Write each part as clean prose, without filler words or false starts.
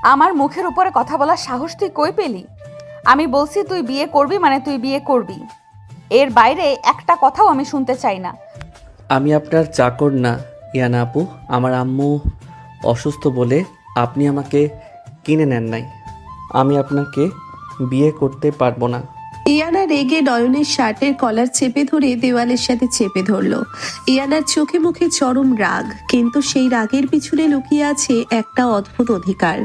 আমার মুখের উপরে কথা বলার সাহস তুই কই পেলি? আমি বলছি তুই বিয়ে করবি মানে তুই বিয়ে করবি, এর বাইরে একটা কথাও আমি শুনতে চাই না। আমি আপনার চাকর না ইয়ানা আপু। আমার আম্মু অসুস্থ বলে আপনি আমাকে কিনে নেন নাই। আমি আপনাকে বিয়ে করতে পারবো না। ইয়ানা রেগে নয়নের শার্টের কলার চেপে ধরে দেওয়ালের সাথে চেপে ধরল। ইয়ানার চোখে মুখে চরম রাগ, কিন্তু সেই রাগের পিছনে লুকিয়ে আছে একটা অদ্ভুত অধিকার।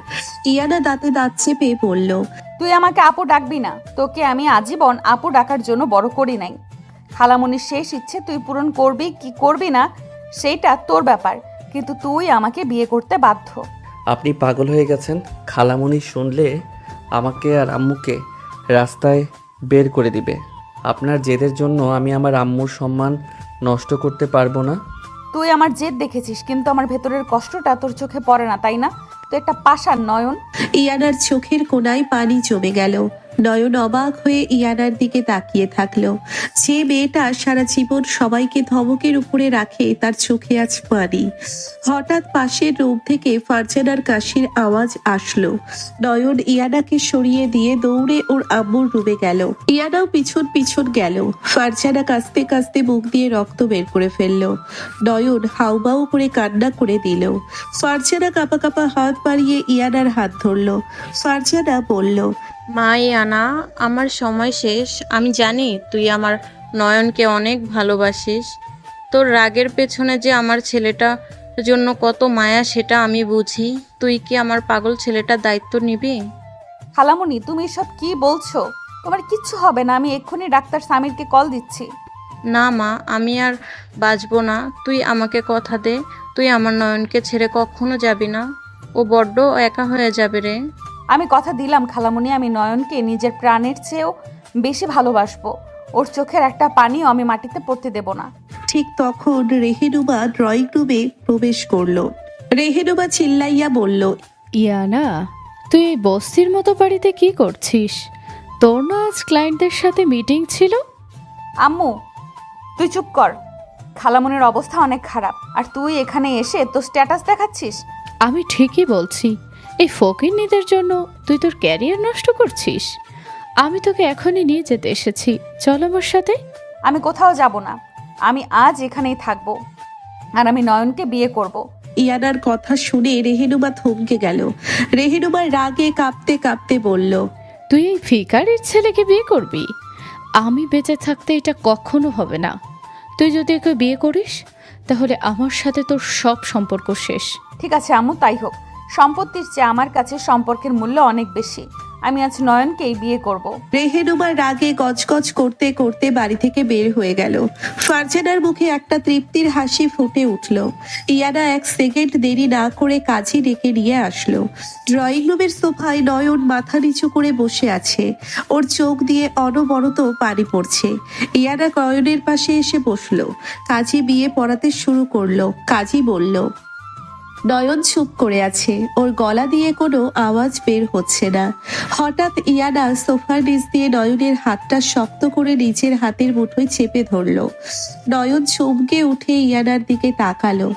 ইয়ানা দাঁতে দাঁত চেপে বলল, তুই আমাকে আপু ডাকবি না, তোকে আমি আজীবন আপু ডাকার জন্য বড় করি নাই। খালামণির শেষ ইচ্ছে তুই পূরণ করবি কি করবি না সেইটা তোর ব্যাপার, কিন্তু তুই আমাকে বিয়ে করতে বাধ্য। আপনি পাগল হয়ে গেছেন। খালামণি শুনলে আমাকে আর আম্মুকে রাস্তায় বের করে দিবে। আপনার জেদের জন্য আমি আমার আম্মুর সম্মান নষ্ট করতে পারবো না। তুই আমার জেদ দেখেছিস, কিন্তু আমার ভেতরের কষ্টটা তোর চোখে পড়ে না, তাই না? তুই একটা পাষাণ নয়ন। ইয়ানার চোখের কোণায় পানি জমে গেল। নয়ন অবাক হয়ে ইয়ানার দিকে তাকিয়ে থাকলো। যে মেয়েটা সারা জীবন সবাইকে ধমকের উপরে রাখে, তার চোখে আজ পানি। হঠাৎ পাশের রুম থেকে ফারজানার কাশির আওয়াজ আসলো। নয়ন ইয়ানাকে সরিয়ে দিয়ে দৌড়ে ওর আম্মুর রুমে গেল। ইয়ানাও পিছন পিছন গেল। ফারজানা কাঁচতে কাঁচতে মুখ দিয়ে রক্ত বের করে ফেললো। নয়ন হাউমাউ করে কান্না করে দিল। ফারজানা কাঁপা কাঁপা হাত বাড়িয়ে ইয়ানার হাত ধরলো। ফারজানা বলল, মা ইয়ানা, আমার সময় শেষ। আমি জানি তুই আমার নয়নকে অনেক ভালোবাসিস। তোর রাগের পেছনে যে আমার ছেলেটার জন্য কত মায়া সেটা আমি বুঝি। তুই কি আমার পাগল ছেলেটার দায়িত্ব নিবি? খালামণি, তুমি এসব কি বলছো? তোমার কিচ্ছু হবে না, আমি এক্ষুনি ডাক্তার সামিরকে কল দিচ্ছি। না মা, আমি আর বাঁচবো না। তুই আমাকে কথা দে, তুই আমার নয়নকে ছেড়ে কখনো যাবি না। ও বড্ড একা হয়ে যাবে রে। আমি কথা দিলাম খালামণি, আমি নয়নকে নিজের প্রাণের চেয়েও বেশি ভালোবাসবো। ওর চোখের একটা পানিও আমি মাটিতে পড়তে দেব না। ঠিক তখন রেহেনুমা ড্রয়িং রুমে প্রবেশ করলো। রেহেনুমা চিল্লাইয়া বলল, ইয়ানা, তুই এই বস্তির মতো বাড়িতে কি করছিস? তোর না আজ ক্লায়েন্টদের সাথে মিটিং ছিল? আম্মু, তুই চুপ কর। খালামণির অবস্থা অনেক খারাপ, আর তুই এখানে এসে তোর স্ট্যাটাস দেখাচ্ছিস। আমি ঠিকই বলছি, এই ফকিন্নিদের জন্য তুই তোর ক্যারিয়ার নষ্ট করছিস। আমি তোকে এখনই নিয়ে যেতে এসেছি, চল আমার সাথে। আমি কোথাও যাব না, আমি আজ এখানেই থাকবো, আর আমি নয়নকে বিয়ে করব। ইয়ানার কথা শুনে রেহেনুমা থমকে গেল। রেহেনুমা রাগে কাঁপতে কাঁপতে বলল, তুই এই ফিকারের ছেলেকে বিয়ে করবি? আমি বেঁচে থাকতে এটা কখনো হবে না। তুই যদি একে বিয়ে করিস তাহলে আমার সাথে তোর সব সম্পর্ক শেষ। ঠিক আছে আম্মু, তাই হোক। সম্পত্তির চেয়ে আমার কাছে সম্পর্কের মূল্য অনেক বেশি। আমি আজ নয়নকেই বিয়ে করব। রেহেনুমা রাগে গজগজ করতে করতে বাড়ি থেকে বের হয়ে গেল। ফারজানার মুখে একটা তৃপ্তির হাসি ফুটে উঠল। ইয়ানা এক সেকেন্ড দেরি না করে কাজী ডেকে নিয়ে আসলো। ড্রয়িং রুমের সোফায় নয়ন মাথা নিচু করে বসে আছে। ওর চোখ দিয়ে অনবরত পানি পড়ছে। ইয়ানা নয়নের পাশে এসে বসলো। কাজী বিয়ে পড়াতে শুরু করলো। কাজী বলল, নয়ন চুপ করে আছে, ওর গলা দিয়ে কোনো আওয়াজ বের হচ্ছে না। হঠাৎ ইয়ানা সোফার নিচ দিয়ে নয়নের হাতটা শক্ত করে নিজের হাতের মুঠোয় চেপে ধরলো। নয়ন চমকে উঠে ইয়ানার দিকে তাকালো।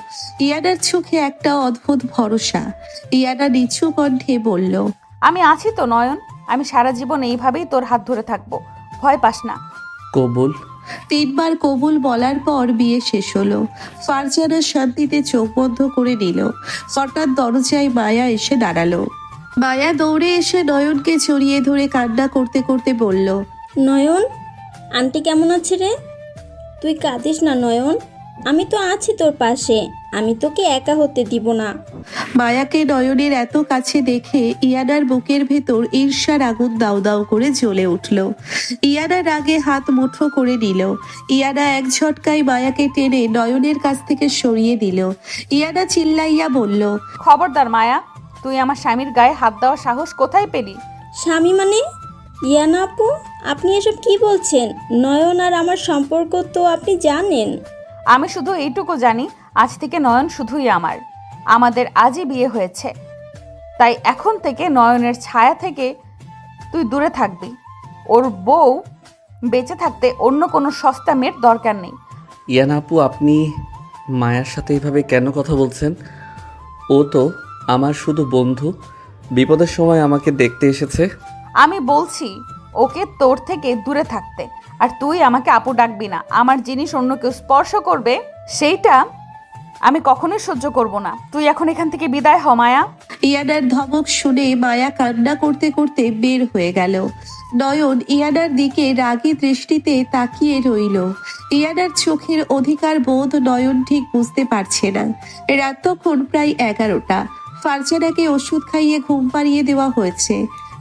ইয়ানার চোখে একটা অদ্ভুত ভরসা। ইয়ানা নিচু কণ্ঠে বলল, আমি আছি তো নয়ন, আমি সারা জীবন এইভাবেই তোর হাত ধরে থাকবো, ভয় পাস না। কবুল। 3 বার কবুল বলার পর বিয়ে শেষ হলো। ফারজানা শান্তিতে চোখ বন্ধ করে নিল। হঠাৎ দরজায় মায়া এসে দাঁড়ালো। মায়া দৌড়ে এসে নয়নকে জড়িয়ে ধরে কান্না করতে করতে বলল, নয়ন, আন্টি কেমন আছে রে? তুই কাঁদিস না নয়ন, আমি তো আছি তোর পাশে। আমি তোকে একা হতে দিব না। মায়াকে নয়নের এত কাছে দেখে ইয়ানার বুকের ভেতর ঈর্ষার আগুন দাউ দাউ করে জ্বলে উঠল। ইয়ানা রাগে হাত মুঠো করে নিল। ইয়ানা এক ঝটকায় মায়াকে টেনে নয়নের কাছ থেকে সরিয়ে দিল। ইয়ানা চিল্লাইয়া বলল, খবরদার মায়া, তুই আমার স্বামীর গায়ে হাত দেওয়ার সাহস কোথায় পেলি? স্বামী মানে? ইয়ানা আপু, আপনি এসব কি বলছেন? নয়ন আর আমার সম্পর্ক তো আপনি জানেন। আমি শুধু এইটুকু জানি, আজ থেকে নয়ন শুধুই আমার। আমাদের আজই বিয়ে হয়েছে, তাই এখন থেকে নয়নের ছায়া থেকে তুই দূরে থাকবি। ওর বউ বেঁচে থাকতে অন্য কোনো সস্তা মেয়ের দরকার নেই। ইয়ানা আপু, আপনি মায়ার সাথে এইভাবে কেন কথা বলছেন? ও তো আমার শুধু বন্ধু। বিপদের সময় আমাকে দেখতে এসেছে। আমি বলছি ওকে তোর থেকে দূরে থাকতে, আর তুই আমাকে আপু ডাকবি না। আমার জিনিস অন্য কেউ স্পর্শ করবে সেইটা আমি কখনোই সহ্য করব না। তুই এখন এখান থেকে বিদায় হ মায়া। ইয়ানার ধমক শুনে মায়া কান্না করতে করতে বের হয়ে গেল। নয়ন ইয়ানার দিকে রাগী দৃষ্টিতে তাকিয়ে রইল। ইয়ানার চোখের অধিকার বোধ নয়ন ঠিক বুঝতে পারছে না। রাত তখন প্রায় 11টা। ফারজানাকে ওষুধ খাইয়ে ঘুম পাড়িয়ে দেওয়া হয়েছে।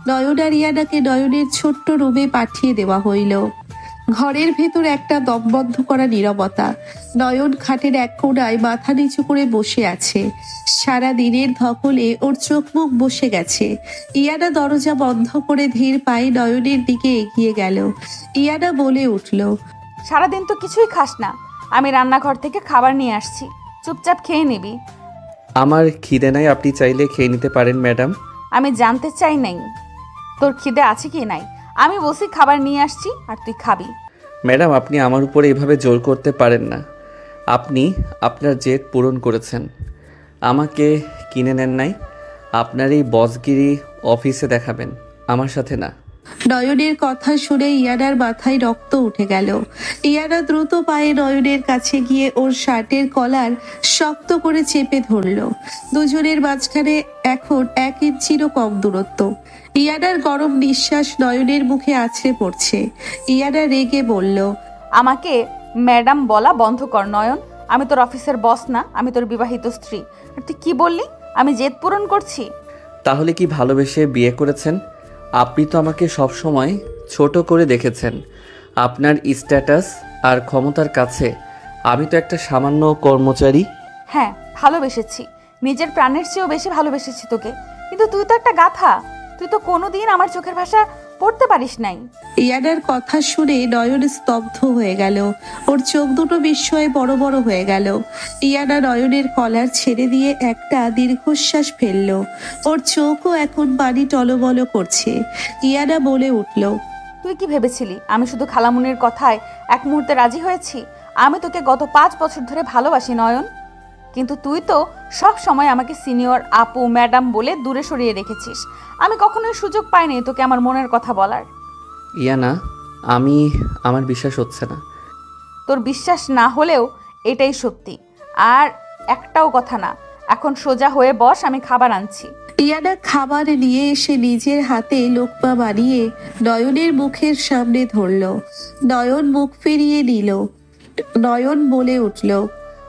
নয়ন আর ইয়ানাকে নয়নের ছোট্ট রুমে পাঠিয়ে দেওয়া হইল। ঘরের ভেতর একটা দমবন্ধ করা নীরবতা। নয়ন খাটের এক কোণায় মাথা নিচু করে বসে আছে। সারা দিনের ধকলে ওর চোখ মুখ বসে গেছে। ইয়ানা দরজা বন্ধ করে ধীর পায়ে নয়নের দিকে এগিয়ে গেল। ইয়ানা বলে উঠল, সারাদিন তো কিছুই খাস না। আমি রান্নাঘর থেকে খাবার নিয়ে আসছি, চুপচাপ খেয়ে নিবি। আমার খিদে নাই, আপনি চাইলে খেয়ে নিতে পারেন ম্যাডাম। আমি জানতে চাই নাই তোর খিদে আছে কি নাই। আমি বলছি খাবার নিয়ে আসছি আর তুই খাবি। ম্যাডাম, আপনি আমার উপরে এভাবে জোর করতে পারেন না। আপনি আপনার জেদ পূরণ করেছেন, আমাকে কিনে নেন নাই। আপনার এই বসগিরি অফিসে দেখাবেন, আমার সাথে না। নয়নের কথা শুনে ইয়ানার মাথায় রক্ত উঠে গেল। ইয়ানা দ্রুত পায়ে নয়নের কাছে গিয়ে ওর শার্টের কলার শক্ত করে চেপে ধরল। দুজনের মাঝখানে এখন 1 ইঞ্চিরও কম দূরত্ব। ইয়ানার গরম নিঃশ্বাস নয়নের মুখে আছড়ে পড়ছে। ইয়ানা রেগে বলল, আমাকে ম্যাডাম বলা বন্ধ কর নয়ন। আমি তোর অফিসের বস না, আমি তোর বিবাহিত স্ত্রী। আর তুই কি বললি আমি জেদ পূরণ করছি? তাহলে কি ভালোবেসে বিয়ে করেছেন? আপনি তো আমাকে সব সময় ছোট করে দেখেছেন। আপনার স্ট্যাটাস আর ক্ষমতার কাছে আমি তো একটা সামান্য কর্মচারী। হ্যাঁ, ভালোবেসেছি, নিজের প্রাণের চেয়েও বেশি ভালোবেসেছি তোকে। কিন্তু তুই তো একটা গাধা। তুই তো কোনোদিন আমার চোখের ভাষা পড়তে পারিস নাই। ইয়ানার কথা শুনে নয়ন স্তব্ধ হয়ে গেল। ওর চোখ দুটো বিস্ময়ে বড় বড় হয়ে গেল। ইয়ানা নয়নের কলার ছেড়ে দিয়ে একটা দীর্ঘশ্বাস ফেলল। ওর চোখও এখন পানি টলবল করছে। ইয়ানা বলে উঠল, তুই কি ভেবেছিলি আমি শুধু খালামুনির কথায় এক মুহূর্তে রাজি হয়েছি? আমি তোকে গত 5 বছর ধরে ভালোবাসি নয়ন। কিন্তু তুই তো সব সময় আমাকে সিনিয়র আপু ম্যাডাম বলে দূরে সরিয়ে রেখেছিস। আমি কখনোই সুযোগ পাইনি তোকে আমার মনের কথা বলার। ইয়ানা, আমার বিশ্বাস হচ্ছে না। তোর বিশ্বাস না হলেও এটাই সত্যি। আর একটাও কথা না, এখন সোজা হয়ে বস, আমি খাবার আনছি। ইয়ানা খাবার নিয়ে এসে নিজের হাতে লোকমা বানিয়ে নয়নের মুখের সামনে ধরল। নয়ন মুখ ফিরিয়ে নিল। নয়ন বলে উঠল,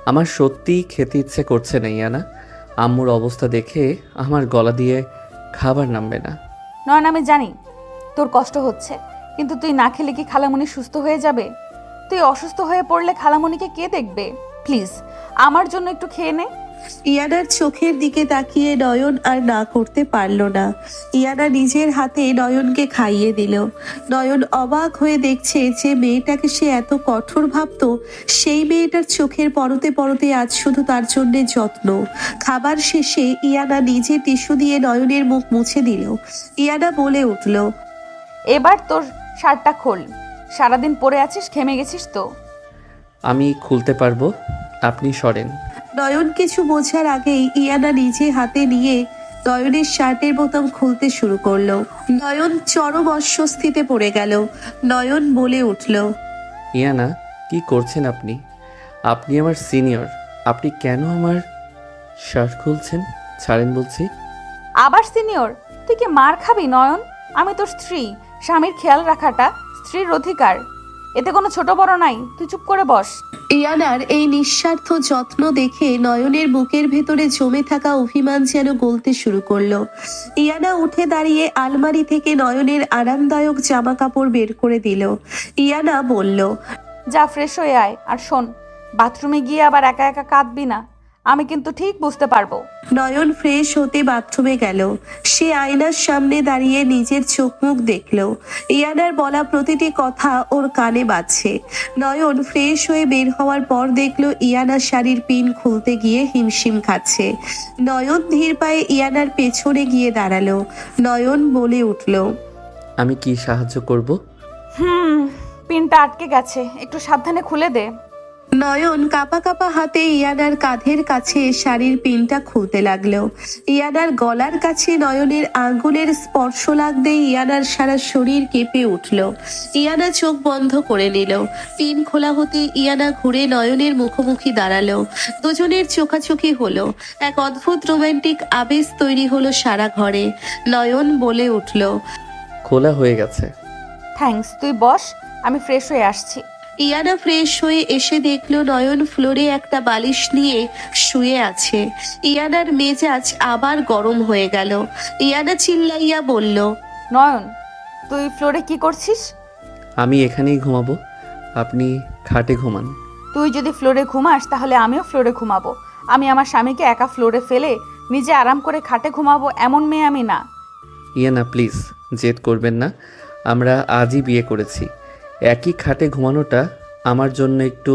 আমার সত্যিই খেতে ইচ্ছে করছে না ইয়ানা। আম্মুর অবস্থা দেখে আমার গলা দিয়ে খাবার নামবে না। নয়ন, আমি জানি তোর কষ্ট হচ্ছে, কিন্তু তুই না খেলে কি খালামণি সুস্থ হয়ে যাবে? তুই অসুস্থ হয়ে পড়লে খালামণিকে কে দেখবে? প্লিজ আমার জন্য একটু খেয়ে নে। ইয়ানার চোখের দিকে তাকিয়ে নয়ন আর না করতে পারল না। ইয়ানা নিজের হাতে নয়নকে খাইয়ে দিল। নয়ন অবাক হয়ে দেখছে যে মেয়েটাকে সে এত কঠোর ভাবতো, সেই মেয়েটার চোখের পরতে পরতে আজ শুধু তার জন্য যত্ন। খাবার শেষে ইয়ানা নিজে টিস্যু দিয়ে নয়নের মুখ মুছে দিল। ইয়ানা বলে উঠল, এবার তোর শার্টটা খোল। সারাদিন পরে আছিস, ঘেমে গেছিস তো। আমি খুলতে পারবো, আপনি সরেন। নয়ন কিছু বোঝার আগেই ইয়ানা নিজে হাতে নিয়ে নয়নের শার্টের বোতাম খুলতে শুরু করলো। নয়ন চরম অস্বস্তিতে পড়ে গেল। নয়ন বলে উঠল, ইয়ানা, কি করছেন আপনি? আপনি আমার সিনিয়র, আপনি কেন আমার শার্ট খুলছেন? ছাড়েন বলছি। আবার সিনিয়র? তুই কি মার খাবি নয়ন? আমি তোর স্ত্রী, স্বামীর খেয়াল রাখাটা স্ত্রীর অধিকার। এতে কোনো ছোট বড় নাই, তুই চুপ করে বস। ইয়ানার এই নিঃস্বার্থ যত্ন দেখে নয়নের বুকের ভেতরে জমে থাকা অভিমান যেন গলতে শুরু করলো। ইয়ানা উঠে দাঁড়িয়ে আলমারি থেকে নয়নের আরামদায়ক জামা কাপড় বের করে দিল। ইয়ানা বলল, যা ফ্রেশ হয়ে আয়। আর শোন, বাথরুমে গিয়ে আবার একা একা কাঁদবি না, আমি কিন্তু ঠিক বুঝতে পারবো। নয়ন ফ্রেশ হতে বাথরুমে গেল। সে আয়নার সামনে দাঁড়িয়ে নিজের চোখ মুখ দেখল। ইয়ানার বলা প্রতিটি কথা ওর কানে বাজছে। নয়ন ফ্রেশ হয়ে বের হওয়ার পর দেখল ইয়ানা শাড়ির পিন খুলতে গিয়ে হিমশিম খাচ্ছে। নয়ন ধীর পায়ে ইয়ানার পেছনে গিয়ে দাঁড়ালো। নয়ন বলে উঠল, আমি কি সাহায্য করব? পিনটা আটকে গেছে, একটু সাবধানে খুলে দে। নয়ন কাপা কাপা হাতে ইয়ানার কাঁধের কাছে শাড়ির পিনটা খুলতে লাগলো। ইয়ানার গলার কাছে নয়নের আঙ্গুলের স্পর্শ লাগতেই ইয়ানার সারা শরীর কেঁপে উঠল। ইয়ানা চোখ বন্ধ করে নিল। পিন খোলা হতে ইয়ানা ঘুরে নয়নের মুখোমুখি দাঁড়ালো। দুজনের চোখাচোখি হলো। এক অদ্ভুত রোমান্টিক আবেশ তৈরি হলো সারা ঘরে। নয়ন বলে উঠল, খোলা হয়ে গেছে। থ্যাঙ্কস, তুই বস, আমি ফ্রেশ হয়ে আসছি। ইয়ানা ফ্রেশ হয়ে এসে দেখলো নয়ন ফ্লোরে একটা বালিশ নিয়ে শুয়ে আছে। ইয়ানার মেজাজ আবার গরম হয়ে গেল। ইয়ানা চিল্লাইয়া বলল, নয়ন, তুই ফ্লোরে কি করছিস? আমি এখানেই ঘুমাবো, আপনি খাটে ঘুমান। তুই যদি ফ্লোরে ঘুমাস তাহলে আমিও ফ্লোরে ঘুমাবো। আমি আমার স্বামীকে একা ফ্লোরে ফেলে নিজে আরাম করে খাটে ঘুমাবো এমন মেয়ে আমি না। ইয়ানা প্লিজ জেদ করবেন না, আমরা আজই বিয়ে করেছি। একই খাটে ঘুমানোটা আমার জন্য একটু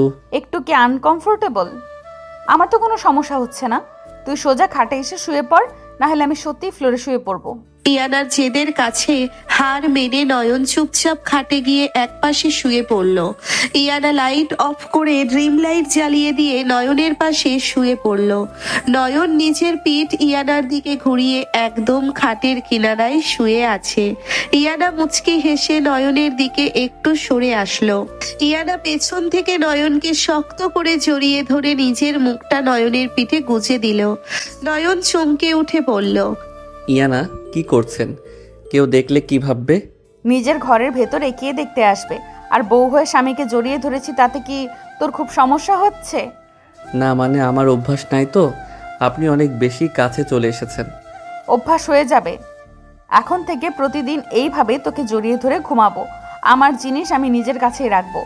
কি আনকমফোর্টেবল? আমার তো কোনো সমস্যা হচ্ছে না, তুই সোজা খাটে এসে শুয়ে পড়, না হলে আমি সত্যিই ফ্লোরে শুয়ে পড়বো। ইয়ানার জেদের কাছে হার মেনে নয়ন চুপচাপ খাটে গিয়ে একপাশে শুয়ে পড়ল। ইয়ানা লাইট অফ করে ড্রিম লাইট জ্বালিয়ে দিয়ে নয়নের পাশে শুয়ে পড়ল। নয়ন নিজের পিঠ ইয়ানার দিকে ঘুরিয়ে একদম খাটের কিনারায় শুয়ে আছে। ইয়ানা মুচকি হেসে নয়নের দিকে একটু সরে আসলো। ইয়ানা পেছন থেকে নয়নকে শক্ত করে জড়িয়ে ধরে নিজের মুখটা নয়নের পিঠে গুজে দিল। নয়ন চমকে উঠে বলল, ইয়ানা কি করছেন? কেউ দেখলে কি ভাববে? নিজের ঘরের ভেতরে কে দেখতে আসবে? আর বউ হয়ে স্বামীকে জড়িয়ে ধরেছি, তাতে কি তোর খুব সমস্যা হচ্ছে? না মানে আমার অভ্যাস নাই তো, আপনি অনেক বেশি কাছে চলে এসেছেন। অভ্যাস হয়ে যাবে। এখন থেকে প্রতিদিন এইভাবে তোকে জড়িয়ে ধরে ঘুমাবো। আমার জিনিস আমি নিজের কাছেই রাখবো।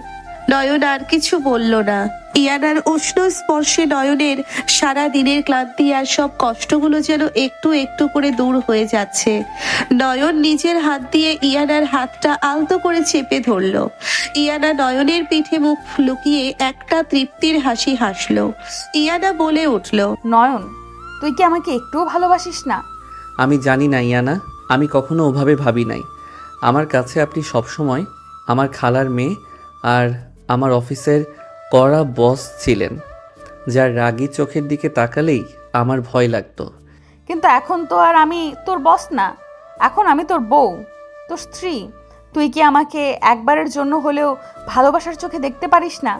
নয়ন আর কিছু বলল না। ইয়ানার উষ্ণ স্পর্শে নয়নের সারা দিনের ক্লান্তি আর সব কষ্টগুলো যেন একটু একটু করে দূর হয়ে যাচ্ছে। নয়ন নিজের হাত দিয়ে ইয়ানার হাতটা আলতো করে চেপে ধরল। ইয়ানা নয়নের পিঠে মুখ লুকিয়ে একটা তৃপ্তির হাসি হাসলো। ইয়ানা বলে উঠল, নয়ন, তুই কি আমাকে একটুও ভালোবাসিস না? আমি জানি না ইয়ানা, আমি কখনো ওভাবে ভাবি নাই। আমার কাছে আপনি সবসময় আমার খালার মেয়ে আর আমার অফিসের কড়া বস ছিলেন, যার রাগী চোখের দিকে তাকালেই আমার ভয় লাগতো। কিন্তু এখন তো আর আমি তোর বস না, এখন আমি তোর বউ, তোর স্ত্রী। তুই কি আমাকে একবারের জন্য হলেও ভালোবাসার চোখে দেখতে পারিস না?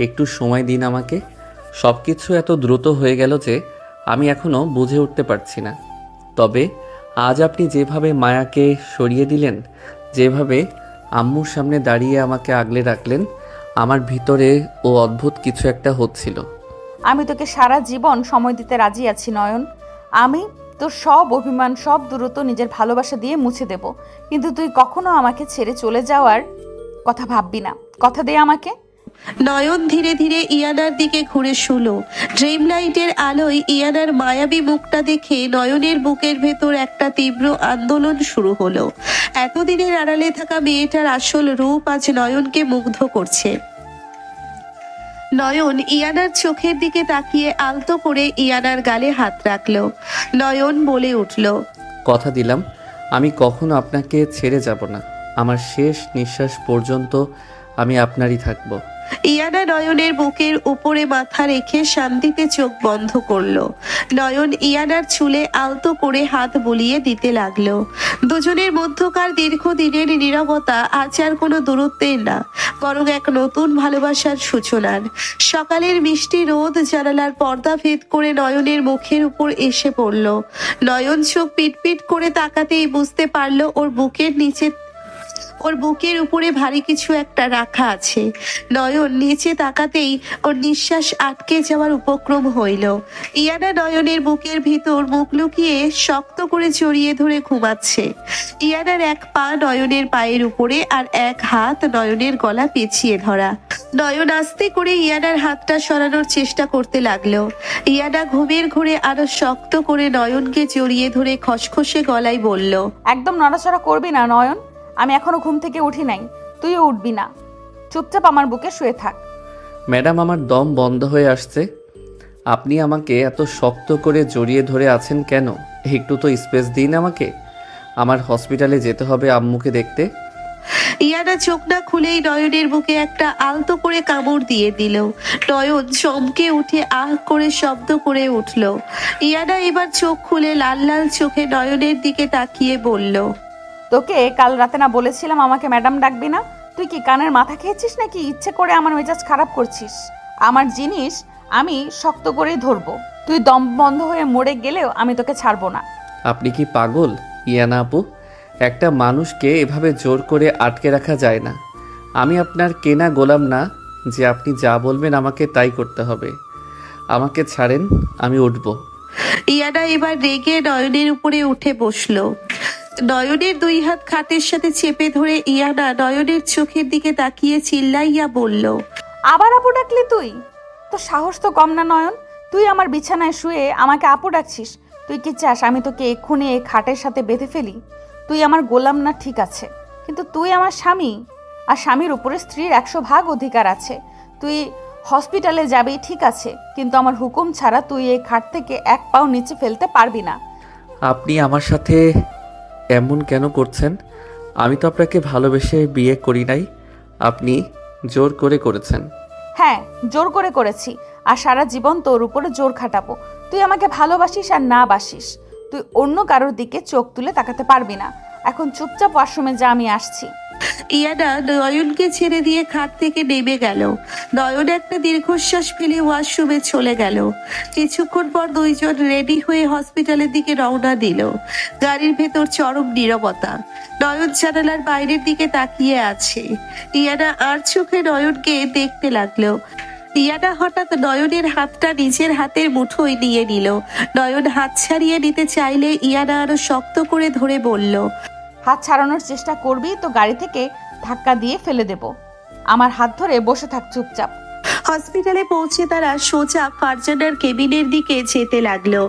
একটু সময় দিন আমাকে। সব কিছু এত দ্রুত হয়ে গেল যে আমি এখনও বুঝে উঠতে পারছি না। তবে আজ আপনি যেভাবে মায়াকে সরিয়ে দিলেন, যেভাবে আম্মুর সামনে দাঁড়িয়ে আমাকে আগলে রাখলেন, আমার ভিতরে অদ্ভুত কিছু একটা হচ্ছিল। আমি তোকে সারা জীবন সময় দিতে রাজি আছি নয়ন। আমি তোর সব অভিমান, সব দূরত্ব নিজের ভালোবাসা দিয়ে মুছে দেব, কিন্তু তুই কখনো আমাকে ছেড়ে চলে যাওয়ার কথা ভাববি না। কথা দে আমাকে। নয়ন ধীরে ধীরে ইয়ানার দিকে ঘুরে শুলো। ড্রিম লাইটের আলোয় ইয়ানার মায়াবী মুখটা দেখে নয়নের বুকের ভেতর একটা তীব্র আন্দোলন শুরু হলো। এতদিনের আড়ালে থাকা মেয়েটার আসল রূপ আজ নয়নকে মুগ্ধ করছে। নয়ন ইয়ানার চোখের দিকে তাকিয়ে আলতো করে ইয়ানার গালে হাত রাখলো। নয়ন বলে উঠল, কথা দিলাম আমি কখনো আপনাকে ছেড়ে যাব না। আমার শেষ নিঃশ্বাস পর্যন্ত আমি আপনারই থাকব। ইয়ানা নয়নের বুকের উপরে মাথা রেখে শান্তিতে চোখ বন্ধ করলো। নয়ন ইয়ানার চুলে আলতো করে হাত বুলিয়ে দিতে লাগলো। দুজনের মধ্যকার দীর্ঘদিনের নীরবতা আজ আর কোনো দূরত্বের না, বরং এক নতুন ভালোবাসার সূচনার। সকালের মিষ্টি রোদ জানালার পর্দা ভেদ করে নয়নের মুখের উপর এসে পড়ল। নয়ন চোখ পিটপিট করে তাকাতেই বুঝতে পারলো ওর বুকের উপরে ভারী কিছু একটা রাখা আছে। নয়ন নিচে তাকাতেই ওর নিঃশ্বাস আটকে যাওয়ার উপক্রম হইল। ইয়ানা নয়নের বুকের ভিতর মুখ লুকিয়ে শক্ত করে জড়িয়ে ধরে ঘুমাচ্ছে। ইয়ানার এক পা নয়নের পায়ের উপরে আর এক হাত নয়নের গলা পেঁচিয়ে ধরা। নয়ন আস্তে করে ইয়ানার হাতটা সরানোর চেষ্টা করতে লাগলো। ইয়ানা ঘুমের ঘোরে আরো শক্ত করে নয়নকে জড়িয়ে ধরে খসখসে গলায় বলল, একদম নড়াচড়া করবি না নয়ন। আমি এখনো ঘুম থেকে উঠি নাই, তুইও উঠবি না। চুপচাপ আমার বুকে শুয়ে থাক। ম্যাডাম, আমার দম বন্ধ হয়ে আসছে। আপনি আমাকে এত শক্ত করে জড়িয়ে ধরে আছেন কেন? একটু তো স্পেস দিন আমাকে। আমার হসপিটালে যেতে হবে আম্মুকে দেখতে। ইয়ানা চোখ না খুলেই নয়নের বুকে একটা আলতো করে কামড় দিয়ে দিল। নয়ন চমকে উঠে আহ করে শব্দ করে উঠল। ইয়ানা এবার চোখ খুলে লাল লাল চোখে নয়নের দিকে তাকিয়ে বলল, তোকে কাল রাতে না বলেছিলাম আমাকে ম্যাডাম ডাকবি না? তুই কি কানের মাথা খেয়েছিস নাকি ইচ্ছে করে আমার মেজাজ খারাপ করছিস? আমার জিনিস আমি শক্ত করেই ধরবো। তুই দম বন্ধ হয়ে মরে গেলেও আমি তোকে ছাড়বো না। আপনি কি পাগল ইয়ানা আপু? একটা মানুষকে এভাবে জোর করে আটকে রাখা যায় না। আমি আপনার কেনা গোলাম না যে আপনি যা বলবেন আমাকে তাই করতে হবে। আমাকে ছাড়েন, আমি উঠব। ইয়ানা এবার রেগে নয়নের উপরে উঠে বসলো। নয়নের দুই হাত খাটের সাথে চেপে ধরে ইয়ানা নয়নের চোখের দিকে তাকিয়ে চিল্লাইয়া বলল, আবার আপু ডাকলি তুই? তো সাহস তো কম না নয়ন। তুই আমার বিছানায় শুয়ে আমাকে আপু ডাকছিস? তুই কি চাস আমি তোকে এক্ষুনি এই খাটের সাথে বেঁধে ফেলি? তুই আমার গোলাম না ঠিক আছে, কিন্তু তুই আমার স্বামী, আর স্বামীর উপরে স্ত্রীর 100 ভাগ অধিকার আছে। তুই হসপিটালে যাবি ঠিক আছে, কিন্তু আমার হুকুম ছাড়া তুই এই খাট থেকে এক পাও নিচে ফেলতে পারবি না। আপনি আমার সাথে এমন কেন করছেন? আমি তো আপনাকে ভালোবেসে বিয়ে করি নাই, আপনি জোর করে করেছেন। হ্যাঁ, জোর করে করেছি, আর সারা জীবন তোর উপরে জোর খাটাবো। তুই আমাকে ভালোবাসিস আর না বাসিস, তুই অন্য কারোর দিকে চোখ তুলে তাকাতে পারবি না। এখন চুপচাপ ওয়াশরুমে যা, আমি আসছি। ইয়ানা নয়নকে ছেড়ে দিয়ে খাট থেকে নেমে গেল। নয়ন একটা দীর্ঘশ্বাস ফেলে ওয়াশরুমে চলে গেল। কিছুক্ষণ পর দুইজন রেডি হয়ে হসপিটালের দিকে রওনা দিল। গাড়ির ভেতর চরম নীরবতা। নয়ন জানালার বাইরের দিকে তাকিয়ে আছে। ইয়ানা আর চোখে নয়নকে দেখতে লাগলো। ইয়ানা হঠাৎ নয়নের হাতটা নিজের হাতের মুঠোয় নিয়ে নিল। নয়ন হাত ছাড়িয়ে নিতে চাইলে ইয়ানা আরো শক্ত করে ধরে বলল, হাত ছাড়ানোর চেষ্টা করবি তো গাড়ি থেকে ধাক্কা দিয়ে ফেলে দেব। আমার হাত ধরে বসে থাক চুপচাপ। হসপিটালে পৌঁছে তারা সোজা ফারজানার কেবিনের দিকে যেতে লাগলো।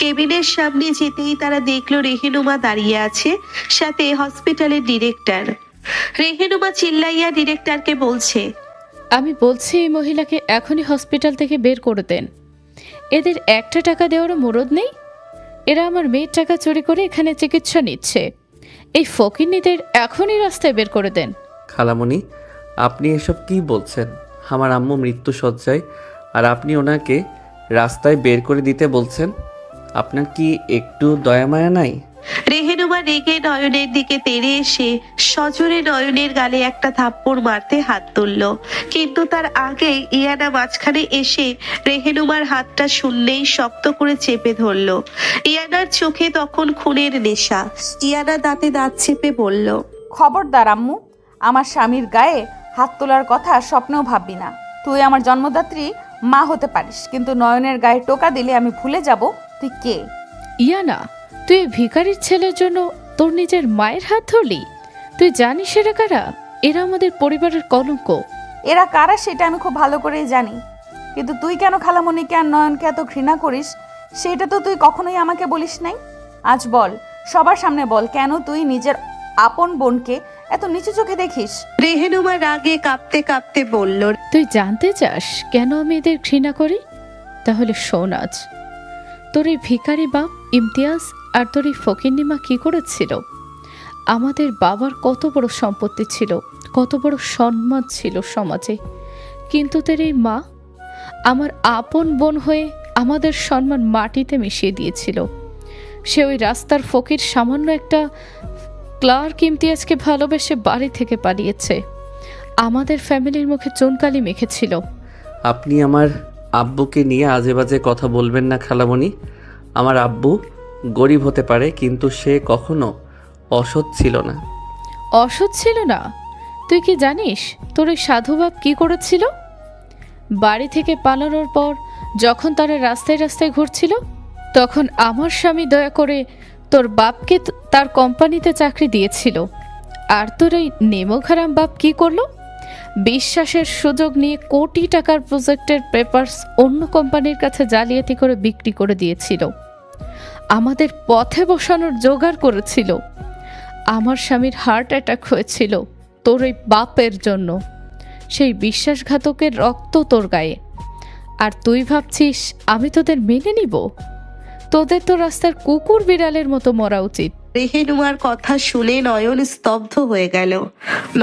কেবিনের সামনে যেতেই তারা দেখলো রেহেনুমা দাঁড়িয়ে আছে, সাথে হসপিটালের ডিরেক্টর। রেহেনুমা চিল্লাইয়া ডিরেক্টরকে বলছে, আমি বলছি এই মহিলাকে এখনই হসপিটাল থেকে বের করে দেন। এদের একটা টাকা দেওয়ারও মুরদ নেই। এরা আমার মেয়ের টাকা চুরি করে এখানে চিকিৎসা নিচ্ছে। এই ফকিন্নিদের এখনই রাস্তায় বের করে দেন। খালামণি, আপনি এসব কি বলছেন? আমার আম্মু মৃত্যু শয্যায়, আর আপনি ওনাকে রাস্তায় বের করে দিতে বলছেন? আপনার কি একটু দয়ামায়া নাই? রেহেনুমা রেগে নয়নের দিকে তেড়ে এসে সজোরে নয়নের গালে একটা থাপ্পড় মারতে হাত তুলল, কিন্তু তার আগে ইয়ানা মাঝখানে এসে রেহেনুমার হাতটা শুনলেই শক্ত করে চেপে ধরল। ইয়ানার চোখে তখন খুনের নেশা। ইয়ানা দাঁতে দাঁত চেপে বলল, খবরদার আম্মু, আমার স্বামীর গায়ে হাত তোলার কথা স্বপ্নেও ভাববি না। তুই আমার জন্মদাত্রী মা হতে পারিস, কিন্তু নয়নের গায়ে টোকা দিলে আমি ভুলে যাব তুই কে। ইয়ানা, তুই এই ভিখারির ছেলের জন্য তোর নিজের মায়ের হাত ধরলি? তুই জানিস এরা কারা? এরা আমাদের পরিবারের কলঙ্ক। এরা কারা সেটা আমি খুব ভালো করেই জানি, কিন্তু তুই কেন খালামণিকে আর নয়নকে এত ঘৃণা করিস সেটা তো তুই কখনোই আমাকে বলিস নাই। আজ বল, সবার সামনে বল, কেন তুই নিজের আপন বোনকে এত নিচু চোখে দেখিস? রেহেনুমা রাগে কাঁপতে কাঁপতে বলল, তুই জানতে চাস কেন আমি এদের ঘৃণা করি? তাহলে শোন আজ। তোর এই ভিখারি বাপ ইমতিয়াজ আর তোর এই ফকিন্নিমা কি করেছিল? আমাদের বাবার কত বড় সম্পত্তি ছিল, কত বড় সম্মান ছিল সমাজে, কিন্তু তোর এই মা আমার আপন বোন হয়ে আমাদের সম্মান মাটিতে মিশিয়ে দিয়েছিল। সে ওই রাস্তার ফকির সামান্য একটা ক্লার্ক ইমতিয়াজকে ভালোবেসে বাড়ি থেকে পালিয়েছে। আমাদের ফ্যামিলির মুখে চুনকালি মেখেছিল। আপনি আমার আব্বুকে নিয়ে আজে বাজে কথা বলবেন না খালামণি। আমার আব্বু গরিব হতে পারে, কিন্তু সে কখনো অসৎ ছিল না। অসৎ ছিল না? তুই কি জানিস তোর ওই সাধুবাব কি করেছিল? বাড়ি থেকে পালানোর পর যখন তারা রাস্তায় রাস্তায় ঘুরছিল, তখন আমার স্বামী দয়া করে তোর বাপকে তার কোম্পানিতে চাকরি দিয়েছিল। আর তোর এই নেমোখারাম বাপ কি করলো? বিশ্বাসের সুযোগ নিয়ে কোটি টাকার প্রজেক্টের পেপারস অন্য কোম্পানির কাছে জালিয়াতি করে বিক্রি করে দিয়েছিল। আমাদের পথে বসানোর জোগাড় করেছিল। আমার স্বামীর হার্ট অ্যাটাক হয়েছিল তোর ওই বাপের জন্য। সেই বিশ্বাসঘাতকের রক্ত তোর গায়ে, আর তুই ভাবছিস আমি তোদের মেনে নিব? তোদের তো রাস্তার কুকুর বিড়ালের মতো মরা উচিত। রেহেনুমার কথা শুনে নয়ন স্তব্ধ হয়ে গেল।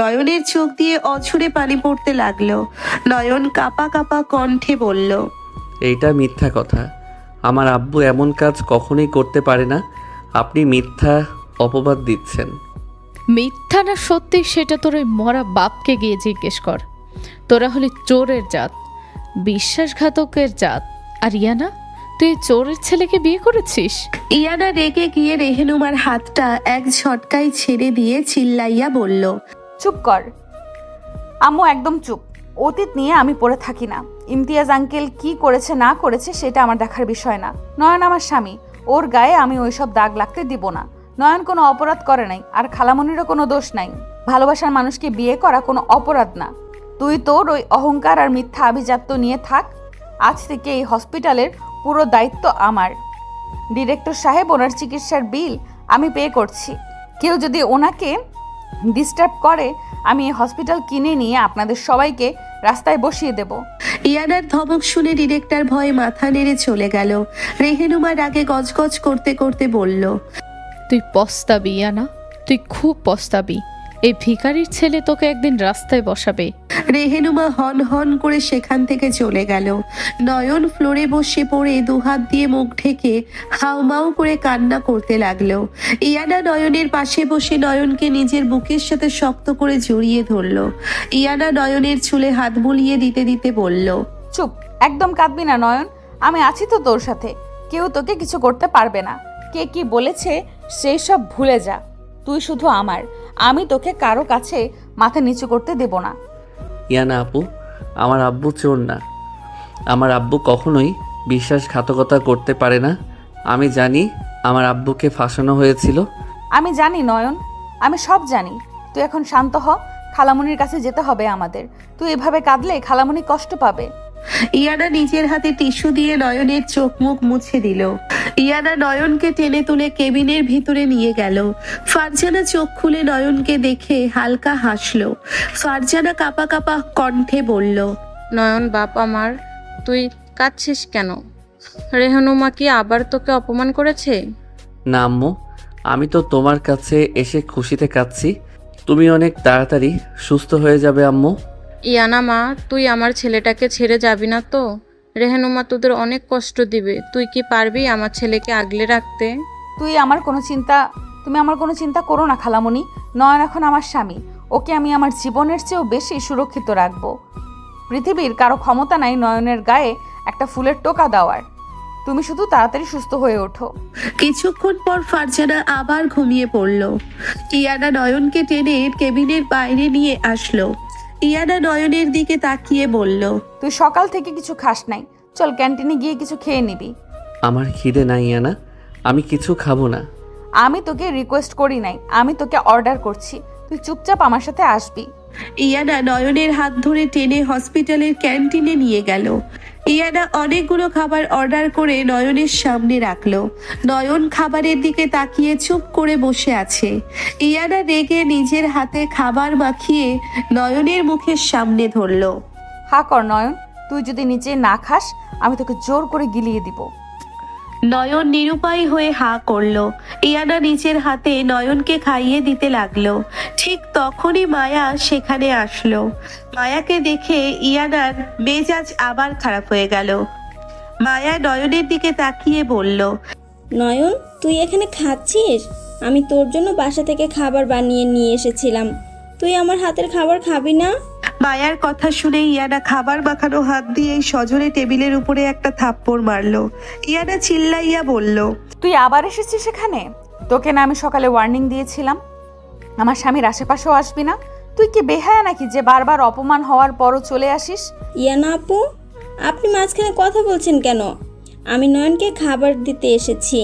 নয়নের চোখ দিয়ে অঝরে পানি পড়তে লাগলো। নয়ন কাঁপা কাঁপা কণ্ঠে বলল, এইটা মিথ্যা কথা। আমার আব্বু এমন কাজ কখনোই করতে পারে না। আপনি মিথ্যা অপবাদ দিচ্ছেন। মিথ্যা না সত্যি সেটা তোর ওই মরা বাপকে গিয়ে জিজ্ঞেস কর। তোরা হলি চোরের জাত, বিশ্বাসঘাতকের জাত। আর ইয়ানা, তুই এই চোরের ছেলেকে বিয়ে করেছিস? ইয়ানা রেগে গিয়ে রেহেনুমার হাতটা এক ঝটকায় ছেড়ে দিয়ে চিল্লাইয়া বলল, চুপ কর আম্মু, একদম চুপ। অতীত নিয়ে আমি পড়ে থাকি না। ইমতিয়াজ আঙ্কেল কি করেছে না করেছে সেটা আমার দেখার বিষয় না। নয়ন আমার স্বামী, ওর গায়ে আমি ওইসব দাগ লাগতে দিব না। নয়ন কোনো অপরাধ করে নাই, আর খালামণিরও কোনো দোষ নাই। ভালোবাসার মানুষকে বিয়ে করা কোনো অপরাধ না। তুই তোর ওই অহংকার আর মিথ্যা আভিজাত্য নিয়ে থাক। আজ থেকে এই হসপিটালের পুরো দায়িত্ব আমার। ডিরেক্টর সাহেব ওনার চিকিৎসার বিল আমি পে করছি। কেউ যদি ওনাকে ডিস্টার্ব করে আমি এই হসপিটাল কিনে নিয়ে আপনাদের সবাইকে রাস্তায় বসিয়ে দেব। ইয়ানার ধমক শুনে ডিরেক্টর ভয়ে মাথা নেড়ে চলে গেল। রেহেনুমার আগে গজগজ করতে করতে বলল, তুই পস্তাবি ইয়ানা, তুই খুব পস্তাবি। এই ভিখারির ছেলে তোকে একদিন রাস্তায় বসাবে। রেহেনুমা হন হন করে সেখান থেকে চলে গেল। নয়ন ফ্লোরে বসে পড়ে দুহাত দিয়ে মুখ ঢেকে হাউমাউ করে কান্না করতে লাগলো। ইয়ানা নয়নের পাশে বসে নয়নকে নিজের বুকের সাথে শক্ত করে জড়িয়ে ধরলো। ইয়ানা নয়নের চুলে হাত বুলিয়ে দিতে দিতে বলল, চুপ, একদম কাঁদবি না নয়ন। আমি আছি তো তোর সাথে। কেউ তোকে কিছু করতে পারবে না। কে কি বলেছে সেই সব ভুলে যা। তুই শুধু আমার, আমি তোকে কারো কাছে মাথা নিচু করতে দেব না। ইয়ানা আপু, আমার আব্বু চোর না। আমার আব্বু কখনোই বিশ্বাসঘাতকতা করতে পারে না। আমি জানি আমার আব্বুকে ফাঁসানো হয়েছিল। আমি জানি নয়ন, আমি সব জানি। তুই এখন শান্ত হ। খালামণির কাছে যেতে হবে আমাদের। তুই এভাবে কাঁদলে খালামণি কষ্ট পাবে। ইয়ানা নিজের হাতে টিস্যু দিয়ে নয়নের চোখ মুখ মুছে দিল। ইয়ানা নয়নকে টেনে তুলে কেবিনের ভিতরে নিয়ে গেল। ফারজানা চোখ খুলে নয়নকে দেখে হালকা হাসলো। ফারজানা কাঁপা কাঁপা কণ্ঠে বলল, নয়ন বাপ আমার, তুই কাঁদছিস কেন? রেহানুমা কি আবার তোকে অপমান করেছে? না আম্মু, আমি তো তোমার কাছে এসে খুশিতে কাঁদছি। তুমি অনেক তাড়াতাড়ি সুস্থ হয়ে যাবে আম্মু। ইয়ানা মা, তুই আমার ছেলেটাকে ছেড়ে যাবি না তো? রেহানুমা তোদের অনেক কষ্ট দিবে। তুই কি পারবি আমার ছেলেকে আগলে রাখতে? তুমি আমার কোনো চিন্তা করো না খালামণি। নয়ন এখন আমার স্বামী। ওকে আমি আমার জীবনের চেয়েও বেশি সুরক্ষিত রাখবো। পৃথিবীর কারো ক্ষমতা নাই নয়নের গায়ে একটা ফুলের টোকা দেওয়ার। তুমি শুধু তাড়াতাড়ি সুস্থ হয়ে ওঠো। কিছুক্ষণ পর ফারজানা আবার ঘুমিয়ে পড়ল। ইয়ানা নয়নকে টেনে কেবিনের বাইরে নিয়ে আসলো। ইয়ানা নয়নের দিকে তাকিয়ে বলল, তুই সকাল থেকে কিছু খাস নাই, চল ক্যান্টিনে গিয়ে কিছু খেয়ে নিবি। আমার খিদে নাই ইয়ানা, আমি কিছু খাবো না। আমি তোকে রিকোয়েস্ট করি নাই, আমি তোকে অর্ডার করছি। তুই চুপচাপ আমার সাথে আসবি। ইয়ানা নয়নের হাত ধরে টেনে হসপিটালের ক্যান্টিনে নিয়ে গেল। ইয়ানা অনেকগুলো খাবার অর্ডার করে নয়নের সামনে রাখলো। নয়ন খাবারের দিকে তাকিয়ে চুপ করে বসে আছে। ইয়ানা রেগে নিজের হাতে খাবার মাখিয়ে নয়নের মুখের সামনে ধরলো। হা কর নয়ন, তুই যদি নিচে না খাস আমি তোকে জোর করে গিলিয়ে দিব। নয়ন নিরুপায় হয়ে হা করলো। ইয়ানা নিজের হাতে নয়নকে খাইয়ে দিতে লাগলো। ঠিক তখনই মায়া সেখানে আসলো। মায়াকে দেখে ইয়ানার মেজাজ আবার খারাপ হয়ে গেল। মায়া নয়নের দিকে তাকিয়ে বলল, নয়ন, তুই এখানে খাচ্ছিস? আমি তোর জন্য বাসা থেকে খাবার বানিয়ে নিয়ে এসেছিলাম। তুই আমার হাতের খাবার খাবি না? মায়ার কথা শুনে ইয়ানা খাবার মাখানো হাত দিয়ে সজোরে টেবিলের উপরে একটা থাপ্পড় মারলো। ইয়ানা চিল্লাইয়া বলল, তুই আবার এসেছিস এখানে? তোকে না আমি সকালে ওয়ার্নিং দিয়েছিলাম আমার স্বামীর আশেপাশেও আসবি না? তুই কি বেহায়া নাকি যে বারবার অপমান হওয়ার পরও চলে আসিস? ইয়ানা আপু, আপনি মাঝখানে কথা বলছেন কেন? আমি নয়নকে খাবার দিতে এসেছি।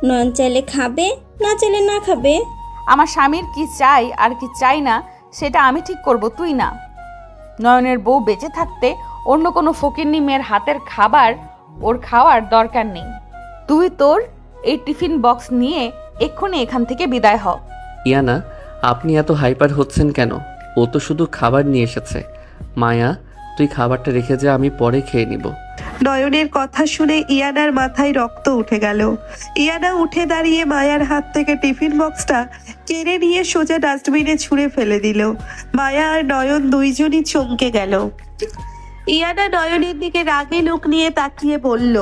নয়ন চাইলে খাবে, না চাইলে না খাবে। আমার স্বামীর কি চাই আর কি চাই না সেটা আমি ঠিক করব, তুই না। নয়নের বউ বেঁচে থাকতে অন্য কোনো ফকিন্নি মেয়ের হাতের খাবার ওর খাওয়ার দরকার নেই। তুই তোর এই টিফিন বক্স নিয়ে এক্ষুনি এখান থেকে বিদায় হ। ইয়ানা, আপনি এত হাইপার হচ্ছেন কেন? ও তো শুধু খাবার নিয়ে এসেছে। মায়া, তুই খাবারটা রেখে যা, আমি পরে খেয়ে নিব। নয়নের কথা শুনে ইয়ানার মাথায় রক্ত উঠে গেল। ইয়ানা উঠে দাঁড়িয়ে মায়ার হাত থেকে টিফিন বক্সটা কেড়ে নিয়ে সোজা ডাস্টবিনে ছুঁড়ে ফেলে দিল। মায়া আর নয়ন দুইজনই চমকে গেল। ইয়ানা নয়নের দিকে রাগে লোক নিয়ে তাকিয়ে বলল,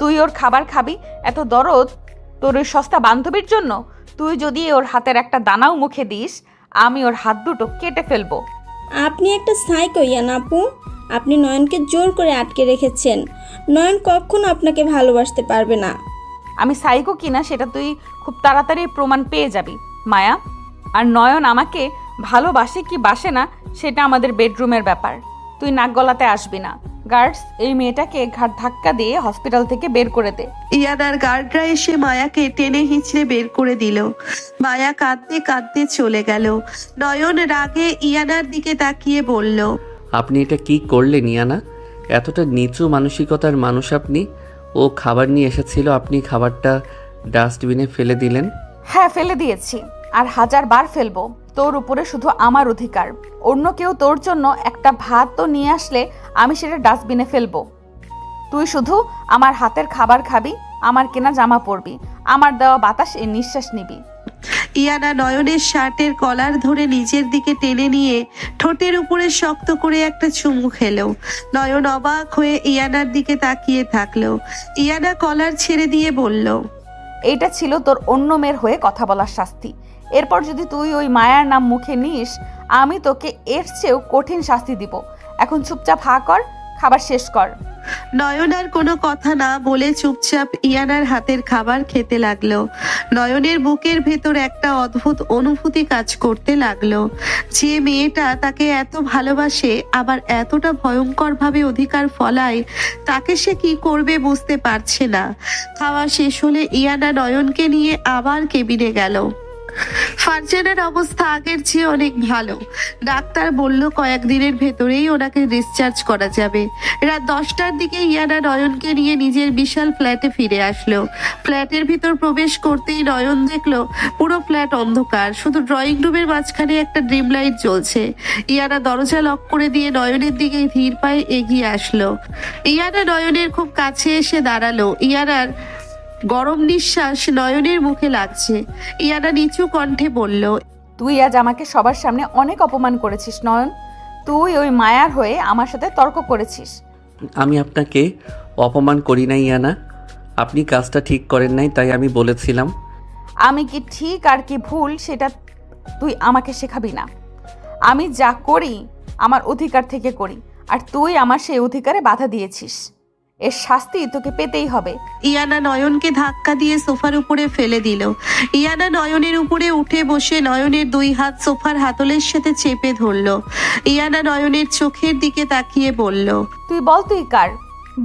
তুই ওর খাবার খাবি এত দরদ তোর ওই সস্তা বান্ধবীর জন্য? তুই যদি ওর হাতের একটা দানাও মুখে দিস, আমি ওর হাত দুটো কেটে ফেলবো। আপনি একটা সাইকো ইয়ানা আপু। আপনি নয়নকে জোর করে আটকে রেখেছেন। নয়ন কখনো আপনাকে ভালোবাসতে পারবে না। আমি সাইকো কিনা সেটা তুই খুব তাড়াতাড়ি প্রমাণ পেয়ে যাবি মায়া। আর নয়ন আমাকে ভালোবাসে কি বাসে না সেটা আমাদের বেডরুমের ব্যাপার। তুই নাক গলাতে আসবি না। গার্ডস, এই মেয়েটাকে ঘাট ধাক্কা দিয়ে হসপিটাল থেকে বের করে দে। ইয়ানার গার্ডরা এসে মায়াকে টেনে হিঁচড়ে বের করে দিল। মায়া কাঁদতে কাঁদতে চলে গেল। নয়ন রাগে ইয়ানার দিকে তাকিয়ে বলল, আপনি এটা কি করলেন ইয়ানা? এতটা নিচু মানসিকতার মানুষ আপনি? ও খাবার নিয়ে এসেছিল, আপনি খাবারটা ডাস্টবিনে ফেলে দিলেন। হ্যাঁ, ফেলে দিয়েছি, আর 1000 বার ফেলবো। তোর উপরে শুধু আমার অধিকার। অন্য কেউ তোর জন্য একটা ভাত তো নিয়ে আসলে আমি সেটা ডাস্টবিনে ফেলবো। তুই শুধু আমার হাতের খাবার খাবি, আমার কেনা জামা পরবি, আমার দেওয়া বাতাসে নিঃশ্বাস নিবি। ইয়ানা নয়নের শার্টের কলার ধরে নিজের দিকে টেনে নিয়ে ঠোঁটের উপরে শক্ত করে একটা চুমু খেলো। নয়ন অবাক হয়ে ইয়ানার দিকে তাকিয়ে থাকলো। ইয়ানা কলার ছেড়ে দিয়ে বলল, এইটা ছিল তোর অন্য মেয়ের হয়ে কথা বলার শাস্তি। এরপর যদি তুই ওই মায়ার নাম মুখে নিস, আমি তোকে এর চেয়েও কঠিন শাস্তি দিব। এখন চুপচাপ হা কর, খাবার শেষ কর। নয়ন আর কোনো কথা না বলে চুপচাপ ইয়ানার হাতের খাবার খেতে লাগলো। নয়নের বুকের ভেতর একটা অদ্ভুত অনুভূতি কাজ করতে লাগলো। যে মেয়েটা তাকে এত ভালোবাসে আবার এতটা ভয়ঙ্কর ভাবে অধিকার ফলায়, তাকে সে কি করবে বুঝতে পারছে না। খাওয়া শেষ হলে ইয়ানা নয়নকে নিয়ে আবার কেবিনে গেল। ফারজানার অবস্থা আগের চেয়ে অনেক ভালো। ডাক্তার বলল কয়েকদিনের ভেতরেই ওনাকে ডিসচার্জ করা যাবে। রাত 10টার দিকে ইয়ানা নয়নকে নিয়ে নিজের বিশাল ফ্ল্যাটে ফিরে আসলো। ফ্ল্যাটের ভিতর প্রবেশ করতেই নয়ন দেখলো পুরো ফ্ল্যাট অন্ধকার, শুধু ড্রয়িং রুমের মাঝখানে একটা ড্রিম লাইট জ্বলছে। ইয়ানা দরজা লক করে দিয়ে নয়নের দিকে ধীর পায়ে এগিয়ে আসলো। ইয়ানা নয়নের খুব কাছে এসে দাঁড়ালো। ইয়ানার গরম নিঃশ্বাস নয়নের মুখে লাগছে। ইয়ানা নিচু কণ্ঠে বলল, তুই আজ আমাকে সবার সামনে অনেক অপমান করেছিস নয়ন। তুই ওই মায়ার হয়ে আমার সাথে তর্ক করেছিস। আমি আপনাকে অপমান করি নাই ইয়ানা, আপনি কাজটা ঠিক করেন নাই, তাই আমি বলেছিলাম। আমি কি ঠিক আর কি ভুল সেটা তুই আমাকে শেখাবি না। আমি যা করি আমার অধিকার থেকে করি, আর তুই আমার সেই অধিকারে বাধা দিয়েছিস। এর শাস্তি তোকে পেতেই হবে। ইয়ানা নয়নকে ধাক্কা দিয়ে সোফার উপরে ফেলে দিল। ইয়ানা নয়নের উপরে উঠে বসে নয়নের 2 হাত সোফার হাতলের সাথে চেপে ধরল। ইয়ানা নয়নের চোখের দিকে তাকিয়ে বলল, তুই বল, তুই কার?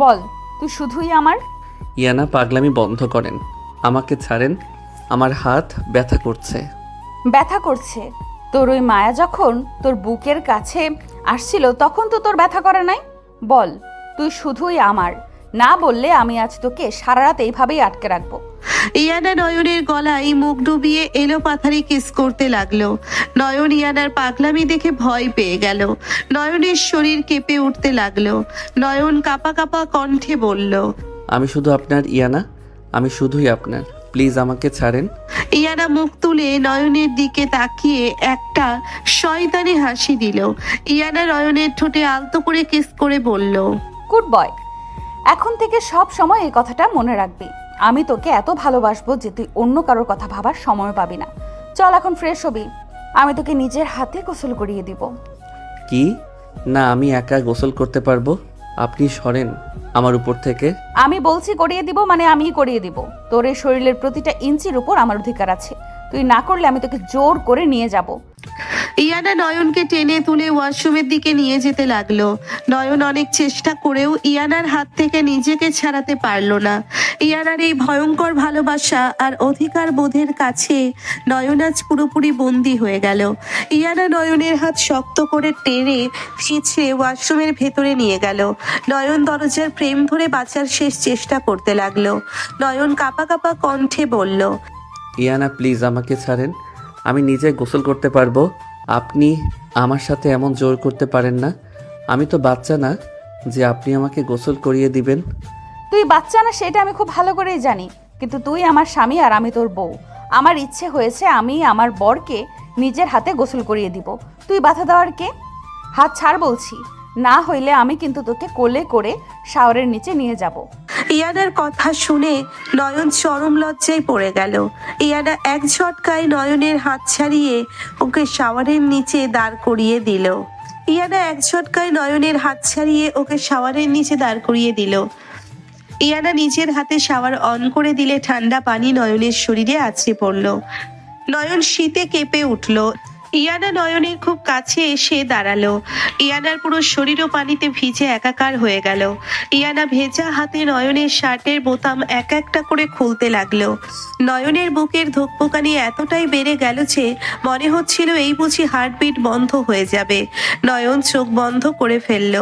বল, তুই শুধুই আমার। ইয়ানা পাগলামি বন্ধ করেন, আমাকে ছাড়েন, আমার হাত ব্যথা করছে। ব্যথা করছে? তোর ওই মায়া যখন তোর বুকের কাছে আসছিল তখন তো তোর ব্যথা করে নাই? বল, তুই শুধুই আমার। না বললে আমি আজ তোকে সারা রাত এইভাবেই আটকে রাখবো। ইয়ানা নয়নের গলায় মুখ ডুবিয়ে এলো পাথারি কিস করতে লাগলো। নয়ন ইয়ানার পাগলামি দেখে ভয় পেয়ে গেল। নয়নের শরীর কেঁপে উঠতে লাগলো। নয়ন কাঁপা কাঁপা কণ্ঠে বলল, আমি শুধু আপনার ইয়ানা, আমি শুধুই আপনার, প্লিজ আমাকে ছাড়েন। ইয়ানা মুখ তুলে নয়নের দিকে তাকিয়ে একটা শয়তানি হাসি দিল। ইয়ানা নয়নের ঠোঁটে আলতো করে কিস করে বলল, গুড বয়। এখন থেকে সব সময় এই কথাটা মনে রাখবি। আমি তোকে এত ভালোবাসবো যে তুই অন্য কারোর কথা ভাবার সময় পাবি না। চল এখন ফ্রেশ হবি, আমি তোকে নিজের হাতে গোসল করিয়ে দিব। কি? না, আমি একা গোসল করতে পারবো, আপনি সরেন আমার উপর থেকে। আমি বলছি করিয়ে দিব মানে আমিই করিয়ে দিব। তোর এই শরীরের প্রতিটা ইঞ্চির উপর আমার অধিকার আছে। তুই না করলে আমি তোকে জোর করে নিয়ে যাব। ইয়ানা নয়নকে টেনে তুলে ওয়াশরুমের দিকে নিয়ে যেতে লাগলো। নয়ন অনেক চেষ্টা করেও ইয়ানার হাত থেকে নিজেকে ছাড়াতে পারলো না। ইয়ানার এই ভয়ঙ্কর ভালোবাসা আর অধিকার বোধের কাছে নয়ন আজ পুরোপুরি বন্দী হয়ে গেল। ইয়ানা নয়নের হাত শক্ত করে টেনে ছিঁচড়ে ওয়াশরুমের ভেতরে নিয়ে গেল। নয়ন দরজার ফ্রেম ধরে বাঁচার শেষ চেষ্টা করতে লাগলো। নয়ন কাঁপা কাঁপা কণ্ঠে বলল, ইয়ানা প্লিজ আমাকে ছাড়েন, আমি নিজে গোসল করতে পারবো, আপনি আমার সাথে এমন জোর করতে পারেন না। আমি তো বাচ্চা না, যে আপনি আমাকে গোসল করিয়ে দিবেন? তুই বাচ্চা না সেটা আমি খুব ভালো করেই জানি, কিন্তু তুই আমার স্বামী আর আমি তোর বউ। আমার ইচ্ছে হয়েছে আমি আমার বরকে নিজের হাতে গোসল করিয়ে দিব। তুই বাধা দেওয়ার কে? হাত ছাড় বলছি, না হইলে আমি কিন্তু তোকে কোলে করে শাওয়ারের নিচে নিয়ে যাব। ইয়ানার কথা শুনে নয়ন চরম লজ্জায় পড়ে গেল। ইয়ানা এক ঝটকায় নয়নের হাত ছাড়িয়ে ওকে শাওয়ারের নিচে দাঁড় করিয়ে দিল। ইয়ানা এক ঝটকায় নয়নের হাত ছাড়িয়ে ওকে শাওয়ারের নিচে দাঁড় করিয়ে দিল। ইয়ানা নিজের হাতে শাওয়ার অন করে দিলে ঠান্ডা পানি নয়নের শরীরে আছড়ে পড়ল। নয়ন শীতে কেঁপে উঠল। ইয়ানা নয়নের খুব কাছে এসে দাঁড়ালো। ইয়ানার পুরো শরীরও পানিতে ভিজে একাকার হয়ে গেল। ইয়ানা ভেজা হাতে নয়নের শার্টের বোতাম এক একটা করে খুলতে লাগলো। নয়নের বুকের ধকপকানি এতটাই বেড়ে গেল যে মনে হচ্ছিল এই বুঝি হার্টবিট বন্ধ হয়ে যাবে। নয়ন চোখ বন্ধ করে ফেলল।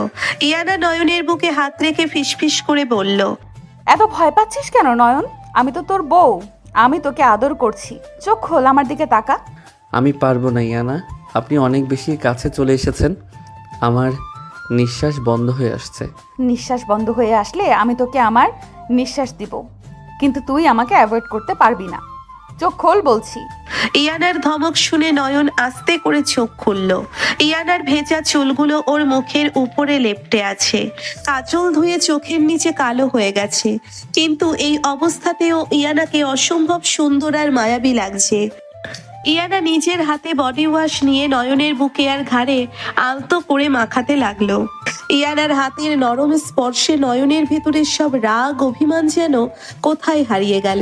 ইয়ানা নয়নের বুকে হাত রেখে ফিসফিস করে বলল, এত ভয় পাচ্ছিস কেন নয়ন? আমি তো তোর বউ, আমি তোকে আদর করছি। চোখ খোল, আমার দিকে তাকা। আমি পারবো না ইয়ানা, আপনি অনেক বেশি কাছে চলে এসেছেন। আমার নিঃশ্বাস বন্ধ হয়ে আসছে। নিঃশ্বাস বন্ধ হয়ে আসলে আমি তোকে আমার নিঃশ্বাস দিব, কিন্তু তুই আমাকে অ্যাভয়েড করতে পারবি না। চোখ খোল বলছি। ইয়ানার ধমক শুনে নয়ন আস্তে করে চোখ খুলল। ইয়ানার ভেজা চুলগুলো ওর মুখের উপরে লেপ্টে আছে। কাজল ধুয়ে চোখের নিচে কালো হয়ে গেছে, কিন্তু এই অবস্থাতেও ইয়ানাকে অসম্ভব সুন্দর আর মায়াবী লাগছে। ইয়ানা নিজের হাতে বডি ওয়াশ নিয়ে নয়নের বুকে আর ঘাড়ে আলতো করে মাখাতে লাগলো। ইয়ানার হাতের নরম স্পর্শে নয়নের ভেতরের সব রাগ অভিমান যেন কোথায় হারিয়ে গেল।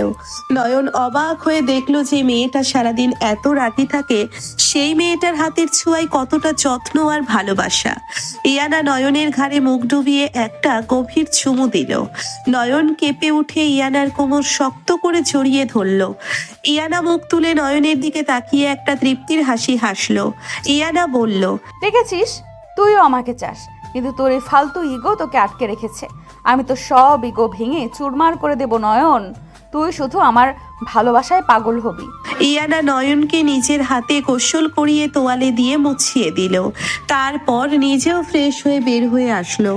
নয়ন অবাক হয়ে দেখলো যে মেয়েটা সারাদিন এত রাগী থাকে, সেই মেয়েটার হাতের ছোঁয়ায় কতটা যত্ন আর ভালোবাসা। ইয়ানা নয়নের ঘাড়ে মুখ ডুবিয়ে একটা গভীর চুমু দিল। নয়ন কেঁপে উঠে ইয়ানার কোমর শক্ত করে জড়িয়ে ধরল। ইয়ানা মুখ তুলে নয়নের দিকে তাকিয়ে একটা তৃপ্তির হাসি হাসলো। ইয়ানা বলল, দেখেছিস, তুইও আমাকে চাস, কিন্তু তোর এই ফালতু ইগো তোকে আটকে রেখেছে। আমি তো সব ইগো ভেঙে চুরমার করে দেব নয়ন। তুই শুধু আমার ভালোবাসায় পাগল হবি। ইয়ানা নয়নকে নিজের হাতে গোসল করিয়ে তোয়ালে দিয়ে মুছিয়ে দিল। তারপর নিজেও ফ্রেশ হয়ে বের হয়ে আসলো।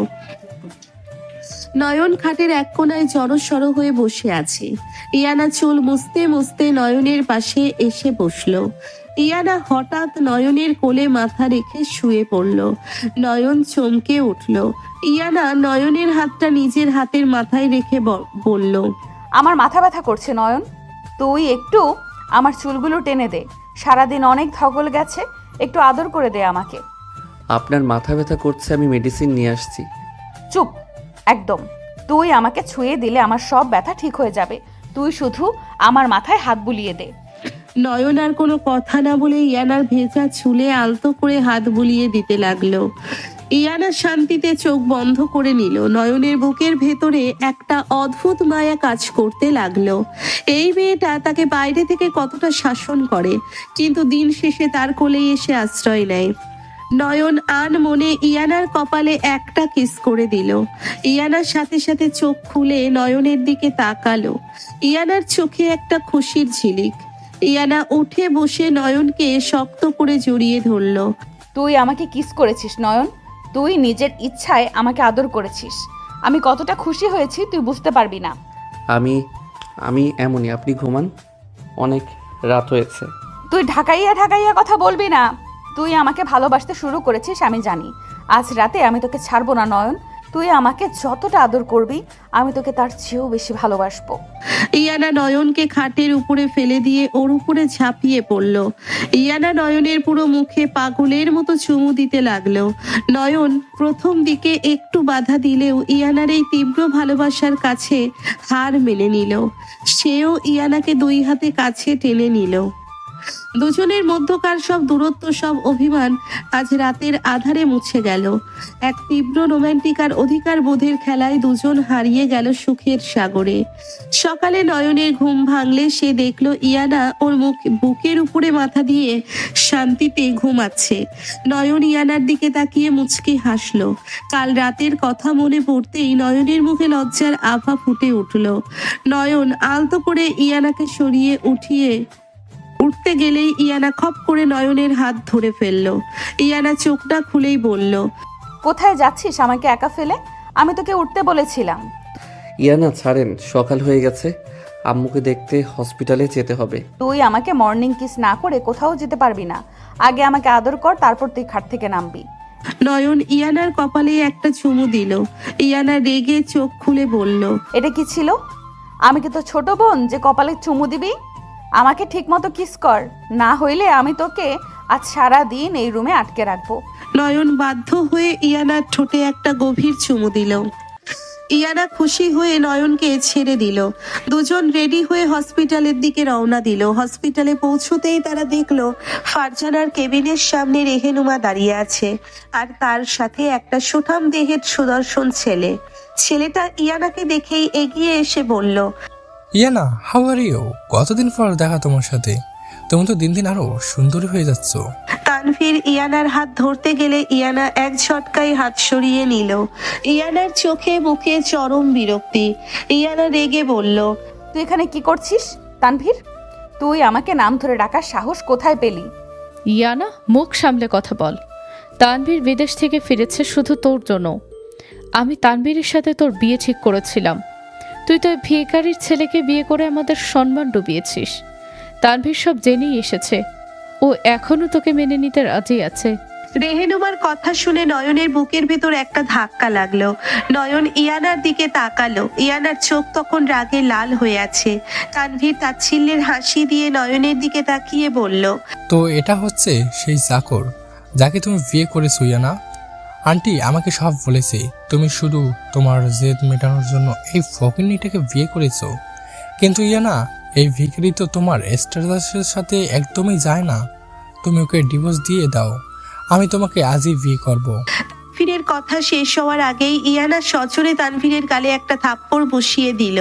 নয়ন খাটের এক কোনায় জড়সড় হয়ে বসে আছে। ইয়ানা চুল মুছতে মুছতে নয়নের পাশে এসে বসলো। ইয়ানা হঠাৎ নয়নের কোলে মাথা রেখে শুয়ে পড়ল। নয়ন চমকে উঠল। ইয়ানা নয়নের হাতটা নিজের হাতের মাথায় রেখে বলল, আমার মাথা ব্যথা করছে নয়ন, তুই একটু আমার চুলগুলো টেনে দে। সারাদিন অনেক ধকল গেছে, একটু আদর করে দে আমাকে। আপনার মাথা ব্যথা করছে, আমি মেডিসিন নিয়ে আসছি। চুপ একদম। তুই আমাকে ছুঁয়ে দিলে আমার সব ব্যথা ঠিক হয়ে যাবে। তুই শুধু আমার মাথায় হাত বুলিয়ে দে। নয়ন আর কোনো কথা না বলে ইয়ানার ভেজা চুলে আলতো করে হাত বুলিয়ে দিতে লাগলো। ইয়ানা শান্তিতে চোখ বন্ধ করে নিল। নয়নের বুকের ভেতরে একটা অদ্ভুত মায়া কাজ করতে লাগলো। এই মেয়েটা তাকে বাইরে থেকে কতটা শাসন করে, কিন্তু দিন শেষে তার কোলেই এসে আশ্রয় নেয়। নয়ন আন মনে ইয়ানার কপালে একটা কিস করে দিল। ইয়ানার সাথে সাথে চোখ খুলে নয়নের দিকে তাকালো। ইয়ানার চোখে একটা খুশির ঝিলিক। ইয়ানা উঠে বসে নয়নকে শক্ত করে জড়িয়ে ধরল। তুই আমাকে কিস করেছিস নয়ন, তুই নিজের ইচ্ছায় আমাকে আদর করেছিস। আমি কতটা খুশি হয়েছি তুই বুঝতে পারবি না। আমি এমনই, আপনি ঘুমান, অনেক রাত হয়েছে। তুই ঢাকাইয়া ঢাকাইয়া কথা বলবি না। তুই আমাকে ভালোবাসতে শুরু করেছিস আমি জানি। আজ রাতে আমি তোকে ছাড়বো না নয়ন। তুই আমাকে যতটা আদর করবি আমি তোকে তার চেয়েও বেশি ভালোবাসবো। ইয়ানা নয়নকে খাটের উপরে ফেলে দিয়ে ওর উপরে ঝাঁপিয়ে পড়ল। ইয়ানা নয়নের পুরো মুখে পাগলের মতো চুমু দিতে লাগলো। নয়ন প্রথম দিকে একটু বাধা দিলেও ইয়ানার এই তীব্র ভালোবাসার কাছে হার মেনে নিল। সেও ইয়ানাকে দুই হাতে কাছে টেনে নিল। দুজনের মধ্যকার সব দূরত্ব, সব অভিমান আজ রাতের আধারে মুছে গেল। এক তীব্র রোমান্টিক আর অধিকার বোধের খেলায় দুজন হারিয়ে গেল সুখের সাগরে। সকালে নয়নের ঘুম ভাঙলে সে দেখলো ইয়ানা ওর বুকের উপরে মাথা দিয়ে শান্তিতে ঘুমাচ্ছে। নয়ন ইয়ানার দিকে তাকিয়ে মুচকি হাসলো। কাল রাতের কথা মনে পড়তেই নয়নের মুখে লজ্জার আভা ফুটে উঠল। নয়ন আলতো করে ইয়ানাকে সরিয়ে উঠতে গেলেই ইয়ানা খপ করে নয়নের হাত ধরে ফেললো। ইয়ানা চোখটা খুলেই বলল, কোথায় যাচ্ছিস আমাকে একা ফেলে? আমি তোকে উঠতে বলেছিলাম। ইয়ানা ছাড়েন, সকাল হয়ে গেছে, আম্মুকে দেখতে হসপিটালে যেতে হবে। তুই আমাকে মর্নিং কিস না করে কোথাও যেতে পারবি না। আগে আমাকে আদর কর, তারপর তুই খাট থেকে নামবি। নয়ন ইয়ানার কপালে একটা চুমু দিল। ইয়ানা রেগে চোখ খুলে বলল, এটা কি ছিল? আমি কি তো ছোট বোন যে কপালে চুমু দিবি? আমাকে ঠিকমতো কিস কর, না হইলে আমি তোকে আজ সারা দিন এই রুমে আটকে রাখবো। নয়ন বাধ্য হয়ে ইয়ানার ঠোঁটে একটা গভীর চুমু দিল। ইয়ানা খুশি হয়ে নয়নকে ছেড়ে দিল। দুজন রেডি হয়ে হসপিটালের দিকে রওনা দিল। হসপিটালে পৌঁছতেই তারা দেখলো ফারজানার কেবিনের সামনে রেহেনুমা দাঁড়িয়ে আছে, আর তার সাথে একটা সুঠাম দেহের সুদর্শন ছেলে। ছেলেটা ইয়ানাকে দেখেই এগিয়ে এসে বলল, ইয়ানা, হাউ আর ইউ? কতদিন পর দেখা তোমার সাথে। তুমি তো দিন দিন আরো সুন্দরী হয়ে যাচ্ছ। তানভীর ইয়ানার হাত ধরতে গেলে ইয়ানা এক ঝটকায় হাত সরিয়ে নিল। ইয়ানার চোখে মুখে চরম বিরক্তি। ইয়ানা রেগে বলল, তুই এখানে কি করছিস তানভীর? তুই আমাকে নাম ধরে ডাকার সাহস কোথায় পেলি? ইয়ানা, মুখ সামলে কথা বল। তানভীর বিদেশ থেকে ফিরেছে শুধু তোর জন্য। আমি তানভীরের সাথে তোর বিয়ে ঠিক করেছিলাম। তুই তো ভিখারির ছেলেকে বিয়ে করে আমাদের সম্মান ডুবিয়েছিস। তানভীর সব জেনেই এসেছে। ও এখনো তোকে মেনে নিতে রাজি আছে। রেহেনুমার কথা শুনে নয়নের বুকের ভেতর একটা ধাক্কা লাগলো। নয়ন ইয়ানার দিকে তাকালো। ইয়ানার চোখ তখন রাগে লাল হয়ে আছে। তানভীর তাচ্ছিল্যের হাসি দিয়ে নয়নের দিকে তাকিয়ে বলল, তো এটা হচ্ছে সেই চাকর যাকে তুমি বিয়ে করেছো ইয়ানা। আন্টি আমাকে সব বলেছে, তুমি শুধু তোমার জেদ মেটানোর জন্য এই ফকিন্নিটাকে বিয়ে করেছো। কিন্তু ইয়ানা, এই ভিখারি তো তোমার স্ট্যাটাসের সাথে একদমই যায় না। তুমি ওকে ডিভোর্স দিয়ে দাও, আমি তোমাকে আজই বিয়ে করব। তানভীরের কথা শেষ হওয়ার আগেই ইয়ানা সজোরে তানভীরের গালে একটা থাপ্পড় বসিয়ে দিল।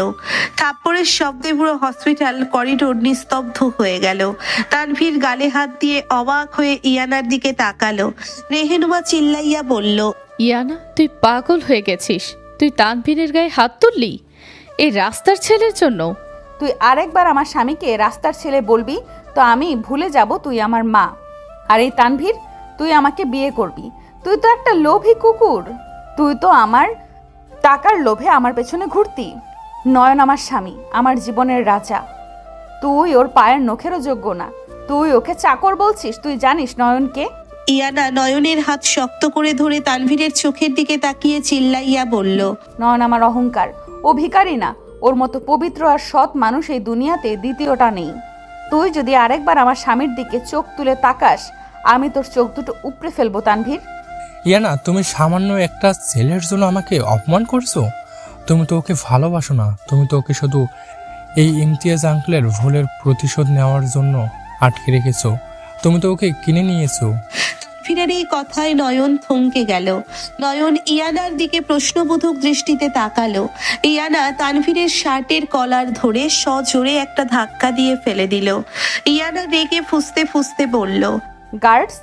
থাপ্পড়ের শব্দে পুরো হসপিটাল করিডোর নিস্তব্ধ হয়ে গেল। তানভীর গালে হাত দিয়ে অবাক হয়ে ইয়ানার দিকে তাকালো। রেহেনুমা চিল্লাইয়া বলল, ইয়ানা, তুই পাগল হয়ে গেছিস। তুই তানভীরের গায়ে হাত তুললি এই রাস্তার ছেলের জন্য? তুই আরেকবার আমার স্বামীকে রাস্তার ছেলে বলবি তো আমি ভুলে যাব তুই আমার মা। আর এই তানভীর, তুই আমাকে বিয়ে করবি? তুই তো একটা লোভী কুকুর। তুই তো আমার টাকার লোভে আমার পেছনে ঘুরতি। নয়ন আমার স্বামী, আমার জীবনের রাজা। তুই ওর পায়ের নখেরও যোগ্য না। তুই ওকে চাকর বলছিস? তুই জানিস নয়নকে? ইয়ানা নয়নের হাত শক্ত করে ধরে তানভীরের চোখের দিকে তাকিয়ে চিল্লাইয়া বলল, নয়ন আমার অহংকার। ও ভিখারি না, ওর মতো পবিত্র আর সৎ মানুষ এই দুনিয়াতে দ্বিতীয়টা নেই। তুই যদি আরেকবার আমার স্বামীর দিকে চোখ তুলে তাকাস, আমি তোর চোখ দুটো উপড়ে ফেলবো তানভীর। ইয়ানা, তুমি সামান্য একটা ছেলের জন্য আমাকে অপমান করছো। তুমি তো ওকে ভালোবাসো না, তুমি তো ওকে শুধু এই ইমতিয়াজ আঙ্কেলের ভুলের প্রতিশোধ নেওয়ার জন্য আটকে রেখেছো। তুমি তো ওকে কিনে নিয়েছো। তানভীরের এই কথায় নয়ন থমকে গেল। নয়ন ইয়ানার দিকে প্রশ্নবোধক দৃষ্টিতে তাকালো। ইয়ানা তানভীরের শার্টের কলার ধরে সজোরে একটা ধাক্কা দিয়ে ফেলে দিল। ইয়ানা রেগে ফুঁসতে ফুঁসতে বলল, গার্ডস,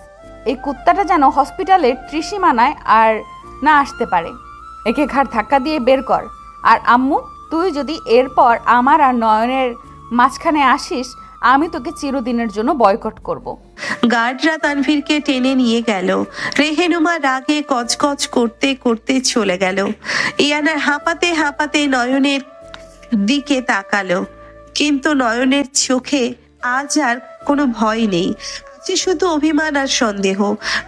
এই কুত্তাটা যেন হসপিটালের ত্রিসীমানায় আর না আসতে পারে। একে ঘাড় ধাক্কা দিয়ে বের কর। আর আম্মু, তুই যদি এরপর আমার আর নয়নের মাঝখানে আসিস, আমি তোকে চিরদিনের জন্য বয়কট করব। গার্ডরা তানভীরকে টেনে নিয়ে গেল। রেহেনুমা রাগে কচকচ করতে করতে চলে গেল। ইয়ানা হাঁপাতে হাঁপাতে নয়নের দিকে তাকালো, কিন্তু নয়নের চোখে আজ আর কোনো ভয় নেই, আছে শুধু অভিমান আর সন্দেহ।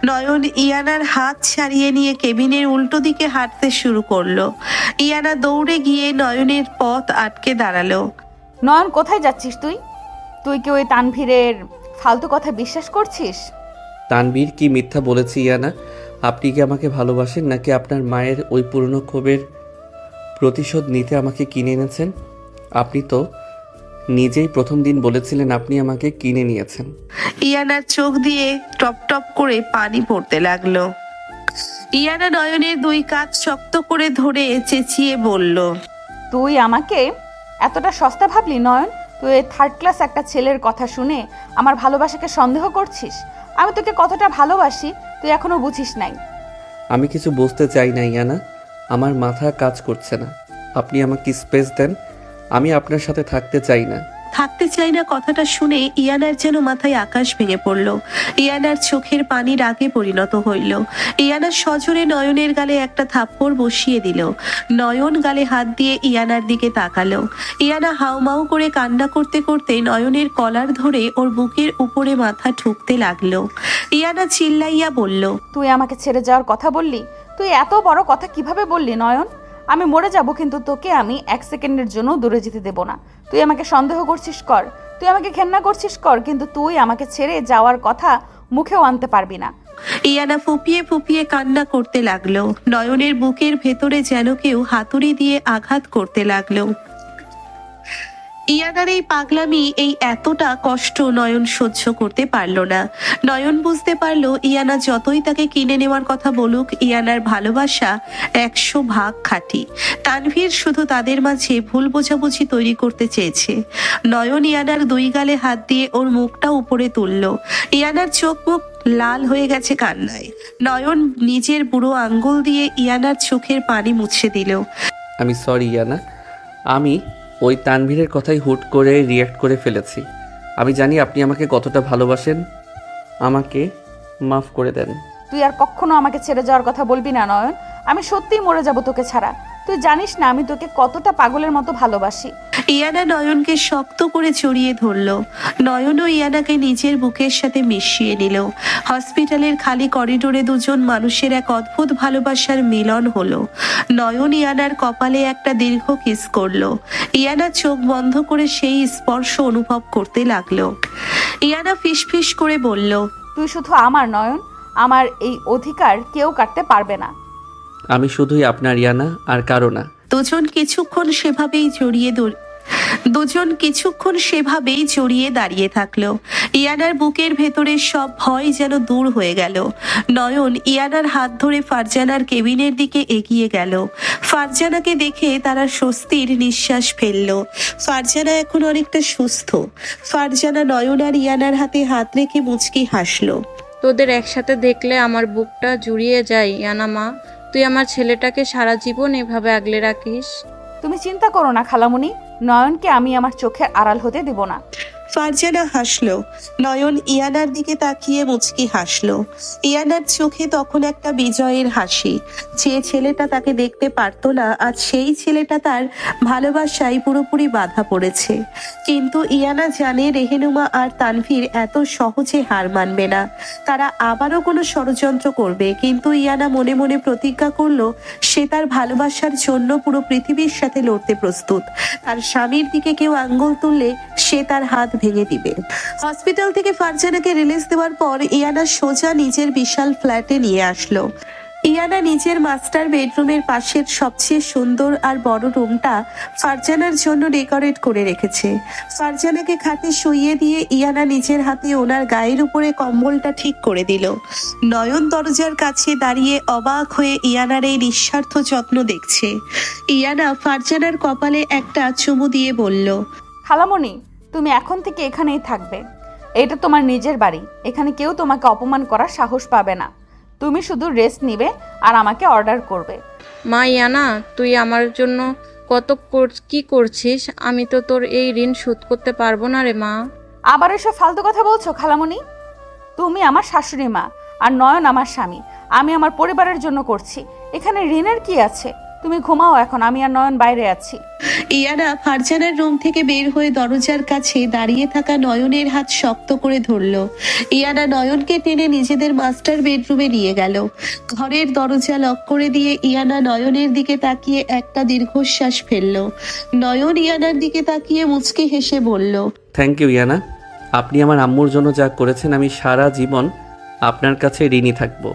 নয়ন ইয়ানার হাত ছাড়িয়ে নিয়ে কেবিনের উল্টো দিকে হাঁটতে শুরু করলো। ইয়ানা দৌড়ে গিয়ে নয়নের পথ আটকে দাঁড়ালো। নয়ন, কোথায় যাচ্ছিস তুই? তুই কি ওই তানভীরের ফালতু কথা বিশ্বাস করছিস? তানবীর কি মিথ্যা বলেছি ইয়ানা? আপনি কি আমাকে ভালোবাসেন, নাকি আপনার মায়ের ওই পুরনো ক্ষোভের প্রতিশোধ নিতে আমাকে কিনে এনেছেন? আপনি তো নিজেই প্রথম দিন বলেছিলেন আপনি আমাকে কিনে নিয়েছেন। ইয়ানার চোখ দিয়ে টপ টপ করে পানি পড়তে লাগলো। ইয়ানা নয়নের দুই কাঁধ শক্ত করে ধরে চেঁচিয়ে বলল, তুই আমাকে এতটা সস্তা ভাবলি নয়ন? তুই এই থার্ড ক্লাস একটা ছেলের কথা শুনে আমার ভালোবাসাকে সন্দেহ করছিস? আমি তোকে কতটা ভালোবাসি তুই এখনো বুঝিস নাই। আমি কিছু বুঝতে চাই না ইয়ানা, আমার মাথা কাজ করছে না। আপনি আমাকে স্পেস দেন, আমি আপনার সাথে থাকতে চাই না। থাকতে চাই না কথাটা শুনে ইয়ানার যেন মাথায় আকাশ ভেঙে পড়ল। ইয়ানার চোখের পানি রাগে পরিণত হইল। ইয়ানা সজোরে নয়নের গালে একটা থাপ্পড় বসিয়ে দিল। নয়ন গালে হাত দিয়ে ইয়ানার দিকে তাকালো। ইয়ানা হাউমাউ করে কান্না করতে করতে নয়নের কলার ধরে ওর বুকের উপরে মাথা ঠুকতে লাগলো। ইয়ানা চিল্লাইয়া বলল, তুই আমাকে ছেড়ে যাওয়ার কথা বললি? তুই এত বড় কথা কিভাবে বললি নয়ন? আমি মরে যাব, কিন্তু তোকে আমি 1 সেকেন্ডের জন্য দূরে যেতে দেব না। তুই আমাকে সন্দেহ করছিস কর, তুই আমাকে ঘেন্না করছিস কর, কিন্তু তুই আমাকে ছেড়ে যাওয়ার কথা মুখেও আনতে পারবি না। ইয়ানা ফুপিয়ে ফুপিয়ে কান্না করতে লাগলো। নয়নের বুকের ভেতরে যেন কেউ হাতুড়ি দিয়ে আঘাত করতে লাগলো। ইয়ানার এই পাগলামি, এই এতটা কষ্ট নয়ন সহ্য করতে পারলো না। নয়ন বুঝতে পারলো ইয়ানা যতই তাকে কিনে নেওয়ার কথা বলুক, ইয়ানার ভালোবাসা 100 ভাগ খাঁটি। তানভীর শুধু তাদের মাঝে ভুল বোঝাবুঝি তৈরি করতে চেয়েছে। নয়ন ইয়ানার 2 গালে হাত দিয়ে ওর মুখটা উপরে তুলল। ইয়ানার চোখ মুখ লাল হয়ে গেছে কান্নায়। নয়ন নিজের বুড়ো আঙ্গুল দিয়ে ইয়ানার চোখের পানি মুছে দিল। আমি সরি ইয়ানা, আমি ওই তানভীরের কথাই হুট করে রিয়্যাক্ট করে ফেলেছি। আমি জানি আপনি আমাকে কতটা ভালোবাসেন, আমাকে মাফ করে দেন। তুই আর কখনো আমাকে ছেড়ে যাওয়ার কথা বলবি না নয়ন। আমি সত্যিই মরে যাব তোকে ছাড়া। তুই জানিস না আমি তোকে কতটা পাগলের মতো ভালোবাসি। ইয়ানা নয়নকে শক্ত করে জড়িয়ে ধরল। নয়নও ইয়ানাকে নিজের বুকের সাথে মিশিয়ে নিল। হসপিটালের খালি করিডোরে দুজন মানুষের এক অদ্ভুত ভালোবাসার মিলন হলো। নয়ন ইয়ানার কপালে একটা দীর্ঘ কিস করলো। ইয়ানা চোখ বন্ধ করে সেই স্পর্শ অনুভব করতে লাগলো। ইয়ানা ফিসফিস করে বলল, তুই শুধু আমার নয়ন, আমার এই অধিকার কেউ কাটতে পারবে না। আমি শুধুই আপনার ইয়ানা, আর কারো না। দুজন কিছুক্ষণ সেভাবেই জড়িয়ে দাঁড়িয়ে থাকলো। ইয়ানার বুকের ভেতরে সব ভয় যেন দূর হয়ে গেল। নয়ন ইয়ানার হাত ধরে ফারজানার কেবিনের দিকে এগিয়ে গেল। ফারজানাকে দেখে তারা স্বস্তির নিঃশ্বাস ফেলল। ফারজানা এখন অনেকটা সুস্থ। ফারজানা নয়ন আর ইয়ানার হাতে হাত রেখে মুচকি হাসলো। তোদের একসাথে দেখলে আমার বুকটা জুড়িয়ে যায় ইয়ানা মা। তুই আমার ছেলেটাকে সারা জীবন এভাবে আগলে রাখিস। তুমি চিন্তা করো না খালামুনি, নয়নকে আমি আমার চোখের আড়াল হতে দিব না। ফারজানা হাসলো। নয়ন ইয়ানার দিকে তাকিয়ে মুচকি হাসলো। ইয়ানার চোখে তখন একটা বিজয়ের হাসি। যে ছেলেটা তাকে দেখতে পারতো না, আজ সেই ছেলেটা তার ভালোবাসায় পুরোপুরি বাধা পড়েছে। কিন্তু ইয়ানা জানে রেহেনুমা আর তানভীর এত সহজে হার মানবে না। তারা আবারও কোনো ষড়যন্ত্র করবে, কিন্তু ইয়ানা মনে মনে প্রতিজ্ঞা করলো সে তার ভালোবাসার জন্য পুরো পৃথিবীর সাথে লড়তে প্রস্তুত। তার স্বামীর দিকে কেউ আঙ্গুল তুললে সে তার হাত ভেঙে দিবে। হসপিটাল থেকে ফারজানাকে রিলিজ দেওয়ার পর ইয়ানা সোজা নিজের বিশাল ফ্ল্যাটে নিয়ে আসলো। ইয়ানা নিজের মাস্টার বেডরুমের পাশের সবচেয়ে সুন্দর আর বড় রুমটা ফারজানার জন্য ডেকোরেট করে রেখেছে। ফারজানাকে খাটে শুইয়ে দিয়ে ইয়ানা নিজের হাতে ওনার গায়ের উপরে কম্বলটা ঠিক করে দিল। নয়ন দরজার কাছে দাঁড়িয়ে অবাক হয়ে ইয়ানার এই নিঃস্বার্থ যত্ন দেখছে। ইয়ানা ফারজানার কপালে একটা চুমু দিয়ে বলল, খালামুনি, তুমি এখন থেকে এখানেই থাকবে। এটা তোমার নিজের বাড়ি, এখানে কেউ তোমাকে অপমান করার সাহস পাবে না। তুমি শুধু রেস্ট নিবে আর আমাকে অর্ডার করবে। মা ইয়ানা, তুই আমার জন্য কি করছিস? আমি তো তোর এই ঋণ শোধ করতে পারবো না রে মা। আবার এসব ফালতু কথা বলছো খালামুনি? তুমি আমার শাশুড়ি মা আর নয়ন আমার স্বামী। আমি আমার পরিবারের জন্য করছি, এখানে ঋণের কি আছে? তুমি ঘুমাও এখন, আমি আর নয়ন বাইরে আছি। ইয়ানা ফারজানার রুম থেকে বের হয়ে দরজার কাছে দাঁড়িয়ে থাকা নয়নের হাত শক্ত করে ধরলো। ইয়ানা নয়নকে টেনে নিজেদের মাস্টার বেডরুমে নিয়ে গেল। ঘরের দরজা লক করে দিয়ে ইয়ানা নয়নের দিকে তাকিয়ে একটা দীর্ঘশ্বাস ফেললো। নয়ন ইয়ানার দিকে তাকিয়ে মুচকি হেসে বলল, থ্যাংক ইউ ইয়ানা, আপনি আমার আম্মুর জন্য যা করেছেন আমি সারা জীবন আপনার কাছে ঋণী থাকবো।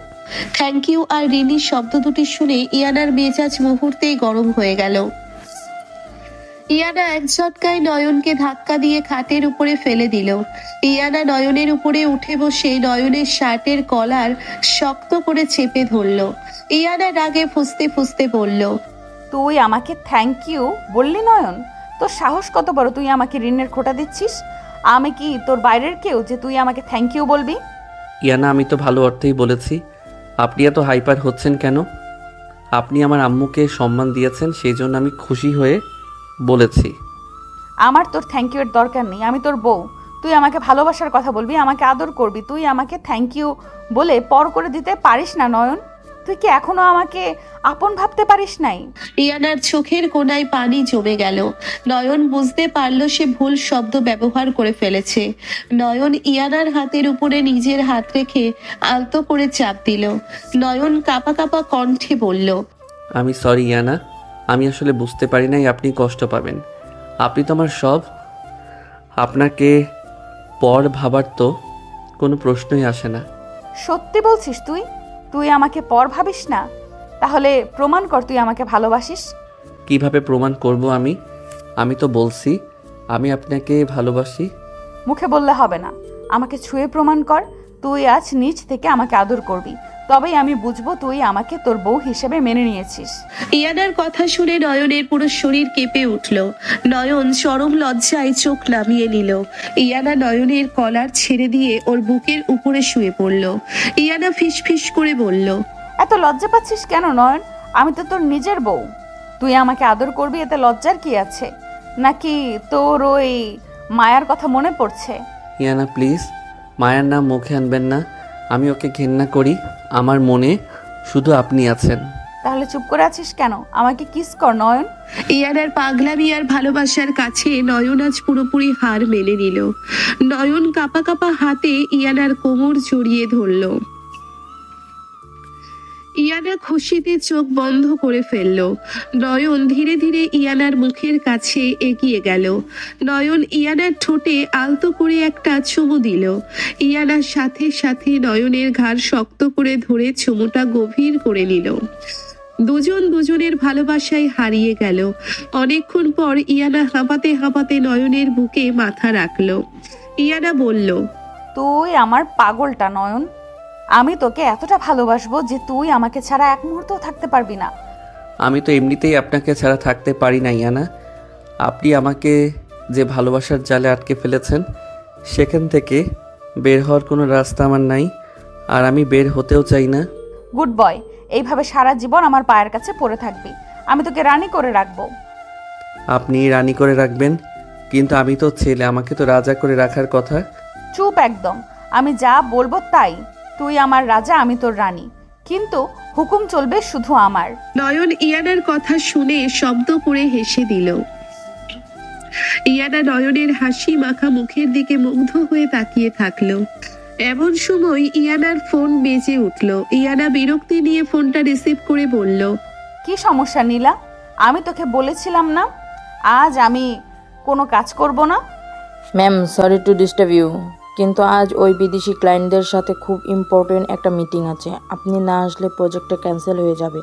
থ্যাংক ইউ আর ঋণী শব্দ দুটি শুনে ইয়ানার মেজাজ মুহূর্তেই গরম হয়ে গেল। ইয়ানা এক ঝটকায় নয়নকে ধাক্কা দিয়ে খাটের উপরে ফেলে দিল। ইয়ানা নয়নের উপরে উঠে বসে নয়নের শার্টের কলার শক্ত করে চেপে ধরল। ইয়ানা রাগে ফুঁসতে ফুঁসতে বলল, তুই আমাকে থ্যাংক ইউ বললি নয়ন? তোর সাহস কত বড়, তুই আমাকে ঋণের খোটা দিচ্ছিস? আমি কি তোর বাইরের কেউ যে তুই আমাকে থ্যাংক ইউ বলবি? ইয়ানা, আমি তো ভালো অর্থেই বলেছি। আপনি এত হাইপার হচ্ছেন কেন? আপনি আমার আম্মুকে সম্মান দিয়েছেন, সেই জন্য আমি খুশি হয়ে বলেছি। আমার তোর থ্যাংক ইউ এর দরকার নেই, আমি তোর বউ। তুই আমাকে ভালোবাসার কথা বলবি, আমাকে আদর করবি, তুই আমাকে থ্যাংক ইউ বলে পর করে দিতে পারিস না নয়ন? তুই কি এখনো আমাকে আপন ভাবতে পারিস নাই? ইয়ানার চোখের কোণায় পানি জমে গেল। নয়ন বুঝতে পারল সে ভুল শব্দ ব্যবহার করে ফেলেছে। নয়ন ইয়ানার হাতের উপরে নিজের হাত রেখে আলতো করে চাপ দিল। নয়ন কাঁপা কাঁপা কণ্ঠে বলল, আমি সরি ইয়ানা, আমি আসলে বুঝতে পারি নাই আপনি কষ্ট পাবেন। আপনি তো আমার সব। আপনাকে পর ভাবার তো কোনো প্রশ্নই আসে না। সত্যি বলছিস তুই? তুই আমাকে পর ভাবিস না? তাহলে প্রমাণ কর তুই আমাকে ভালোবাসিস। কিভাবে প্রমাণ করব আমি? আমি তো বলছি আমি আপনাকে ভালোবাসি। মুখে বললে হবে না, আমাকে ছুঁয়ে প্রমাণ কর। তুই আজ নিজ থেকে আমাকে আদর করবি, তবেই আমি বুঝবো তুই আমাকে তোর বউ হিসেবে মেনে নিয়েছিস। ইয়ানার কথা শুনে নয়নের পুরো শরীর কেঁপে উঠল। নয়ন চরম লজ্জায় চোখ নামিয়ে নিল। ইয়ানা নয়নের কলার ছেড়ে দিয়ে ওর বুকের উপরে শুয়ে পড়ল। ইয়ানা ফিসফিস করে বলল, এত লজ্জা পাচ্ছিস কেন নয়ন? আমি তো তোর নিজের বউ। তুই আমাকে আদর করবি, এতে লজ্জার কি আছে? নাকি তোর ওই মায়ার কথা মনে পড়ছে? ইয়ানা প্লিজ, মায়ার নাম মুখে আনবেন না। আমি ওকে ঘেন্না করি, আমার মনে শুধু আপনি আছেন। তাহলে চুপ করে আছিস কেন? আমাকে কিস কর নয়ন। ইয়ানার পাগলামি আর ভালোবাসার কাছে নয়ন আজ পুরোপুরি হার মেনে নিল। নয়ন কাঁপা কাঁপা হাতে ইয়ানার কোমর জড়িয়ে ধরল। ইয়ানা খুশিতে চোখ বন্ধ করে ফেলল। নয়ন ধীরে ধীরে ইয়ানার মুখের কাছে এগিয়ে গেল। নয়ন ইয়ানার ঠোঁটে আলতো করে একটা চুমু দিল। ইয়ানার সাথে সাথে নয়নের ঘাড় শক্ত করে ধরে চুমুটা গভীর করে নিল। দুজন দুজনের ভালোবাসায় হারিয়ে গেল। অনেকক্ষণ পর ইয়ানা হাঁপাতে হাঁপাতে নয়নের বুকে মাথা রাখলো। ইয়ানা বলল, তুই আমার পাগলটা নয়ন। আমি তোকে এতটা ভালোবাসবো যে তুই আমাকে ছাড়া এক মুহূর্তও থাকতে পারবি না। আমি তো এমনিতেই আপনাকে ছাড়া থাকতে পারি না ইয়ানা। আপনি আমাকে যে ভালোবাসার জালে আটকে ফেলেছেন, সেখান থেকে বের হওয়ার কোনো রাস্তা আমার নাই, আর আমি বের হতেও চাই না। গুড বয়, এইভাবে সারা জীবন আমার পায়ের কাছে পড়ে থাকবি। আমি তোকে রানী করে রাখবো। আপনি রানী করে রাখবেন, কিন্তু আমি তো ছেলে, আমাকে তো রাজা করে রাখার কথা। চুপ একদম। আমি যা বলবো তাই। তুই আমার রাজা, আমি তোর রানী, কিন্তু হুকুম চলবে শুধু আমার। নয়ন ইয়ানার কথা শুনে শব্দ করে হেসে দিল। ইয়ানা নয়নের হাসি মাখা মুখের দিকে মুগ্ধ হয়ে তাকিয়ে থাকলো। এমন সময় ইয়ানার ফোন বেজে উঠল। ইয়ানা বিরক্তি নিয়ে ফোনটা রিসিভ করে বলল, কি সমস্যা নীলা? আমি তোকে বলেছিলাম না আজ আমি কোনো কাজ করব না? Ma'am, sorry to disturb you, কিন্তু আজ ওই বিদেশি ক্লায়েন্টদের সাথে খুব ইম্পর্টেন্ট একটা মিটিং আছে। আপনি না আসলে প্রজেক্টটা ক্যান্সেল হয়ে যাবে।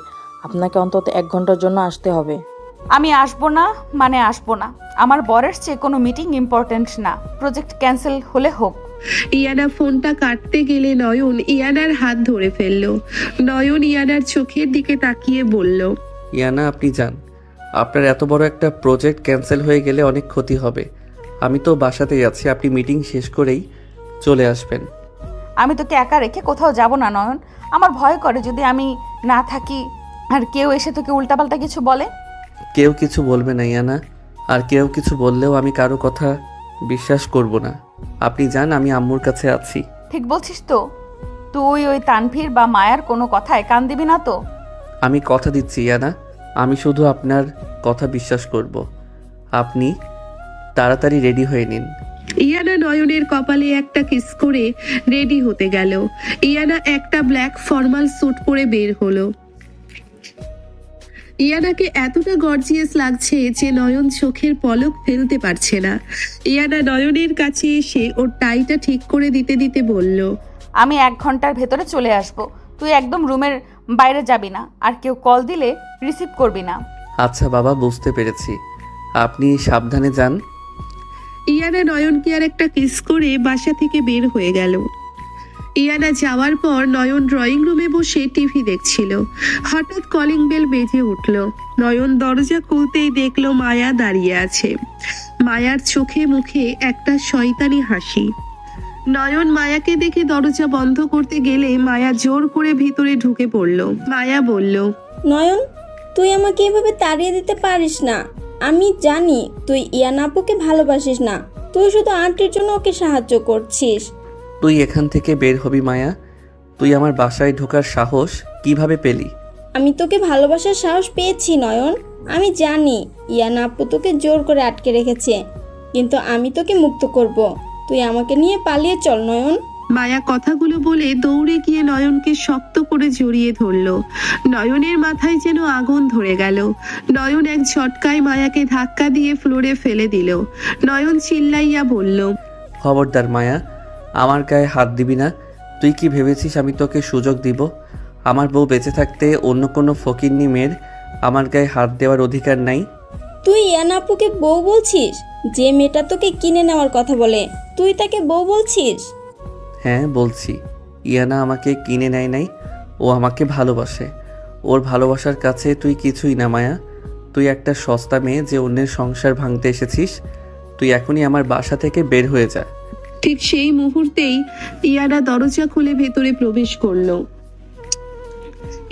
আপনাকে অন্তত 1 ঘন্টার জন্য আসতে হবে। আমি আসবো না মানে আসবো না। আমার বরের চেয়ে কোনো মিটিং ইম্পর্টেন্ট না। প্রজেক্ট ক্যান্সেল হলে হোক। ইয়ানা ফোনটা কাটতে গেলে নয়ন ইয়ানার হাত ধরে ফেলল। নয়ন ইয়ানার চোখের দিকে তাকিয়ে বলল, ইয়ানা আপনি যান, আপনার এত বড় একটা প্রজেক্ট ক্যান্সেল হয়ে গেলে অনেক ক্ষতি হবে। আমি তো বাসাতেই আছি, আপনি মিটিং শেষ করেই চলে আসবেন। আমি তোকে একা রেখে কোথাও যাব না নয়ন। আমার ভয় করে যদি আমি না থাকি আর কেউ এসে তোকে উল্টাপাল্টা কিছু বলে। কেউ কিছু বলবে না ইয়ানা, আর কেউ কিছু বললেও আমি কারো কথা বিশ্বাস করব না। আপনি যান, আমি আম্মুর কাছে আছি। ঠিক বলছিস তো? তুই ওই তানভীর বা মায়ার কোনো কথায় কান দিবি না তো? আমি কথা দিচ্ছি ইয়ানা, আমি শুধু আপনার কথা বিশ্বাস করব। আপনি তাড়াতাড়ি রেডি হয়ে নিন। ইয়ানা নয়নের কপালে একটা কিস করে রেডি হতে গেল। ইয়ানা একটা ব্ল্যাক ফর্মাল স্যুট পরে বের হলো। ইয়ানাকে এতটা গর্জিয়াস লাগছে যে নয়ন চোখের পলক ফেলতে পারছে না। ইয়ানা নয়নের কাছে এসে ওর টাইটা ঠিক করে দিতে দিতে বলল, আমি 1 ঘন্টার ভেতরে চলে আসব। তুই একদম রুমের বাইরে যাবি না, আর কেউ কল দিলে রিসিভ করবি না। আচ্ছা বাবা, বুঝতে পেরেছি, আপনি সাবধানে যান। ইয়ানা নয়নকে আর একটা কিস করে বাসা থেকে বের হয়ে গেল। ইয়ানা যাওয়ার পর নয়ন ড্রয়িং রুমে বসে টিভি দেখছিল। হঠাৎ কলিং বেল বেজে উঠল। নয়ন দরজা খুলতেই দেখলো মায়া দাঁড়িয়ে আছে। মায়ার চোখে মুখে একটা শয়তানি হাসি। নয়ন মায়াকে দেখে দরজা বন্ধ করতে গেলে মায়া জোর করে ভিতরে ঢুকে পড়ল। মায়া বলল, নয়ন, তুই আমাকে এভাবে তাড়িয়ে দিতে পারিস না। আমি জানি তুই ইয়ানা আপুকে ভালোবাসিস না, তুই শুধু আন্টির জন্য ওকে সাহায্য করছিস। তুই এখান থেকে বের হবি মায়া। তুই আমার বাসায় ঢোকার সাহস কিভাবে পেলি? আমি তোকে ভালোবাসার সাহস পেয়েছি নয়ন। আমি জানি ইয়ানা আপু তোকে জোর করে আটকে রেখেছে, কিন্তু আমি তোকে মুক্ত করব। তুই আমাকে নিয়ে পালিয়ে চল নয়ন। মায়া কথাগুলো বলে দৌড়ে গিয়ে নয়নকে শক্ত করে জড়িয়ে ধরল। নয়নের মাথায় যেন আগুন ধরে গেল। নয়ন এক ঝটকায় মায়াকে ধাক্কা দিয়ে ফ্লোরে ফেলে দিল। নয়ন চিল্লাইয়া বলল, খবরদার মায়া, আমার গায়ে হাত দিবি না। তুই কি ভেবেছিস আমি তোকে সুযোগ দিব? আমার বউ বেঁচে থাকতে অন্য কোনো ফকিন্নি মেয়ের আমার গায়ে হাত দেওয়ার অধিকার নাই। তুই ইয়ানা আপুকে বউ বলছিস? যে মেয়েটা তোকে কিনে নেওয়ার কথা বলে তুই তাকে বউ বলছিস? হ্যাঁ বলছি। ইয়ানা আমাকে কিনে নেয় নাই, ও আমাকে ভালোবাসে। ওর ভালোবাসার কাছে তুই কিছুই না মায়া। তুই একটা সস্তা মেয়ে যে অন্যের সংসার ভাঙতে এসেছিস। তুই এখনই আমার বাসা থেকে বের হয়ে যা। ঠিক সেই মুহূর্তেই ইয়ানা দরজা খুলে ভেতরে প্রবেশ করলো।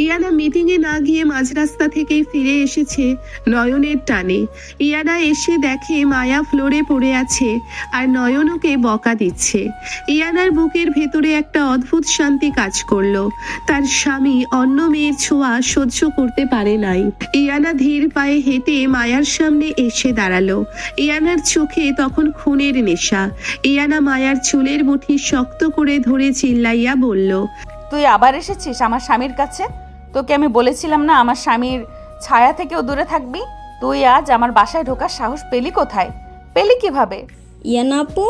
ইয়ানা মিটিংয়ে না গিয়ে মাঝ রাস্তা থেকেই ফিরে এসেছে নয়নের টানে। ইয়ানা এসে দেখে মায়া ফ্লোরে পড়ে আছে আর নয়ন ওকে বকা দিচ্ছে। ইয়ানার বুকের ভেতরে একটা অদ্ভুত শান্তি কাজ করলো। তার স্বামী অন্য মেয়ের ছোঁয়া সহ্য করতে পারে নাই। ইয়ানা ধীর পায়ে হেঁটে মায়ার সামনে এসে দাঁড়ালো। ইয়ানার চোখে তখন খুনের নেশা। ইয়ানা মায়ার চুলের মুঠি শক্ত করে ধরে চিল্লাইয়া বলল, তুই আবার এসেছিস আমার স্বামীর কাছে? তোকে আমি বলেছিলাম না আমার স্বামীর ছায়া থেকেও দূরে থাকবি? তুই আজ আমার বাসায় ঢোকার সাহস পেলি কোথায়? পেলি কিভাবে? ইয়ানা আপু,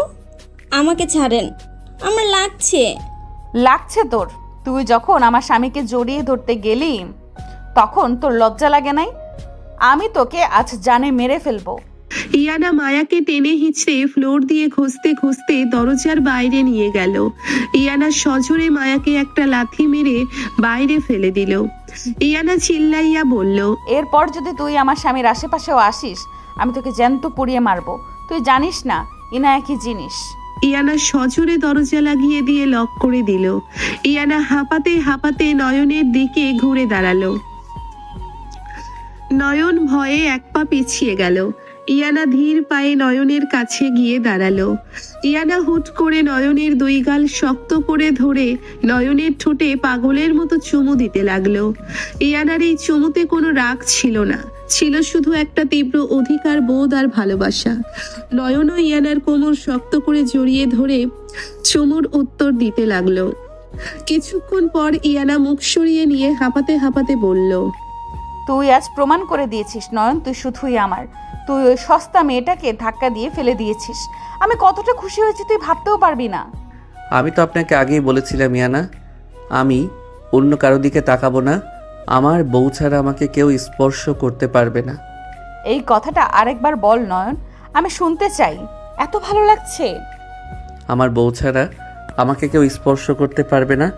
আমাকে ছাড়েন, আমার লাগছে। লাগছে তোর? তুই যখন আমার স্বামীকে জড়িয়ে ধরতে গেলি তখন তোর লজ্জা লাগে নাই? আমি তোকে আজ জানে মেরে ফেলবো। ইয়ানা মায়াকে টেনে হিঁচড়ে ফ্লোর দিয়ে ঘষতে ঘষতে দরজার বাইরে নিয়ে গেল। ইয়ানা সজোরে মায়াকে একটা লাথি মেরে বাইরে ফেলে দিল। ইয়ানা চিল্লাইয়া বলল, এরপর যদি তুই আমার স্বামীর আশেপাশেও আসিস আমি তোকে জ্যান্ত পুড়িয়ে মারবো। তুই জানিস না ইনা একই জিনিস। ইয়ানা সজোরে দরজা লাগিয়ে দিয়ে লক করে দিল। ইয়ানা হাঁপাতে হাঁপাতে নয়নের দিকে ঘুরে দাঁড়ালো। নয়ন ভয়ে এক পা পিছিয়ে গেল। ইয়ানা ধীর পায়ে নয়নের কাছে গিয়ে দাঁড়ালো। ইয়ানা হুট করে নয়নের দুই গাল শক্ত করে ধরে নয়নের ঠোঁটে পাগলের মতো চুমু দিতে লাগলো। ইয়ানার এই চুমুতে কোনো রাগ ছিল না, ছিল শুধু একটা তীব্র অধিকার বোধ আর ভালোবাসা। নয়নও ইয়ানার কোমর শক্ত করে জড়িয়ে ধরে চুমুর উত্তর দিতে লাগলো। কিছুক্ষণ পর ইয়ানা মুখ সরিয়ে নিয়ে হাঁপাতে হাঁপাতে বলল, তুই আজ প্রমাণ করে দিয়েছিস নয়ন, তুই শুধুই আমার। তুই ওই সস্তা মেয়েটাকে ধাক্কা দিয়ে ফেলে দিয়েছিস। আমি কতটা খুশি হয়েছি তুই ভাবতেও পারবি না। আমি তো আপনাকে আগেই বলেছিলাম ইয়ানা, আমি অন্য কারো দিকে তাকাবো না। আমার বউ ছাড়া আমাকে কেউ স্পর্শ করতে পারবে না। এই কথাটা আরেকবার বল নয়ন, আমি শুনতে চাই। এত ভালো লাগছে। আমার বউ ছাড়া আমাকে কেউ স্পর্শ করতে পারবে না।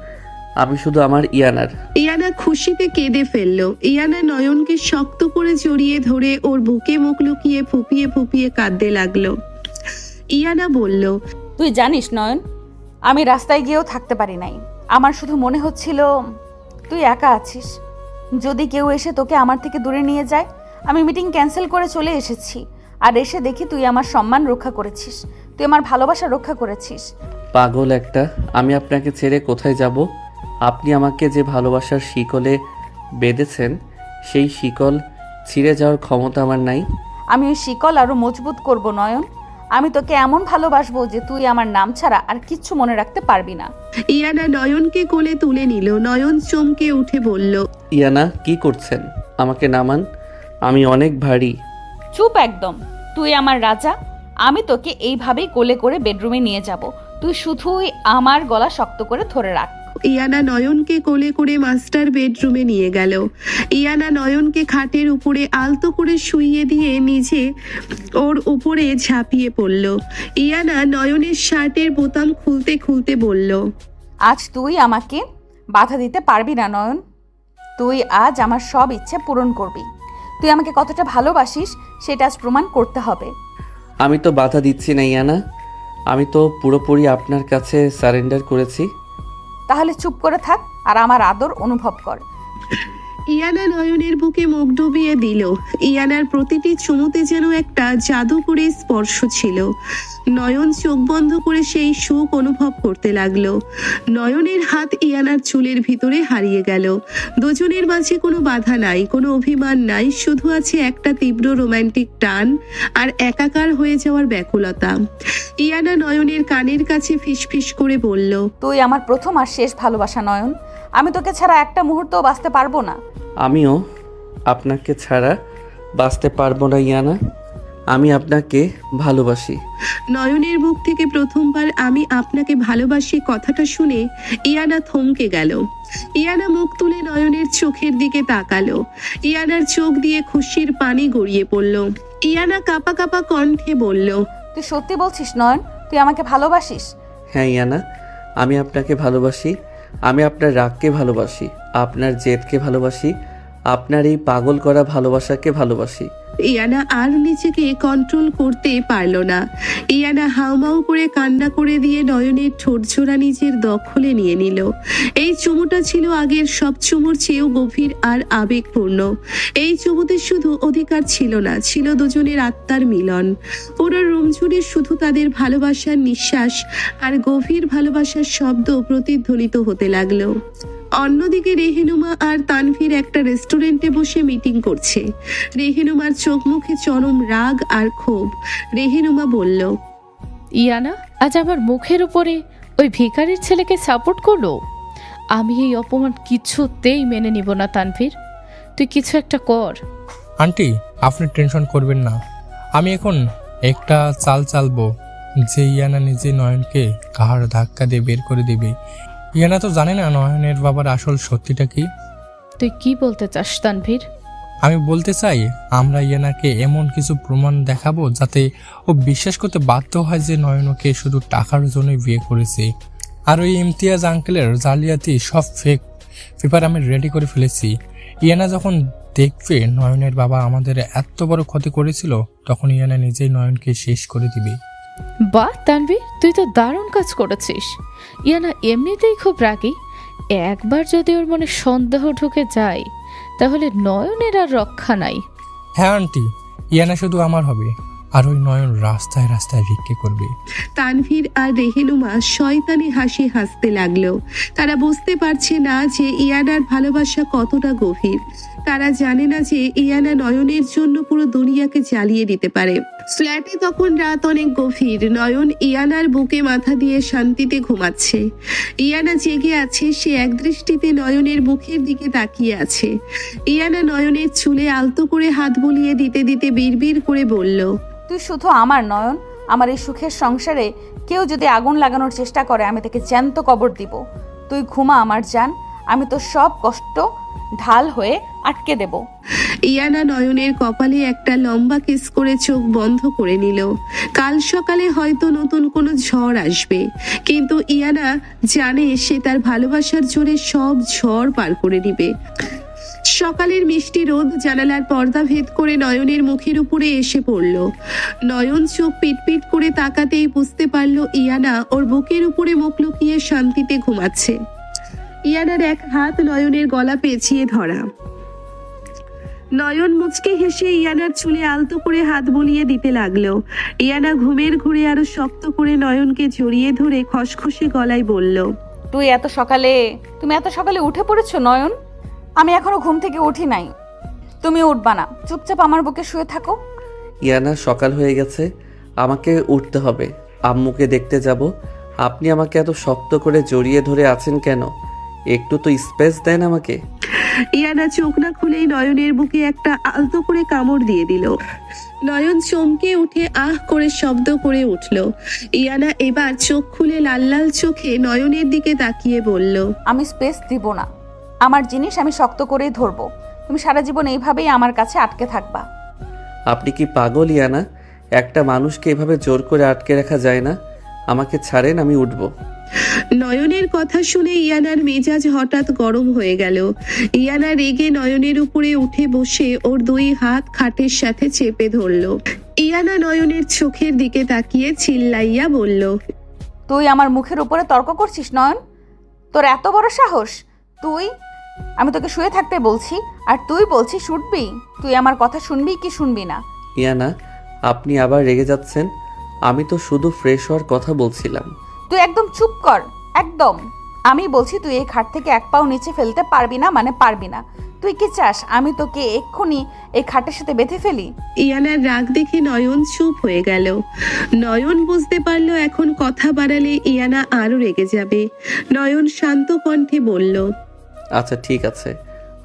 আমি শুধু আমার ইয়ানার। ইয়ানা খুশিতে কেঁদে ফেললো। ইয়ানা নয়নকে শক্ত করে জড়িয়ে ধরে ওর বুকে মুখ লুকিয়ে ফুপিয়ে ফুপিয়ে কাঁদতে লাগলো। ইয়ানা বলল, তুই জানিস নয়ন, আমি রাস্তায় গিয়েও থাকতে পারি নাই। আমার শুধু মনে হচ্ছিল তুই একা আছিস। যদি কেউ এসে তোকে আমার থেকে দূরে নিয়ে যায়। আমি মিটিং ক্যান্সেল করে চলে এসেছি, আর এসে দেখি তুই আমার সম্মান রক্ষা করেছিস, তুই আমার ভালোবাসা রক্ষা করেছিস। পাগল একটা, আমি আপনাকে ছেড়ে কোথায় যাব? আপনি আমাকে যে ভালোবাসার শিকলে বেঁধেছেন সেই শিকল ছিঁড়ে যাওয়ার ক্ষমতা আমার নাই। আমি ওই শিকল আরো মজবুত করব নয়ন। আমি তোকে এমন ভালোবাসবো যে তুই আমার নাম ছাড়া আর কিচ্ছু মনে রাখতে পারবি না। ইয়ানা নয়নকে কোলে তুলে নিল। নয়ন চমকে উঠে বলল, ইয়ানা কি করছেন? আমাকে নামান, আমি অনেক ভারী। চুপ একদম। তুই আমার রাজা। আমি তোকে এইভাবেই কোলে করে বেডরুমে নিয়ে যাব। তুই শুধুই আমার গলা শক্ত করে ধরে রাখ। ইয়ানা নয়নকে কোলে করে মাস্টার বেডরুমে নিয়ে গেল। ইয়ানা নয়নকে খাটের উপরে আলতো করে শুইয়ে দিয়ে নিজে ওর উপরে ঝাঁপিয়ে পড়ল। ইয়ানা নয়নের শার্টের বোতাম খুলতে খুলতে বলল, আজ তুই আমাকে বাধা দিতে পারবি না নয়ন। তুই আজ আমার সব ইচ্ছে পূরণ করবি। তুই আমাকে কতটা ভালোবাসিস সেটা আজ প্রমাণ করতে হবে। আমি তো বাধা দিচ্ছি না ইয়ানা, আমি তো পুরোপুরি আপনার কাছে সারেন্ডার করেছি। তাহলে চুপ করে থাক আর আমার আদর অনুভব কর। ইয়ানা নয়নের বুকে মুখ ডুবিয়ে দিল। ইয়ানার প্রতিটি চুমুতে যেন একটা জাদুকরী স্পর্শ ছিল। নয়ন চোখ বন্ধ করে সেই সুখ অনুভব করতে লাগলো। নয়নের হাত ইয়ানার চুলের ভিতরে হারিয়ে গেল। দুজনের মাঝে কোনো বাধা নাই, কোনো অভিমান নাই, শুধু আছে একটা তীব্র রোমান্টিক টান আর একাকার হয়ে যাওয়ার ব্যাকুলতা। ইয়ানা নয়নের কানের কাছে ফিসফিস করে বলল, তুই আমার প্রথম আর শেষ ভালোবাসা নয়ন। আমি তোকে ছাড়া একটা মুহূর্তও বাঁচতে পারবো না। আমিও আপনাকে ছাড়া বাঁচতে পারবো না ইয়ানা। আমি আপনাকে ভালোবাসি। নয়নের মুখ থেকে প্রথমবার আমি আপনাকে ভালোবাসি কথাটা শুনে ইয়ানা থমকে গেল। ইয়ানা মুখ তুলে নয়নের চোখের দিকে তাকালো। ইয়ানার চোখ দিয়ে খুশির পানি গড়িয়ে পড়ল। ইয়ানা কাঁপা কাঁপা কণ্ঠে বলল, তুই সত্যি বলছিস নয়ন? তুই আমাকে ভালোবাসিস? হ্যাঁ ইয়ানা, আমি আপনাকে ভালোবাসি। আমি আপনার রাগকে ভালোবাসি, আপনার জেদকে ভালোবাসি, আপনার এই পাগল করা ভালোবাসাকে ভালোবাসি। ইয়ানা আর নিজেকে কন্ট্রোল করতে পারল না। ইয়ানা হাউমাউ করে কান্না করে দিয়ে নয়নের ঠোঁটজোড়া নিজের দখলে নিয়ে নিল। এই চুমুটা ছিল আগের সব চুমুর চেয়েও গভীর আর আবেগপূর্ণ। এই চুমুতে শুধু অধিকার ছিল না, ছিল দুজনের আত্মার মিলন। পুরো রুম জুড়ে শুধু তাদের ভালোবাসার নিঃশ্বাস আর গভীর ভালোবাসার শব্দ প্রতিধ্বনিত হতে লাগলো। অন্যদিকে রেহেনুমা আর তানভীর একটা রেস্টুরেন্টে বসে মিটিং করছে। রেহেনুমার চোখ মুখে চরম রাগ আর ক্ষোভ। রেহেনুমা বলল, ইয়ানা আজ আমার মুখের উপরে ওই ভিখারির ছেলেকে সাপোর্ট করলো। আমি এই অপমান কিছুতেই মেনে নিব না তানভীর, তুই কিছু একটা কর। আন্টি, আপনি টেনশন করবেন না। আমি এখন একটা চাল চালবো যে ইয়ানা নিজে নয়নকে কাহার ধাক্কা দিয়ে বের করে দিবে। ইয়ানা তো জানে না নয়নের বাবার আসল সত্যিটা কি। তুই কি বলতে চাস তানভীর? আমি বলতে চাই, আমরা ইয়ানাকে এমন কিছু প্রমাণ দেখাবো যাতে ও বিশ্বাস করতে বাধ্য হয় যে নয়ন ওকে শুধু টাকার জন্যই বিয়ে করেছে। আর ওই ইমতিয়াজ আঙ্কেলের জালিয়াতি সব ফেক পেপার আমি রেডি করে ফেলেছি। ইয়ানা যখন দেখবে নয়নের বাবা আমাদের এত বড় ক্ষতি করেছিল, তখন ইয়ানা নিজেই নয়নকে শেষ করে দিবে। বাহ তানভীর, তুই তো দারুণ কাজ করেছিস। ইয়ানা এমনিতেই খুব রাগী, একবার যদি ওর মনে সন্দেহ ঢুকে যায় তাহলে নয়নের আর রক্ষা নাই। হ্যাঁ আন্টি, ইয়ানা শুধু আমার হবে, আর ওই নয়ন রাস্তায় রাস্তায় ভিক্ষে করবে। তানভীর আর রেহেনুমা শয়তানি হাসি হাসতে লাগলো। তারা বুঝতে পারছে না যে ইয়ানার ভালোবাসা কতটা গভীর। তারা জানে না যে ইয়ানা নয়নের জন্য পুরো দুনিয়াকে জ্বালিয়ে দিতে পারে। ফ্ল্যাটে তখন রাত অনেক গভীর। নয়ন ইয়ানার বুকে মাথা দিয়ে শান্তিতে ঘুমাচ্ছে। ইয়ানা জেগে আছে, সে একদৃষ্টিতে নয়নের মুখের দিকে তাকিয়ে আছে। ইয়ানা নয়নের চুলে আলতো করে হাত বুলিয়ে দিতে দিতে বিড়বিড় করে বলল, তুই শুধু আমার নয়ন। আমার এই সুখের সংসারে কেউ যদি আগুন লাগানোর চেষ্টা করে আমি তাকে জ্যান্ত কবর দিব। তুই ঘুমা আমার জান, আমি তো সব কষ্ট ঢাল হয়ে আটকে দেব। ইয়ানা নয়নের কপালে একটা লম্বা কিস করে চোখ বন্ধ করে নিল। কাল সকালে হয়তো নতুন কোনো ঝড় আসবে, কিন্তু ইয়ানা জানে সে তার ভালোবাসার জোরে সব ঝড় পার করে দিবে। সকালের মিষ্টি রোদ জানালার পর্দা ভেদ করে নয়নের মুখের উপরে এসে পড়ল। নয়ন চোখ পিটপিট করে তাকাতেই বুঝতে পারল ইয়ানা ওর বুকের উপরে মুখ লুকিয়ে শান্তিতে ঘুমাচ্ছে। ইয়ানার এক হাত নয়নের গলা পেঁচিয়ে ধরা। নয়ন মুচকে হেসে ইয়ানার চুলে আলতো করে হাত বুলিয়ে দিতে লাগলো। ইয়ানা ঘুমের ঘুরে আরো শক্ত করে নয়নকে জড়িয়ে ধরে খসখসে গলায় বলল, তুমি এত সকালে উঠে পড়েছো নয়ন? আমি এখনো ঘুম থেকে উঠি নাই। তুমি উঠবা না, চুপচাপ আমার বুকে শুয়ে থাকো। ইয়ানা, সকাল হয়ে গেছে, আমাকে উঠতে হবে। আম্মুকে দেখতে যাব। আপনি আমাকে এত শক্ত করে জড়িয়ে ধরে আছেন কেন? একটু তো স্পেস দেন আমাকে। ইয়ানা চোখ না খুলেই নয়নের বুকে একটা আলতো করে কামড় দিয়ে দিল। নয়ন চমকে উঠে আহ করে শব্দ করে উঠল। ইয়ানা এবার চোখ খুলে লাল লাল চোখে নয়নের দিকে তাকিয়ে বলল, আমি স্পেস দিব না। আমার জিনিস আমি শক্ত করেই ধরবো। তুমি সারা জীবন এইভাবেই আমার কাছে আটকে থাকবা। আপনি কি পাগল ইয়ানা? একটা মানুষকে এভাবে জোর করে আটকে রাখা যায় না। আমাকে ছাড়েন, আমি উঠবো। নয়নের কথা শুনে ইয়ানার মেজাজ হঠাৎ গরম হয়ে গেল। ইয়ানা রেগে নয়নের উপরে উঠে বসে ওর দুই হাত খাটের সাথে চেপে ধরল। ইয়ানা নয়নের চোখের দিকে তাকিয়ে চিল্লাইয়া বলল, তুই আমার মুখের উপরে তর্ক করছিস নয়ন? তোর এত বড় সাহস? তুই আমি তোকে শুয়ে থাকতে বলছি আর তুই বলছিস উঠবি। তুই আমার কথা শুনবি কি শুনবি না? ইয়ানা, আপনি আবার রেগে যাচ্ছেন। আমি তো শুধু ফ্রেশ হওয়ার কথা বলছিলাম। তুই একদম চুপ কর, একদম। আমি বলছি তুই এই খাট থেকে এক পাও নিচে ফেলতে পারবি না, মানে পারবি না। তুই কি চাস আমি তোকে এক্ষুনি এই খাটের সাথে বেঁধে ফেলি? ইয়ানার রাগ দেখে নয়ন চুপ হয়ে গেল। নয়ন বুঝতে পারলো এখন কথা বাড়ালে ইয়ানা আরো রেগে যাবে। নয়ন শান্ত কণ্ঠে বলল, আচ্ছা ঠিক আছে,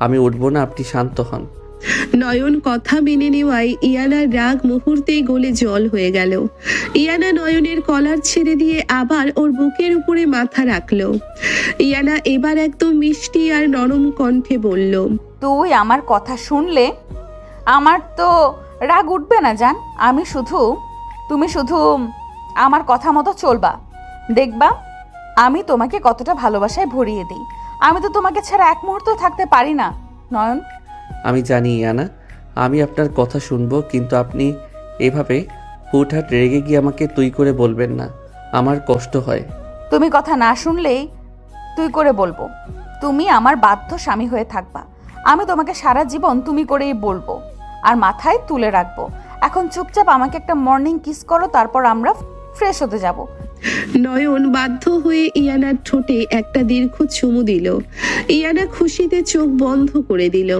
আমি উঠবো না, আপনি শান্ত হন। নয়ন কথা মেনে নেওয়ায় ইয়ানার রাগ মুহূর্তেই গলে জল হয়ে গেল। ইয়ানা নয়নের কলার ছেড়ে দিয়ে আবার ওর বুকের উপরে মাথা রাখলো। ইয়ানা এবার একদম মিষ্টি আর নরম কণ্ঠে বলল, তুই আমার কথা শুনলে আমার তো রাগ উঠবে না জান। তুমি শুধু আমার কথা মতো চলবা, দেখবা আমি তোমাকে কতটা ভালোবাসায় ভরিয়ে দিই। আমি তো তোমাকে ছাড়া এক মুহূর্ত থাকতে পারি না নয়ন। আমি জানি ইয়ানা, আমি আপনার কথা শুনবো, কিন্তু আপনি এভাবে হুটহাট রেগে গিয়ে আমাকে তুই করে বলবেন না, আমার কষ্ট হয়। তুমি কথা না শুনলেই তুই করে বলবো। তুমি আমার বাধ্য স্বামী হয়ে থাকবা। আমি তোমাকে সারা জীবন তুমি করেই বলবো আর মাথায় তুলে রাখবো। এখন চুপচাপ আমাকে একটা মর্নিং কিস করো, তারপর আমরা ফ্রেশ হতে যাব। নয়ন বাধ্য হয়ে ইয়ানার ঠোঁটে একটা দীর্ঘ চুমু দিল। ইয়ানা খুশিতে চোখ বন্ধ করে দিল।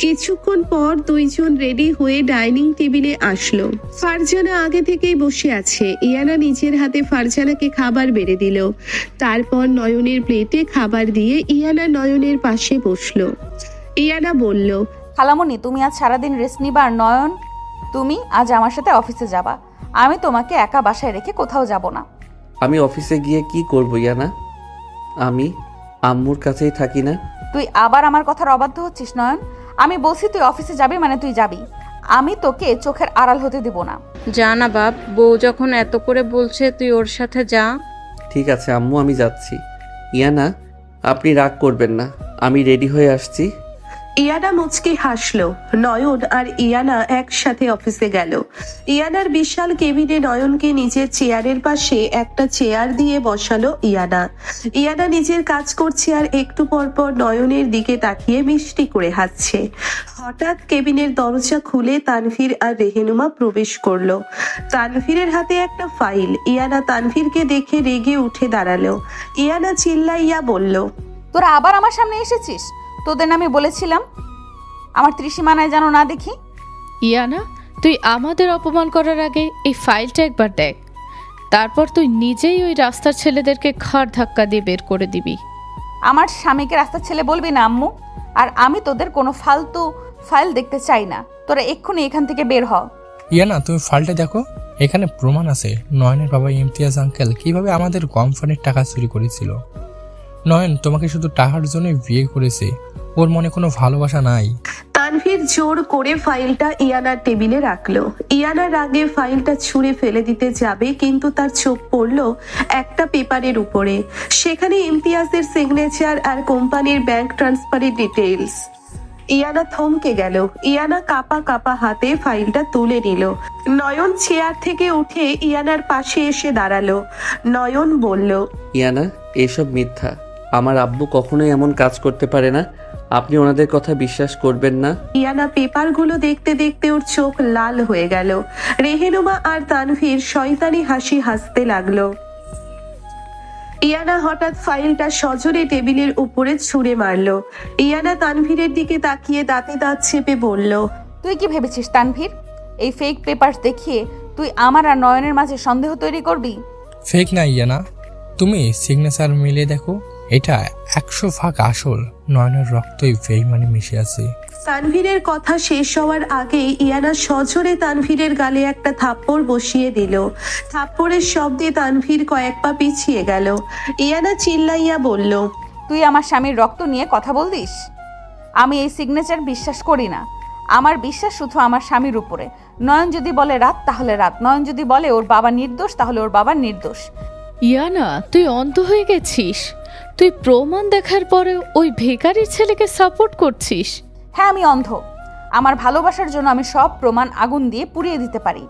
কিছুক্ষণ পর দুইজন রেডি হয়ে ডাইনিং টেবিলে আসলো। ফারজানা আগে থেকেই বসে আছে। ইয়ানা নিজের হাতে ফারজানাকে খাবার বেড়ে দিল। তারপর নয়নের প্লেটে খাবার দিয়ে ইয়ানা নয়নের পাশে বসলো। ইয়ানা বলল, খালামণি, তুমি আজ সারাদিন রেস্ট নিবা আর নয়ন তুমি আজ আমার সাথে অফিসে যাবা। আমি তোমাকে একা বাসায় রেখে কোথাও যাব না। আমি অফিসে গিয়ে কি করবো ইয়ানা? আমি আম্মুর কাছেই থাকি না? তুই আবার আমার কথার অবাধ্য হচ্ছিস নয়ন। আমি বলছি তুই অফিসে যাবি মানে তুই যাবি। আমি তোকে চোখের আড়াল হতে দেব না। যা না বাপ, বউ যখন এত করে বলছে তুই ওর সাথে যা। ঠিক আছে আম্মু, আমি যাচ্ছি। ইয়ানা, আপনি রাগ করবেন না, আমি রেডি হয়ে আসছি। ইয়ানা মুচকি হাসলো। নয়ন আর ইয়ানা একসাথে অফিসে গেল। ইয়ানার বিশাল কেবিনে নয়নকে নিজের চেয়ারের পাশে একটা চেয়ার দিয়ে বসালো ইয়ানা। ইয়ানা নিজের কাজ করছে আর একটু পর পর নয়নের দিকে তাকিয়ে মিষ্টি করে হাসছে। হঠাৎ কেবিনের দরজা খুলে তানভীর আর রেহেনুমা প্রবেশ করলো। তানভীরের হাতে একটা ফাইল। ইয়ানা তানভীরকে দেখে রেগে উঠে দাঁড়ালো। ইয়ানা চিল্লাইয়া বলল, তোরা আবার আমার সামনে এসেছিস? তোদের নামে বলেছিলাম আমার ত্রিসীমানায় যেন না দেখি। ইয়ানা, তুই আমাদের অপমান করার আগে এই ফাইলটা একবার দেখ, তারপর তুই নিজেই ওই রাস্তার ছেলেদেরকে ঘাড় ধাক্কা দিয়ে বের করে দিবি। আমার স্বামীকে রাস্তার ছেলে বলবি না আম্মু। আর আমি তোদের কোনো ফালতু ফাইল দেখতে চাই না। তোরা এক্ষুনি এখান থেকে বের হ। ইয়ানা, তুমি ফাইলটা দেখো, এখানে প্রমাণ আছে নয়নের বাবা ইমতিয়াজ আঙ্কেল কিভাবে আমাদের কোম্পানির টাকা চুরি করেছিল। নয়ন তোমাকে শুধু টাকার জন্য বিয়ে করেছে, ওর মনে কোনো ভালোবাসা নাই। তানভীর জোর করে ফাইলটা ইয়ানার টেবিলে রাখলো। ইয়ানার আগে ফাইলটা ছুঁড়ে ফেলে দিতে যাবে, কিন্তু তার চোখ পড়লো একটা পেপারের উপরে। সেখানে ইমতিয়াজের সিগনেচার আর কোম্পানির ব্যাংক ট্রান্সফারের ডিটেইলস। ইয়ানা থমকে গেল। ইয়ানা কাপা কাপা হাতে ফাইলটা তুলে নিল। নয়ন চেয়ার থেকে উঠে ইয়ানার পাশে এসে দাঁড়ালো। নয়ন বলল, ইয়ানা, এসব মিথ্যা। আমার আব্বু কখনোই এমন কাজ করতে পারে না, আপনি ওনাদের কথা বিশ্বাস করবেন না। ইয়ানা পেপারগুলো দেখতে দেখতে ওর চোখ লাল হয়ে গেল। রেহেনুমা আর তানভীর শয়তানি হাসি হাসতে লাগলো। ইয়ানা হঠাৎ ফাইলটা সজোরে টেবিলের উপরে ছুঁড়ে মারলো। ইয়ানা তানভীরের দিকে তাকিয়ে দাঁতে দাঁত চেপে বলল, তুই কি ভেবেছিস তানভীর, এই ফেক পেপার দেখিয়ে তুই আমার আর নয়নের মাঝে সন্দেহ তৈরি করবি? ফেক না ইয়ানা, তুমি সিগনেচার মিলিয়ে দেখো, এটা 100% আসল। নয়নের রক্তই বেইমানি মিশে আছে। তানভীরের কথা শেষ হওয়ার আগেই ইয়ানা সজোরে তানভীরের গালে একটা থাপ্পড় বসিয়ে দিল। থাপ্পড়ের শব্দে তানভীর কয়েক পা পিছিয়ে গেল। ইয়ানা চিল্লাইয়া বলল, তুই আমার স্বামীর রক্ত নিয়ে কথা বলতিস? আমি এই সিগনেচার বিশ্বাস করি না। আমার বিশ্বাস শুধু আমার স্বামীর উপরে। নয়ন যদি বলে রাত তাহলে রাত, নয়ন যদি বলে ওর বাবা নির্দোষ তাহলে ওর বাবা নির্দোষ। ইয়ানা, তুই অন্ধ হয়ে গেছিস? তুই প্রমাণ দেখার পরে ওই ভিখারির ছেলেকে সাপোর্ট করছিস? হ্যাঁ, আমি অন্ধ। আমার ভালোবাসার জন্য আমি সব প্রমাণ আগুন দিয়ে পুড়িয়ে দিতে পারি।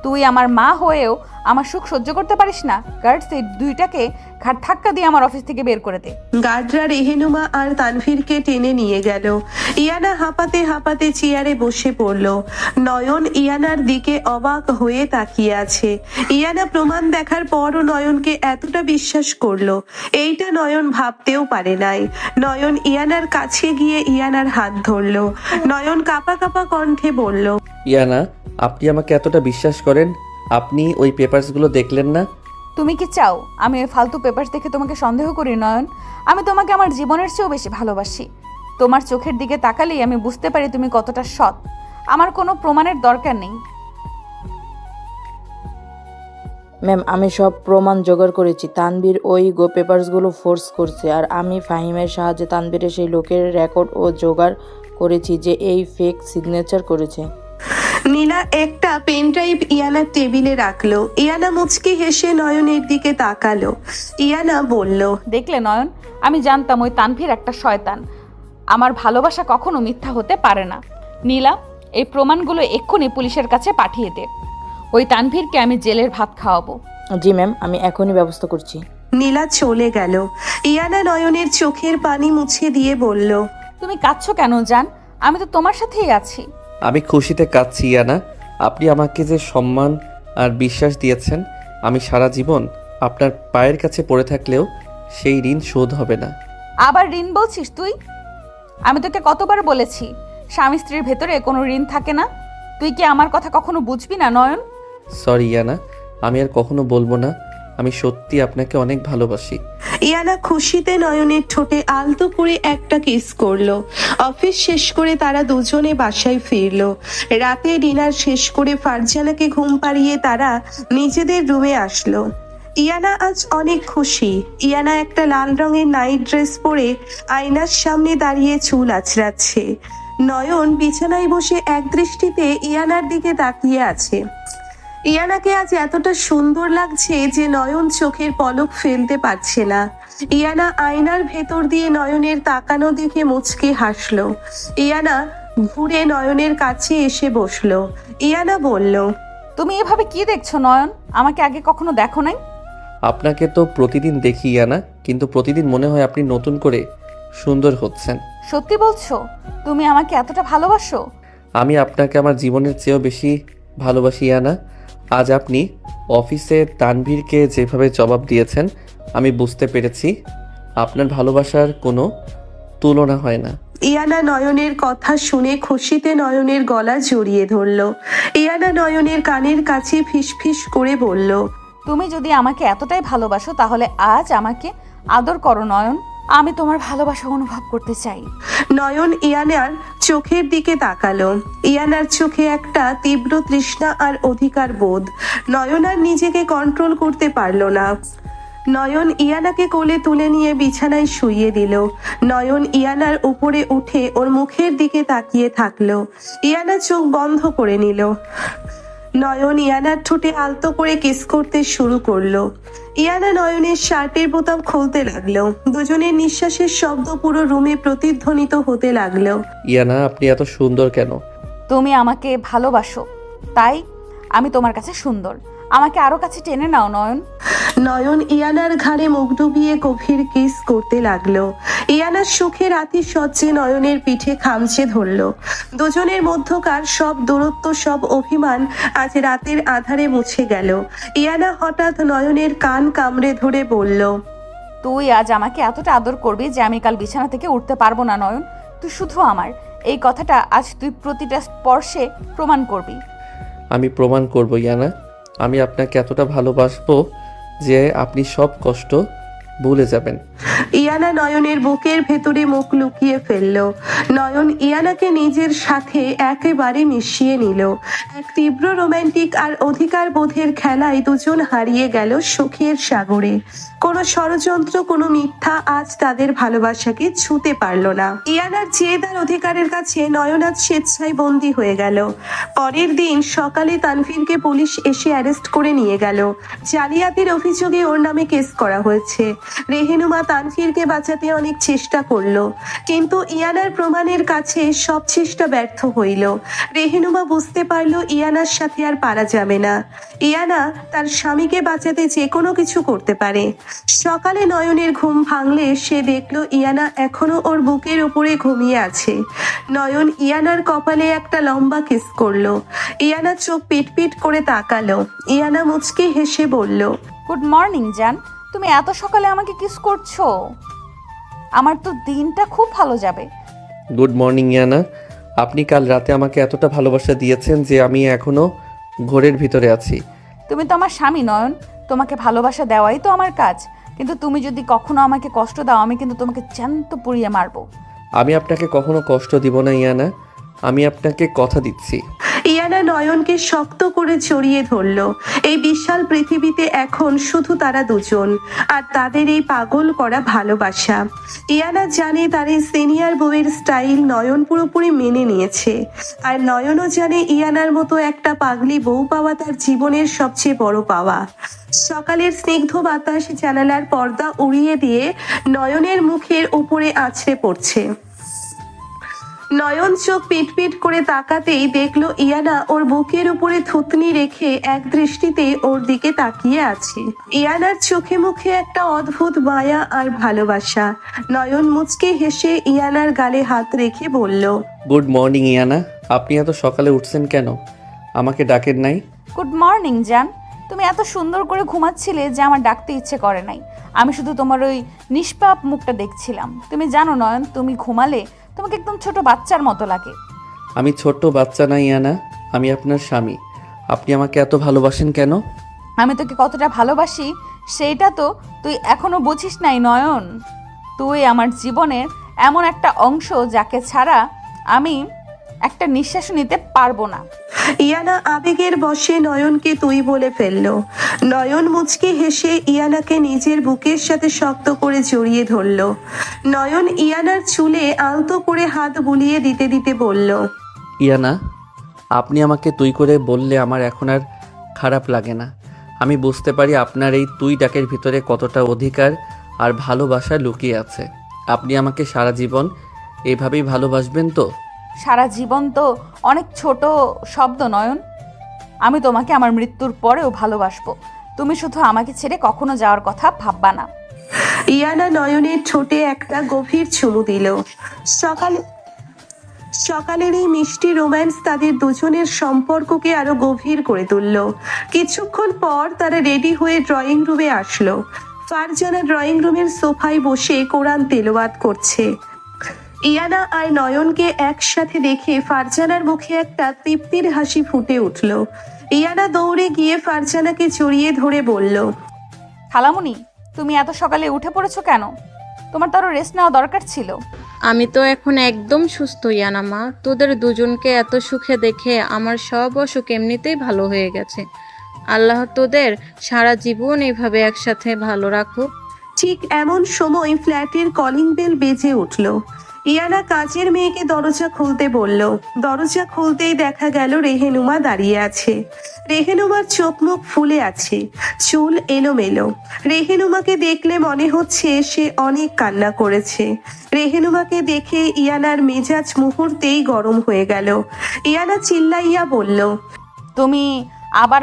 তুই আমার মা হয়েও আমার সুখ সহ্য করতে পারিস না? গার্ডস এই দুইটাকে ঘাট ধাক্কা দিয়ে আমার অফিস থেকে বের করে দে। গার্ডরা রেহেনুমা আর তানভীরকে টেনে নিয়ে গেল। ইয়ানা হাঁপাতে হাঁপাতে চেয়ারে বসে পড়ল। নয়ন ইয়ানার দিকে অবাক হয়ে তাকিয়ে আছে। ইয়ানা প্রমাণ দেখার পরও নয়নকে এতটা বিশ্বাস করলো, এইটা নয়ন ভাবতেও পারে নাই। নয়ন ইয়ানার কাছে গিয়ে ইয়ানার হাত ধরলো। নয়ন কাঁপা কাঁপা কণ্ঠে বলল, ইয়ানা, আপনি আমাকে এতটা বিশ্বাস করেন? আপনি ওই পেপারসগুলো দেখলেন না? তুমি কি চাও আমি ওই ফালতু পেপারস দেখে তোমাকে সন্দেহ করি? নয়ন, আমি তোমাকে আমার জীবনের চেয়েও বেশি ভালোবাসি। তোমার চোখের দিকে তাকালেই আমি বুঝতে পারি তুমি কতটা সৎ। আমার কোনো প্রমাণের দরকার নেই। ম্যাম, আমি সব প্রমাণ জোগাড় করেছি। তানভীর ওই পেপারসগুলো ফোর্স করছে, আর আমি ফাহিমের সাহায্যে তানভীরের সেই লোকের রেকর্ড ও জোগাড় করেছি যে এই ফেক সিগনেচার করেছে। নীলা একটা পেন ড্রাইভ ইয়ানার টেবিলে রাখলো। ইয়ানা মুচকি হেসে নয়নের দিকে তাকালো। ইয়ানা বলল, দেখলে নয়ন, আমি জানতাম ওই তানভীর একটা শয়তান। আমার ভালোবাসা কখনো মিথ্যা হতে পারে না। নীলা, এই প্রমাণগুলো এক্ষুনি পুলিশের কাছে পাঠিয়ে দে। ওই তানভীরকে আমি জেলের ভাত খাওয়াবো। জি ম্যাম, আমি এখনই ব্যবস্থা করছি। নীলা চলে গেল। ইয়ানা নয়নের চোখের পানি মুছে দিয়ে বলল, তুমি কাঁদছো কেন জান? আমি তো তোমার সাথেই আছি। আমি খুশিতে কাঁদছি ইয়ানা। আপনি আমাকে যে সম্মান আর বিশ্বাস দিয়েছেন, আমি সারা জীবন আপনার পায়ের কাছে পড়ে থাকলেও সেই ঋণ শোধ হবে না। আবার ঋণ বলছিস তুই? আমি তোকে কতবার বলেছি স্বামী স্ত্রীর ভেতরে কোনো ঋণ থাকে না। তুই কি আমার কথা কখনো বুঝবি না নয়ন? সরি ইয়ানা, আমি আর কখনো বলবো না। আমি সত্যি আপনাকে অনেক ভালোবাসি। ইয়ানা খুশিতে নয়নের ঠোঁটে আলতো করে একটা কিস করলো। অফিস শেষ করে তারা দুজনে বাসায় ফিরলো। রাতে ডিনার শেষ করে ফারজানাকে ঘুম পাড়িয়ে তারা নিজেদের রুমে আসলো। ইয়ানা আজ অনেক খুশি। ইয়ানা একটা লাল রঙের নাইট ড্রেস পরে আয়নার সামনে দাঁড়িয়ে চুল আঁচড়াচ্ছে। নয়ন বিছানায় বসে এক দৃষ্টিতে ইয়ানার দিকে তাকিয়ে আছে। ইয়ানাকে আজ এতটা সুন্দর লাগছে যে নয়ন চোখের পলক ফেলতে পারছে না। ইয়ানা আয়নার ভেতর দিয়ে নয়নের তাকানো দেখে মুচকে হাসলো। ইয়ানা ঘুরে নয়নের কাছে এসে বসলো। ইয়ানা বলল, তুমি এভাবে কি দেখছো নয়ন? আমাকে আগে কখনো দেখো নাই। আপনাকে তো প্রতিদিন দেখি ইয়ানা, কিন্তু প্রতিদিন মনে হয় আপনি নতুন করে সুন্দর হচ্ছেন। সত্যি বলছো? তুমি আমাকে এতটা ভালোবাসো? আমি আপনাকে আমার জীবনের চেয়েও বেশি ভালোবাসি ইয়ানা। আজ আপনি অফিসে তানভীরকে যেভাবে জবাব দিয়েছেন, আমি বুঝতে পেরেছি আপনার ভালোবাসার কোনো তুলনা হয় না। ইয়ানা নয়নের কথা শুনে খুশিতে নয়নের গলা জড়িয়ে ধরলো। ইয়ানা নয়নের কানের কাছে ফিসফিস করে বলল, তুমি যদি আমাকে এতটাই ভালোবাসো তাহলে আজ আমাকে আদর করো নয়ন। আমি তোমার ভালোবাসা অনুভব করতে চাই। নয়ন ইয়ানার চোখের দিকে তাকালো। ইয়ানার চোখে একটা তীব্র তৃষ্ণা আর অধিকার বোধ। নয়ন আর নিজেকে কন্ট্রোল করতে পারল না। নয়ন ইয়ানাকে কোলে তুলে নিয়ে বিছানায় শুইয়ে দিল। নয়ন ইয়ানার উপরে উঠে ওর মুখের দিকে তাকিয়ে থাকলো। ইয়ানা চোখ বন্ধ করে নিল। নয়ন ইয়ানার ঠোঁটে আলতো করে কিস করতে শুরু করলো। ইয়ানা নয়নের শার্টের বোতাম খুলতে লাগলো। দুজনের নিঃশ্বাসের শব্দ পুরো রুমে প্রতিধ্বনিত হতে লাগলো। ইয়ানা, আপনি এত সুন্দর কেন? তুমি আমাকে ভালোবাসো, তাই আমি তোমার কাছে সুন্দর। আমাকে আরো কাছে টেনে নাও নয়ন। নয়ন ইয়ানার ঘাড়ে মুখ ডুবিয়ে গভীর কিস করতে লাগলো। ইয়ানার সুখের আতিশয্যে নয়নের পিঠে খামচে ধরলো। দুজনের মধ্যকার সব দূরত্ব, সব অভিমান আজ রাতের আধারে মুছে গেল। ইয়ানা হঠাৎ নয়নের কান কামড়ে ধরে বলল, তুই আজ আমাকে এতটা আদর করবি যে আমি কাল বিছানা থেকে উঠতে পারবো না নয়ন। তুই শুধু আমার, এই কথাটা আজ তুই প্রতিটা স্পর্শে প্রমাণ করবি। আমি প্রমাণ করব ইয়ানা। আমি আপনাকে এতটা ভালোবাসবো যে আপনি সব কষ্ট ভুলে যাবেন। ইয়ানা নয়নের বুকের ভেতরে মুখ লুকিয়ে ফেললো। নয়ন ইয়ানাকে নিজের সাথে একেবারে মিশিয়ে নিল। এক তীব্র রোমান্টিক আর অধিকার বোধের খেলায় দুজন হারিয়ে গেল সুখের সাগরে। কোনো ষড়যন্ত্র, কোনো মিথ্যা আজ তাদের ভালোবাসাকে ছুঁতে পারল না। ইয়ানার জেদ আর অধিকারের কাছে নয়ন আজ স্বেচ্ছায় বন্দী হয়ে গেল। পরের দিন সকালে তানভীরকে পুলিশ এসে অ্যারেস্ট করে নিয়ে গেল। জালিয়াতির অভিযোগে ওর নামে কেস করা হয়েছে। রেহেনুমা তানভীরকে বাঁচাতে অনেক চেষ্টা করলো, কিন্তু ইয়ানার প্রমাণের কাছে সব চেষ্টা ব্যর্থ হইল। রেহেনুমা বুঝতে পারলো ইয়ানার সাথে আর পারা যাবে না। ইয়ানা তার স্বামীকে বাঁচাতে যে কোনো কিছু করতে পারে। সকালে নয়নের ঘুম ভাঙলে সে দেখলো ইয়ানা এখনো ওর বুকের উপরে ঘুমিয়ে আছে। নয়ন ইয়ানার কপালে একটা লম্বা কিস করলো। ইয়ানা চোখ পিটপিট করে তাকালো। ইয়ানা মুচকি হেসে বলল, গুড মর্নিং জান, তুমি এত সকালে আমাকে কিস করছো? আমার তো দিনটা খুব ভালো যাবে। Good morning Iyana. আপনি কাল রাতে আমাকে এতটা ভালোবাসা দিয়েছেন যে আমি এখনও ঘোরের ভিতরে আছি। তুমি তো আমার স্বামী নয়ন, তোমাকে ভালোবাসা দেওয়াই তো আমার কাজ। কিন্তু তুমি যদি কখনো আমাকে কষ্ট দাও, আমি কিন্তু তোমাকে জ্যান্ত পুড়িয়ে মারবো। আমি আপনাকে কখনো কষ্ট দিব না ইয়ানা, আমি আপনাকে কথা দিচ্ছি। ইয়ানা নয়নকে শক্ত করে জড়িয়ে ধরল। এই বিশাল পৃথিবীতে এখন শুধু তারা দুজন, আর তাদের এই পাগল করা ভালোবাসা। ইয়ানা জানে তার এই সিনিয়র বউয়ের স্টাইল নয়ন পুরোপুরি মেনে নিয়েছে, আর নয়নও জানে ইয়ানার মতো একটা পাগলি বউ পাওয়া তার জীবনের সবচেয়ে বড় পাওয়া। সকালের স্নিগ্ধ বাতাস জানালার পর্দা উড়িয়ে দিয়ে নয়নের মুখের উপরে আছড়ে পড়ছে। নয়ন চোখ পিটপিট করে তাকাতেই দেখলো ইয়ানা ওর বুকের উপরে থুতনি রেখে এক দৃষ্টিতে ওর দিকে তাকিয়ে আছে। ইয়ানার চোখে মুখে একটা অদ্ভুত মায়া আর ভালোবাসা। নয়ন মুচকে হেসে ইয়ানার গালে হাত রেখে বলল, গুড মর্নিং ইয়ানা। আপনি এত সকালে উঠছেন কেন? আমাকে ডাকেন নাই? গুড মর্নিং জান, তুমি এত সুন্দর করে ঘুমাচ্ছিলে যে আমার ডাকতে ইচ্ছে করে নাই। আমি শুধু তোমার ওই নিষ্পাপ মুখটা দেখছিলাম। তুমি জানো নয়ন, তুমি ঘুমালে তোমাকে একদম ছোট বাচ্চার মতো লাগে। আমি ছোট্ট বাচ্চা না ইয়ানা, আমি আপনার স্বামী। আপনি আমাকে এত ভালোবাসেন কেন? আমি তোকে কতটা ভালোবাসি সেইটা তো তুই এখনো বুঝিস নাই নয়ন। তুই আমার জীবনের এমন একটা অংশ যাকে ছাড়া আমি একটা নিঃশ্বাস নিতে পারবো না। ইয়ানা আবেগের বশে নয়নকে তুই বলে ফেললো। নয়ন মুচকি হেসে ইয়ানাকে নিজের বুকের সাথে শক্ত করে জড়িয়ে ধরলো। নয়ন ইয়ানার চুলে আলতো করে হাত বুলিয়ে দিতে দিতে বলল, ইয়ানা, আপনি আমাকে তুই করে বললে আমার এখন আর খারাপ লাগে না। আমি বুঝতে পারি আপনার এই তুই ডাকের ভিতরে কতটা অধিকার আর ভালোবাসা লুকিয়ে আছে। আপনি আমাকে সারা জীবন এভাবেই ভালোবাসবেন তো? সারা জীবন তো অনেক ছোট শব্দ নয়ন। আমি তোমাকে আমার মৃত্যুর পরেও ভালোবাসবো। তুমি শুধু আমাকে ছেড়ে কখনো যাওয়ার কথা ভাববা না। ইয়ানা নয়নের ঠোঁটে একটা গভীর চুমু দিল। সকালের এই মিষ্টি রোম্যান্স তাদের দুজনের সম্পর্ককে আরো গভীর করে তুলল। কিছুক্ষণ পর তারা রেডি হয়ে ড্রয়িং রুমে আসলো। ফারজানা ড্রয়িং রুমের সোফায় বসে কোরআন তেলাওয়াত করছে। ইয়ানা আর নয়নকে একসাথে দেখে ফারজানার মুখে একটা তৃপ্তির হাসি ফুটে উঠল। ইয়ানা দৌড়ে গিয়ে ফারজানাকে জড়িয়ে ধরে বলল, খালামুনি, তুমি এত সকালে উঠে পড়েছো কেন? তোমার তো আরো রেস্ট নেওয়া দরকার ছিল। আমি তো এখন একদম সুস্থ ইয়ানা মা। তোদের দুজনকে এত সুখে দেখে আমার সব অসুখ এমনিতেই ভালো হয়ে গেছে। আল্লাহ তোদের সারা জীবন এইভাবে একসাথে ভালো রাখুক। ঠিক এমন সময় ফ্ল্যাটের কলিং বেল বেজে উঠল। ইয়ানা কাজের মেয়েকে দরজা খুলতে বলল। দরজা খুলতেই দেখা গেল রেহেনুমা দাঁড়িয়ে আছে। রেহেনুমার চোখ মুখ ফুলে আছে, চুল এলোমেলো। রেহেনুমাকে দেখলে মনে হচ্ছে সে অনেক কান্না করেছে। রেহেনুমাকে দেখে ইয়ানার মেজাজ মুহূর্তেই গরম হয়ে গেল। ইয়ানা চিল্লাইয়া বলল, তুই আবার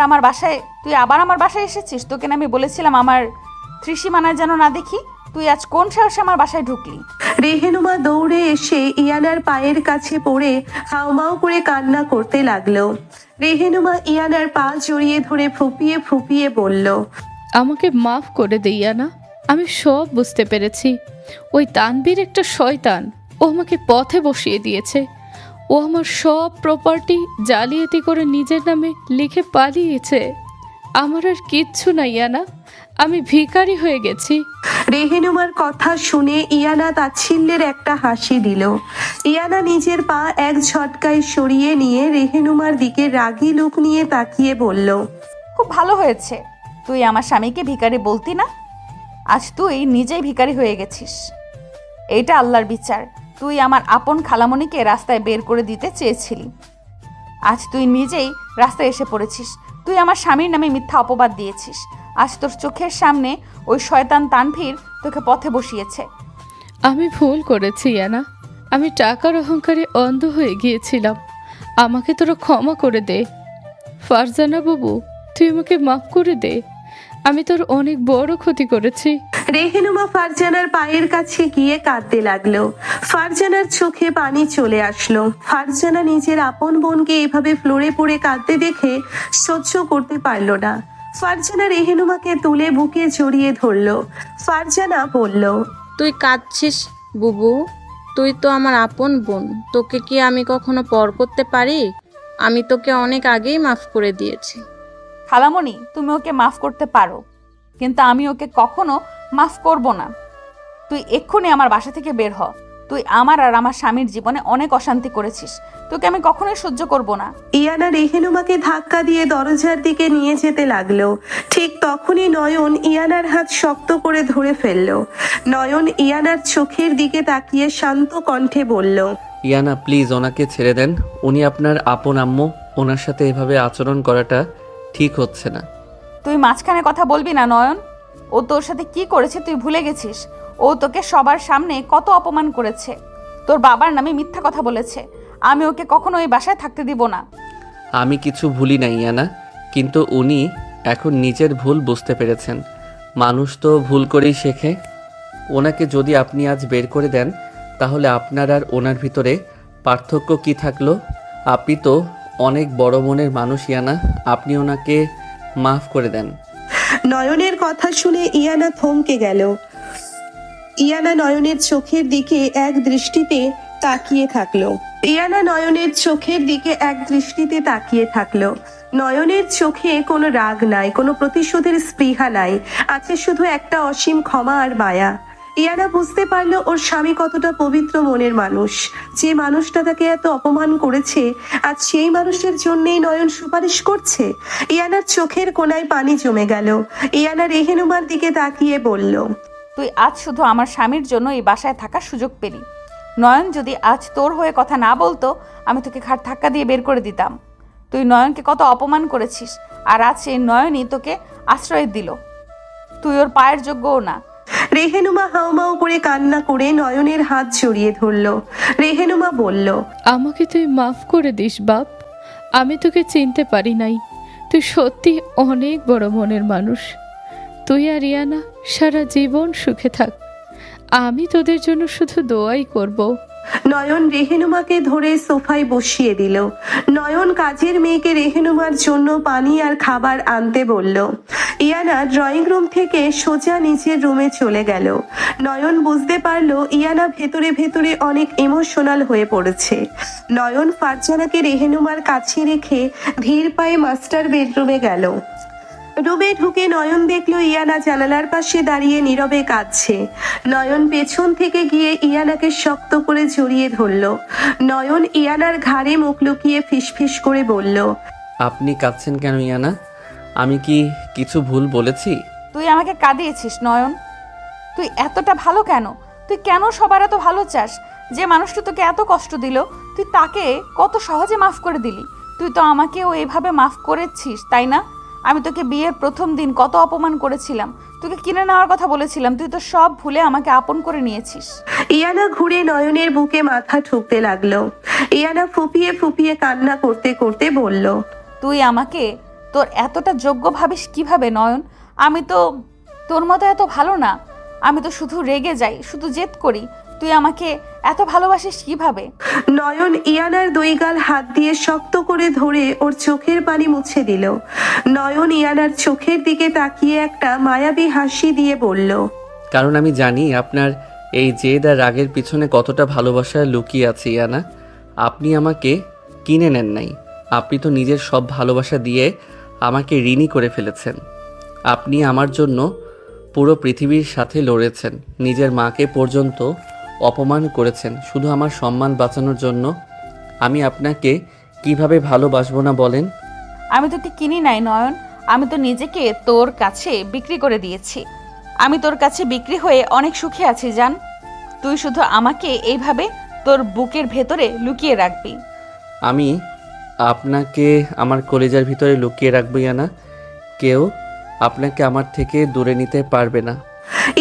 আমার বাসায় এসেছিস? তোকে না আমি বলেছিলাম আমার ত্রিসীমানায় যেন না দেখি। তুই আজ কোন সাহসে আমার বাসায় ঢুকলি? রেহেনুমা দৌড়ে এসে ইয়ানার পায়ের কাছে পড়ে হাউমাউ করে কান্না করতে লাগলো। রেহেনুমা ইয়ানার পা জড়িয়ে ধরে ফুপিয়ে ফুপিয়ে বলল, আমাকে মাফ করে দে ইয়ানা, আমি সব বুঝতে পেরেছি। ওই তানবীর একটা শয়তান, ও আমাকে পথে বসিয়ে দিয়েছে। ও আমার সব প্রপার্টি জালিয়াতি করে নিজের নামে লিখে পালিয়েছে। আমার আর কিচ্ছু না ইয়ানা, আমি ভিখারি হয়ে গেছি। রেহেনুমার কথা শুনে ইয়ানা তাচ্ছিল্যের একটা হাসি দিল। ইয়ানা নিজের পা এক ঝটকায় সরিয়ে নিয়ে রেহেনুমার দিকে রাগী লুক নিয়ে তাকিয়ে বলল, খুব ভালো হয়েছে। তুই আমার স্বামীকে ভিখারি বলতি না, আজ তুই নিজেই ভিখারি হয়ে গেছিস। এইটা আল্লাহর বিচার। তুই আমার আপন খালামণিকে রাস্তায় বের করে দিতে চেয়েছিলি, আজ তুই নিজেই রাস্তায় এসে পড়েছিস। তুই আমার স্বামীর নামে মিথ্যা অপবাদ দিয়েছিস। আজ তোর চোখের সামনে ওই শয়তান তানভীর তোকে পথে বসিয়েছে। আমি ভুল করেছি ইয়ানা, আমি টাকার অহংকারে অন্ধ হয়ে গিয়েছিলাম। আমাকে তোরা ক্ষমা করে দে। ফারজানা বাবু, তুই আমাকে মাফ করে দে। আমি তোর অনেক বড় ক্ষতি করেছি। রেহেনুমা ফারজানার পায়ের কাছে গিয়ে কাঁদতে লাগলো। ফারজানার চোখে পানি চলে আসলো। ফারজানা নিজের আপন বোনকে এভাবে ফ্লোরে পড়ে কাঁদতে দেখে সহ্য করতে পারল না। ফারজানা রেহেনুমাকে তুলে বুকে জড়িয়ে ধরলো। ফারজানা বলল, তুই কাঁদছিস বুবু? তুই তো আমার আপন বোন, তোকে কি আমি কখনো পর করতে পারি? আমি তোকে অনেক আগেই মাফ করে দিয়েছি। খালামণি, তুমি ওকে মাফ করতে পারো, কিন্তু আমি ওকে কখনো মাফ করব না। তুই এক্ষুনি আমার বাসা থেকে বের হ। তুই আমার আর আমার স্বামীর জীবনে অনেক অশান্তি করেছিস, তোকে আমি কখনোই সহ্য করব না। ইয়ানা রেহেনুমাকে ধাক্কা দিয়ে দরজার দিকে নিয়ে যেতে লাগলো। ঠিক তখনই নয়ন ইয়ানার হাত শক্ত করে ধরে ফেললো। নয়ন ইয়ানার চোখের দিকে তাকিয়ে শান্ত কণ্ঠে বলল, ইয়ানা প্লিজ ওনাকে ছেড়ে দেন। উনি আপনার আপন আম্মু, ওনার সাথে এভাবে আচরণ করাটা ঠিক হচ্ছে না। তুই মাঝখানে কথা বলবি না নয়ন। ও তোর সাথে কি করেছে তুই ভুলে গেছিস? ও তোকে সবার সামনে কত অপমান করেছে, তোর বাবার নামে মিথ্যা কথা বলেছে। আমি ওকে কখনো এই বাসায় থাকতে দিব না। আমি কিছু ভুলি নাই ইয়ানা, কিন্তু উনি এখন নিজের ভুল বুঝতে পেরেছেন। মানুষ তো ভুল করেই শেখে। ওনাকে যদি আপনি আজ বের করে দেন, তাহলে আপনার আর ওনার ভিতরে পার্থক্য কি থাকলো? আপনি তো অনেক বড় মনের মানুষ ইয়ানা, আপনি ওনাকে মাফ করে দেন। নয়নের কথা শুনে ইয়ানা থমকে গেল। ইয়ানা নয়নের চোখের দিকে এক দৃষ্টিতে তাকিয়ে থাকলো। ইয়ানা নয়নের চোখের দিকে এক দৃষ্টিতে তাকিয়ে থাকলো। নয়নের চোখে কোনো রাগ নাই, কোনো প্রতিশোধের স্পৃহা নাই, আছে শুধু একটা অসীম ক্ষমা আর মায়া। ইয়ানা বুঝতে পারলো ওর স্বামী কতটা পবিত্র মনের মানুষ। যে মানুষটা তাকে এত অপমান করেছে, আজ সেই মানুষের জন্যই নয়ন সুপারিশ করছে। ইয়ানার চোখের কোণায় পানি জমে গেল। ইয়ানা রেহেনুমার দিকে তাকিয়ে বলল, তুই আজ শুধু আমার স্বামীর জন্য এই বাসায় থাকার সুযোগ পেলি। নয়ন যদি আজ তোর হয়ে কথা না বলতো, আমি তোকে ঘাট ধাক্কা দিয়ে বের করে দিতাম। তুই নয়নকে কত অপমান করেছিস, আর আজ সেই নয়নই তোকে আশ্রয় দিল। তুই ওর পায়ের যোগ্যও না। রেহেনুমা হাউমাউ করে কান্না করে নয়নের হাত জড়িয়ে ধরল। রেহেনুমা বলল, আমাকে তুই মাফ করে দিস বাপ। আমি তোকে চিনতে পারি নাই। তুই সত্যি অনেক বড় মনের মানুষ। তুই আর ইয়ানা সারা জীবন সুখে থাক। আমি তোদের জন্য শুধু দোয়াই করব। নয়ন রেহেনুমাকে ধরে সোফায় বসিয়ে দিল। নয়ন কাজের মেয়েকে রেহেনুমার জন্য পানি আর খাবার আনতে বলল। ইয়ানা ড্রয়িং রুম থেকে সোজা নিচের রুমে চলে গেল। নয়ন বুঝতে পারলো ইয়ানা ভেতরে ভেতরে অনেক ইমোশনাল হয়ে পড়েছে। নয়ন ফারজানাকে রেহেনুমার কাছে রেখে ধীর পায়ে মাস্টার বেডরুমে গেল। রুমে ঢুকে নয়ন দেখলো ইয়ানা জানালার পাশে দাঁড়িয়ে নীরবে কাঁদছে। নয়ন পেছন থেকে গিয়ে ইয়ানাকে শক্ত করে জড়িয়ে ধরলো। নয়ন ইয়ানার ঘাড়ে মুখ লুকিয়ে ফিসফিস করে বলল, আপনি কাঁদছেন কেন ইয়ানা? আমি কি কিছু ভুল বলেছি? তুই আমাকে কাঁদিয়েছিস নয়ন। তুই এতটা ভালো কেন? তুই কেন সবার এত ভালো চাস? যে মানুষটা তোকে এত কষ্ট দিল, তুই তাকে কত সহজে মাফ করে দিলি। তুই তো আমাকেও এভাবে মাফ করেছিস, তাই না? আমি তোকে বিয়ের প্রথম দিন কত অপমান করেছিলাম, তোকে কিনে নেওয়ার কথা বলেছিলাম, তুই তো সব ভুলে আমাকে আপন করে নিয়েছিস। ইয়ানা ঘুরে নয়নের বুকে মাথা ঠুকতে লাগলো। ইয়ানা ফুপিয়ে ফুপিয়ে কান্না করতে করতে বলল, তুই আমাকে তোর এতটা যোগ্য ভাবিস কিভাবে নয়ন? আমি তো তোর মতো এত ভালো না। আমি তো শুধু রেগে যাই, শুধু জেদ করি। তুই আমাকে এত ভালোবাসিস কিভাবে? নয়ন ইয়ানার দুই গাল হাত দিয়ে শক্ত করে ধরে ওর চোখের পানি মুছে দিল। নয়ন ইয়ানার চোখের দিকে তাকিয়ে একটা মায়াবী হাসি দিয়ে বলল, কারণ আমি জানি আপনার এই জেদ আর রাগের পিছনে কতটা ভালোবাসা লুকিয়ে আছে ইয়ানা। আপনি আমাকে কিনে নেন নাই, আপনি তো নিজের সব ভালোবাসা দিয়ে আমাকে ঋণী করে ফেলেছেন। আপনি আমার জন্য পুরো পৃথিবীর সাথে লড়েছেন, নিজের মাকে পর্যন্ত অপমান করেছেন শুধু আমার সম্মান বাঁচানোর জন্য। আমি আপনাকে কিভাবে ভালোবাসবো না বলেন? আমি তোকে কিনি নাই নয়ন, আমি তো নিজেকে তোর কাছে বিক্রি করে দিয়েছি। আমি তোর কাছে বিক্রি হয়ে অনেক সুখে আছি জান। তুই শুধু আমাকে এইভাবে তোর বুকের ভেতরে লুকিয়ে রাখবি। আমি আপনাকে আমার কলেজার ভিতরে লুকিয়ে রাখবো ইয়ানা। কেউ আপনাকে আমার থেকে দূরে নিতে পারবে না।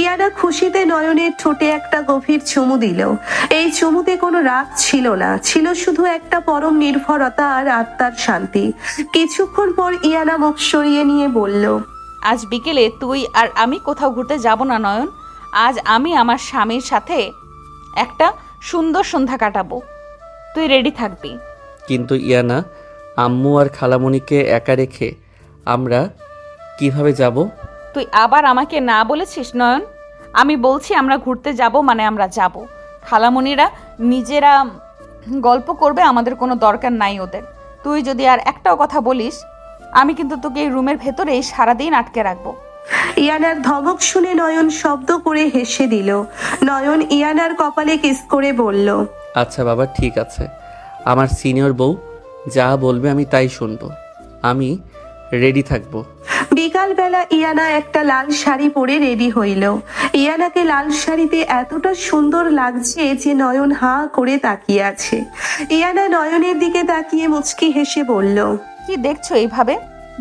ইয়ানা খুশিতে নয়নের ঠোঁটে একটা গভীর চুমু দিল। এই চুমুতে কোনো রাগ ছিল না, ছিল শুধু একটা পরম নির্ভরতা আর আত্মার শান্তি। কিছুক্ষণ পর ইয়ানা মুখ সরিয়ে নিয়ে বলল, আজ বিকেলে তুই আর আমি কোথাও ঘুরতে যাব না নয়ন। আজ আমি আমার স্বামীর সাথে একটা সুন্দর সন্ধ্যা কাটাবো। তুই রেডি থাকবি। কিন্তু ইয়ানা, আম্মু আর খালামণিকে একা রেখে আমরা কিভাবে যাব? তুই আবার আমাকে না বলেছিস নয়ন? আমি বলছি আমরা ঘুরতে যাব মানে আমরা যাব। খালামণিরা নিজেরা গল্প করবে, আমাদের কোনো দরকার নাই ওদের। তুই যদি আর একটাও কথা বলিস, আমি কিন্তু তোকে এই রুমের ভেতরেই সারাদিন আটকে রাখবো। ইয়ানার ধমক শুনে নয়ন শব্দ করে হেসে দিল। নয়ন ইয়ানার কপালে কিস করে বলল, আচ্ছা বাবা, ঠিক আছে। আমার সিনিয়র বউ যা বলবে আমি তাই শুনবো। আমি রেডি থাকবো। বিকালবেলা ইয়ানা একটা লাল শাড়ি পরে রেডি হইল। ইয়ানাকে লাল শাড়িতে এতটা সুন্দর লাগছে যে নয়ন হাঁ করে তাকিয়ে আছে। ইয়ানা নয়নের দিকে তাকিয়ে মুচকি হেসে বলল, কি দেখছো এইভাবে?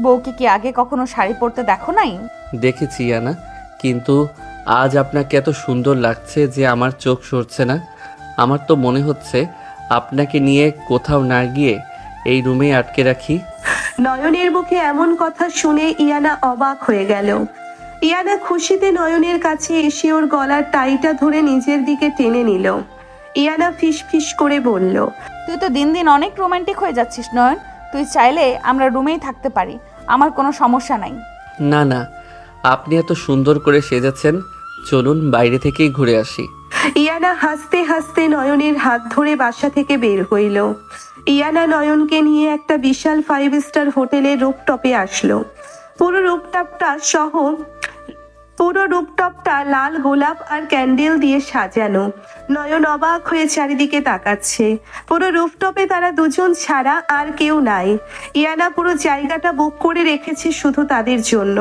বউকে কি আগে কখনো শাড়ি পরতে দেখো নাই? দেখেছি ইয়ানা, কিন্তু আজ আপনাকে এত সুন্দর লাগছে যে আমার চোখ সরছে না। আমার তো মনে হচ্ছে আপনাকে নিয়ে কোথাও না গিয়ে এই রুমে আটকে রাখি। নয়নের মুখে এমন কথা শুনে ইয়ানা অবাক হয়ে গেল। ইয়ানা খুশিতে নয়নের কাছে এসে ওর গলার টাইটা ধরে নিজের দিকে টেনে নিল। ইয়ানা ফিস ফিস করে বলল, তুই তো দিন দিন অনেক রোমান্টিক হয়ে যাচ্ছিস নয়ন। তুই চাইলে আমরা রুমেই থাকতে পারি, আমার কোনো সমস্যা নাই। না না, আপনি এত সুন্দর করে সেজেছেন, চলুন বাইরে থেকেই ঘুরে আসি। ইয়ানা হাসতে হাসতে নয়নের হাত ধরে বাসা থেকে বের হইল। ইয়ানা নয়নকে নিয়ে একটা বিশাল 5 স্টার হোটেলের রুফটপে আসলো। পুরো রুফটপটা লাল গোলাপ আর ক্যান্ডেল দিয়ে সাজানো। নয়ন অবাক হয়ে চারিদিকে তাকাচ্ছে। পুরো রুফটপে তারা দুজন ছাড়া আর কেউ নাই। ইয়ানা পুরো জায়গাটা বুক করে রেখেছে শুধু তাদের জন্য।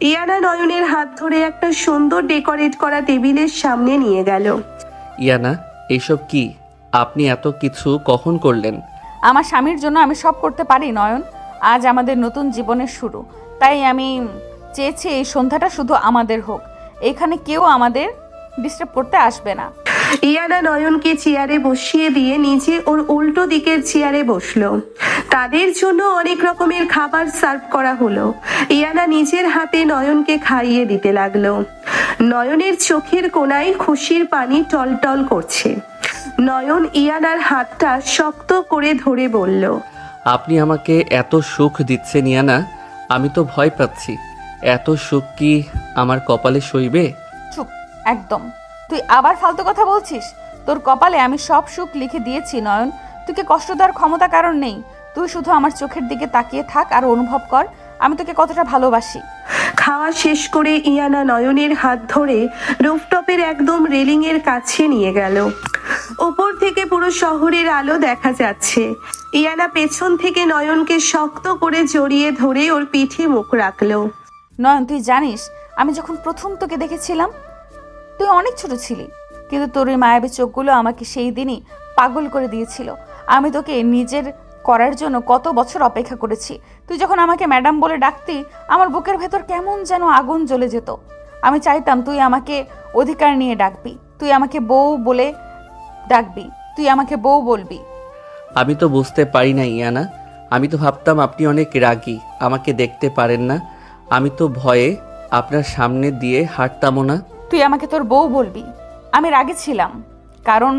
ইয়ানা নয়নের হাত ধরে একটা সুন্দর ডেকোরেট করা টেবিলের সামনে নিয়ে গেল। ইয়ানা, এইসব কি? আপনি এত কিছু কখন করলেন? আমার স্বামীর জন্য আমি সব করতে পারি নয়ন। আজ আমাদের নতুন জীবনের শুরু, তাই আমি চেয়েছি এই সন্ধ্যাটা শুধু আমাদের হোক। এখানে কেউ আমাদের ডিস্টার্ব করতে আসবে না। ইয়ানা নয়নকে চেয়ারে বসিয়ে দিয়ে নিজে ওর উল্টো দিকের চেয়ারে বসলো। তাদের জন্য অনেক রকমের খাবার সার্ভ করা হলো। ইয়ানা নিজের হাতে নয়নকে খাইয়ে দিতে লাগলো। নয়নের চোখের কোণায় খুশির পানি টলটল করছে। নয়ন ইয়ানার হাতটা শক্ত করে ধরে বলল, আপনি আমাকে এত সুখ দিচ্ছেন ইয়ানা, আমি তো ভয় পাচ্ছি। এত সুখ কি আমার কপালে সইবে? চুপ একদম। তুই আবার ফালতু কথা বলছিস। তোর কপালে আমি সব সুখ লিখে দিয়েছি নয়ন। তোকে কষ্ট দেওয়ার ক্ষমতা কারণ নেই। তুই শুধু আমার চোখের দিকে তাকিয়ে থাক আর অনুভব কর আমি তোকে কতটা ভালোবাসি। খাওয়া শেষ করে ইয়ানা নয়নের হাত ধরে রুফটপের একদম রেলিং এর কাছে নিয়ে গেল। উপর থেকে পুরো শহরের আলো দেখা যাচ্ছে। ইয়ানা পেছন থেকে নয়নকে শক্ত করে জড়িয়ে ধরে ওর পিঠে মুখ রাখলো। নয়ন, তুই জানিস আমি যখন প্রথম তোকে দেখেছিলাম তুই অনেক ছোট ছিলি, কিন্তু তোর এই মায়াবী চোখগুলো আমাকে সেই দিনই পাগল করে দিয়েছিল। আমি তোকে নিজের করার জন্য কত বছর অপেক্ষা করেছি। তুই যখন আমাকে ম্যাডাম বলে ডাকতি, আমার বুকের ভেতর কেমন যেন আগুন জ্বলে যেত। আমি চাইতাম তুই আমাকে অধিকার নিয়ে ডাকবি, তুই আমাকে বউ বলে ডাকবি, তুই আমাকে বউ বলবি। আমি তো বুঝতে পারি না ইয়ানা। আমি তো ভাবতাম আপনি অনেক রাগী, আমাকে দেখতে পারেন না। আমি তো ভয়ে আপনার সামনে দিয়ে হাঁটতামও না। তুই আমাকে তোর বউ বলবি। আমি রাগে ছিলাম কারণ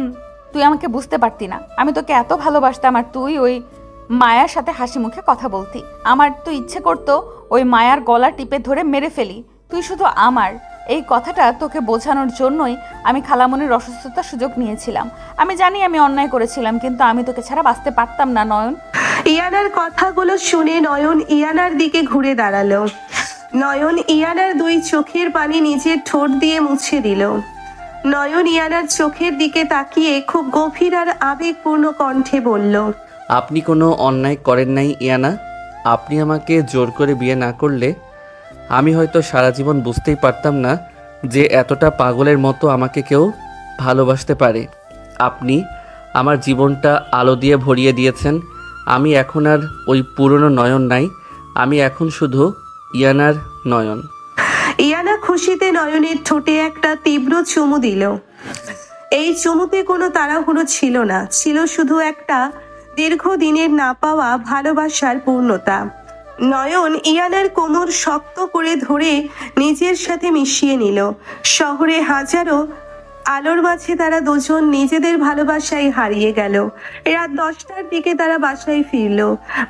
তুই আমাকে বুঝতে পারতি না। আমি তোকে এত ভালোবাসতাম আর তুই ওই মায়ার সাথে হাসি মুখে কথা বলতি। আমার তো ইচ্ছে করতো ওই মায়ার গলা টিপে ধরে মেরে ফেলি। তুই শুধু আমার। এই কথাটা তোকে বোঝানোর জন্যই আমি খালামণির অসুস্থতার সুযোগ নিয়েছিলাম। আমি জানি আমি অন্যায় করেছিলাম, কিন্তু আমি তোকে ছাড়া বাঁচতে পারতাম না নয়ন। ইয়ানার কথাগুলো শুনে নয়ন ইয়ানার দিকে ঘুরে দাঁড়ালো। নয়ন ইয়ানার দুই চোখের পানি নিজের ঠোঁট দিয়ে মুছে দিল। নয়ন ইয়ানার চোখের দিকে তাকিয়ে খুব গভীর আর আবেগপূর্ণ কণ্ঠে বলল, আপনি কোনো অন্যায় করেন নাই ইয়ানা। আপনি আমাকে জোর করে বিয়ে না করলে আমি হয়তো সারা জীবন বুঝতেই পারতাম না যে এতটা পাগলের মতো আমাকে কেউ ভালোবাসতে পারে। আপনি আমার জীবনটা আলো দিয়ে ভরিয়ে দিয়েছেন। আমি এখন আর ওই পুরনো নয়ন নাই। আমি এখন শুধু ইয়ানার নয়ন। ইয়ানা খুশিতে নয়নের ঠোঁটে একটা তীব্র চুমু দিল। এই চুমুতে কোনো তাড়াহুড়ো ছিল না, ছিল শুধু একটা দীর্ঘদিনের না পাওয়া ভালোবাসার পূর্ণতা। নয়ন ইয়ানার কোমর শক্ত করে ধরে নিজের সাথে মিশিয়ে নিল। শহরে হাজারো আলোর মাঝে তারা দুজন নিজেদের ভালোবাসায় হারিয়ে গেল। রাত 10টার দিকে তারা বাসায় ফিরল।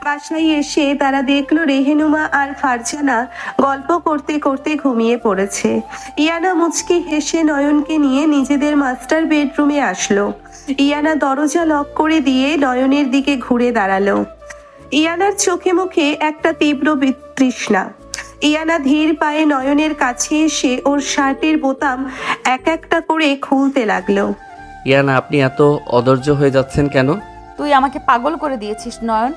বাসায় এসে তারা দেখলো রেহেনুমা আর ফারজানা গল্প করতে করতে ঘুমিয়ে পড়েছে। ইয়ানা মুচকি হেসে নয়নকে নিয়ে নিজেদের মাস্টার বেডরুমে আসলো। ইয়ানা দরজা লক করে দিয়ে নয়নের দিকে ঘুরে দাঁড়ালো। ইয়ানার চোখে মুখে একটা তীব্র বিতৃষ্ণা। ইয়ানা ধীর পায়ে নয়নের কাছে এসে ওর শার্টের বোতাম এক একটা করে খুলতে লাগলো। ইয়ানা, আপনি এত অধৈর্য হয়ে যাচ্ছেন কেন? তুই আমাকে পাগল করে দিয়েছিস নয়ন।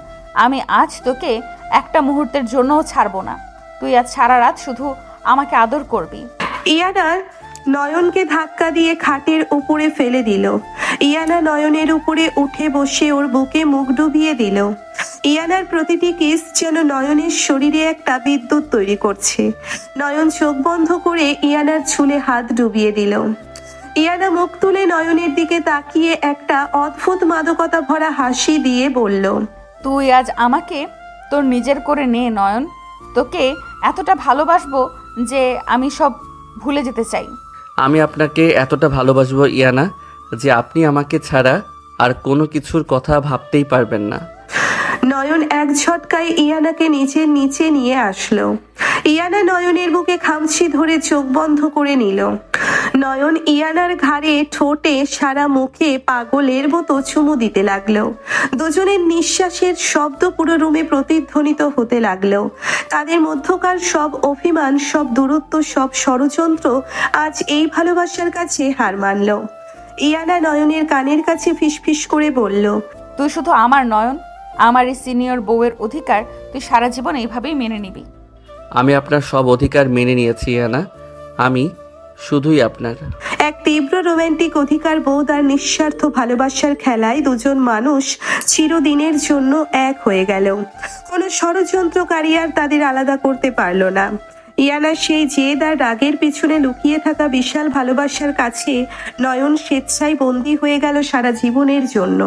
আমি আজ তোকে একটা মুহূর্তের জন্যও ছাড়বো না। তুই আজ সারা রাত শুধু আমাকে আদর করবি। ইয়ানা নয়নকে ধাক্কা দিয়ে খাটের উপরে ফেলে দিল। ইয়ানা নয়নের উপরে উঠে বসে ওর বুকে মুখ ডুবিয়ে দিল। ইয়ানার প্রতিটি কিস যেন নয়নের শরীরে একটা বিদ্যুৎ তৈরি করছে। নয়ন চোখ বন্ধ করে ইয়ানার চুলে হাত ডুবিয়ে দিল। ইয়ানা মুখ তুলে নয়নের দিকে তাকিয়ে একটা অদ্ভুত মাদকতা ভরা হাসি দিয়ে বলল, তুই আজ আমাকে তোর নিজের করে নে নয়ন। তোকে এতটা ভালোবাসবো যে আমি সব ভুলে যেতে চাই। আমি আপনাকে এতটা ভালোবাসবো ইয়ানা যে আপনি আমাকে ছাড়া আর কোনো কিছুর কথা ভাবতেই পারবেন না। নয়ন এক ঝটকায় ইয়ানাকে নিচের নিচে নিয়ে আসলো। ইয়ানা নয়নের বুকে খামচি ধরে চোখ বন্ধ করে নিল। নয়ন ইয়ানার ঘাড়ে, ঠোঁটে, সারা মুখে পাগলের মতো চুমু দিতে লাগলো। দুজনের নিঃশ্বাসের শব্দ পুরো রুমে প্রতিধ্বনিত হতে লাগলো। তাদের মধ্যকার সব অভিমান, সব দূরত্ব, সব ষড়যন্ত্র আজ এই ভালোবাসার কাছে হার মানল। ইয়ানা নয়নের কানের কাছে ফিসফিস করে বলল, তুই শুধু আমার নয়ন, আমার এই সিনিয়র বউয়ের অধিকার তুই সারা জীবন এইভাবেই মেনে নিবি। আমি আপনার সব অধিকার মেনে নিয়েছি ইয়ানা, আমি শুধুই আপনার। এক তীব্র রোমান্টিক অধিকার বোধ আর নিঃস্বার্থ ভালোবাসার খেলায় দুজন মানুষ চিরদিনের জন্য এক হয়ে গেল। কোনো ষড়যন্ত্রকারী আর তাদের আলাদা করতে পারল না। ইয়ানা সেই জেদ আর রাগের পিছনে লুকিয়ে থাকা বিশাল ভালোবাসার কাছে নয়ন স্বেচ্ছায় বন্দী হয়ে গেল সারা জীবনের জন্য।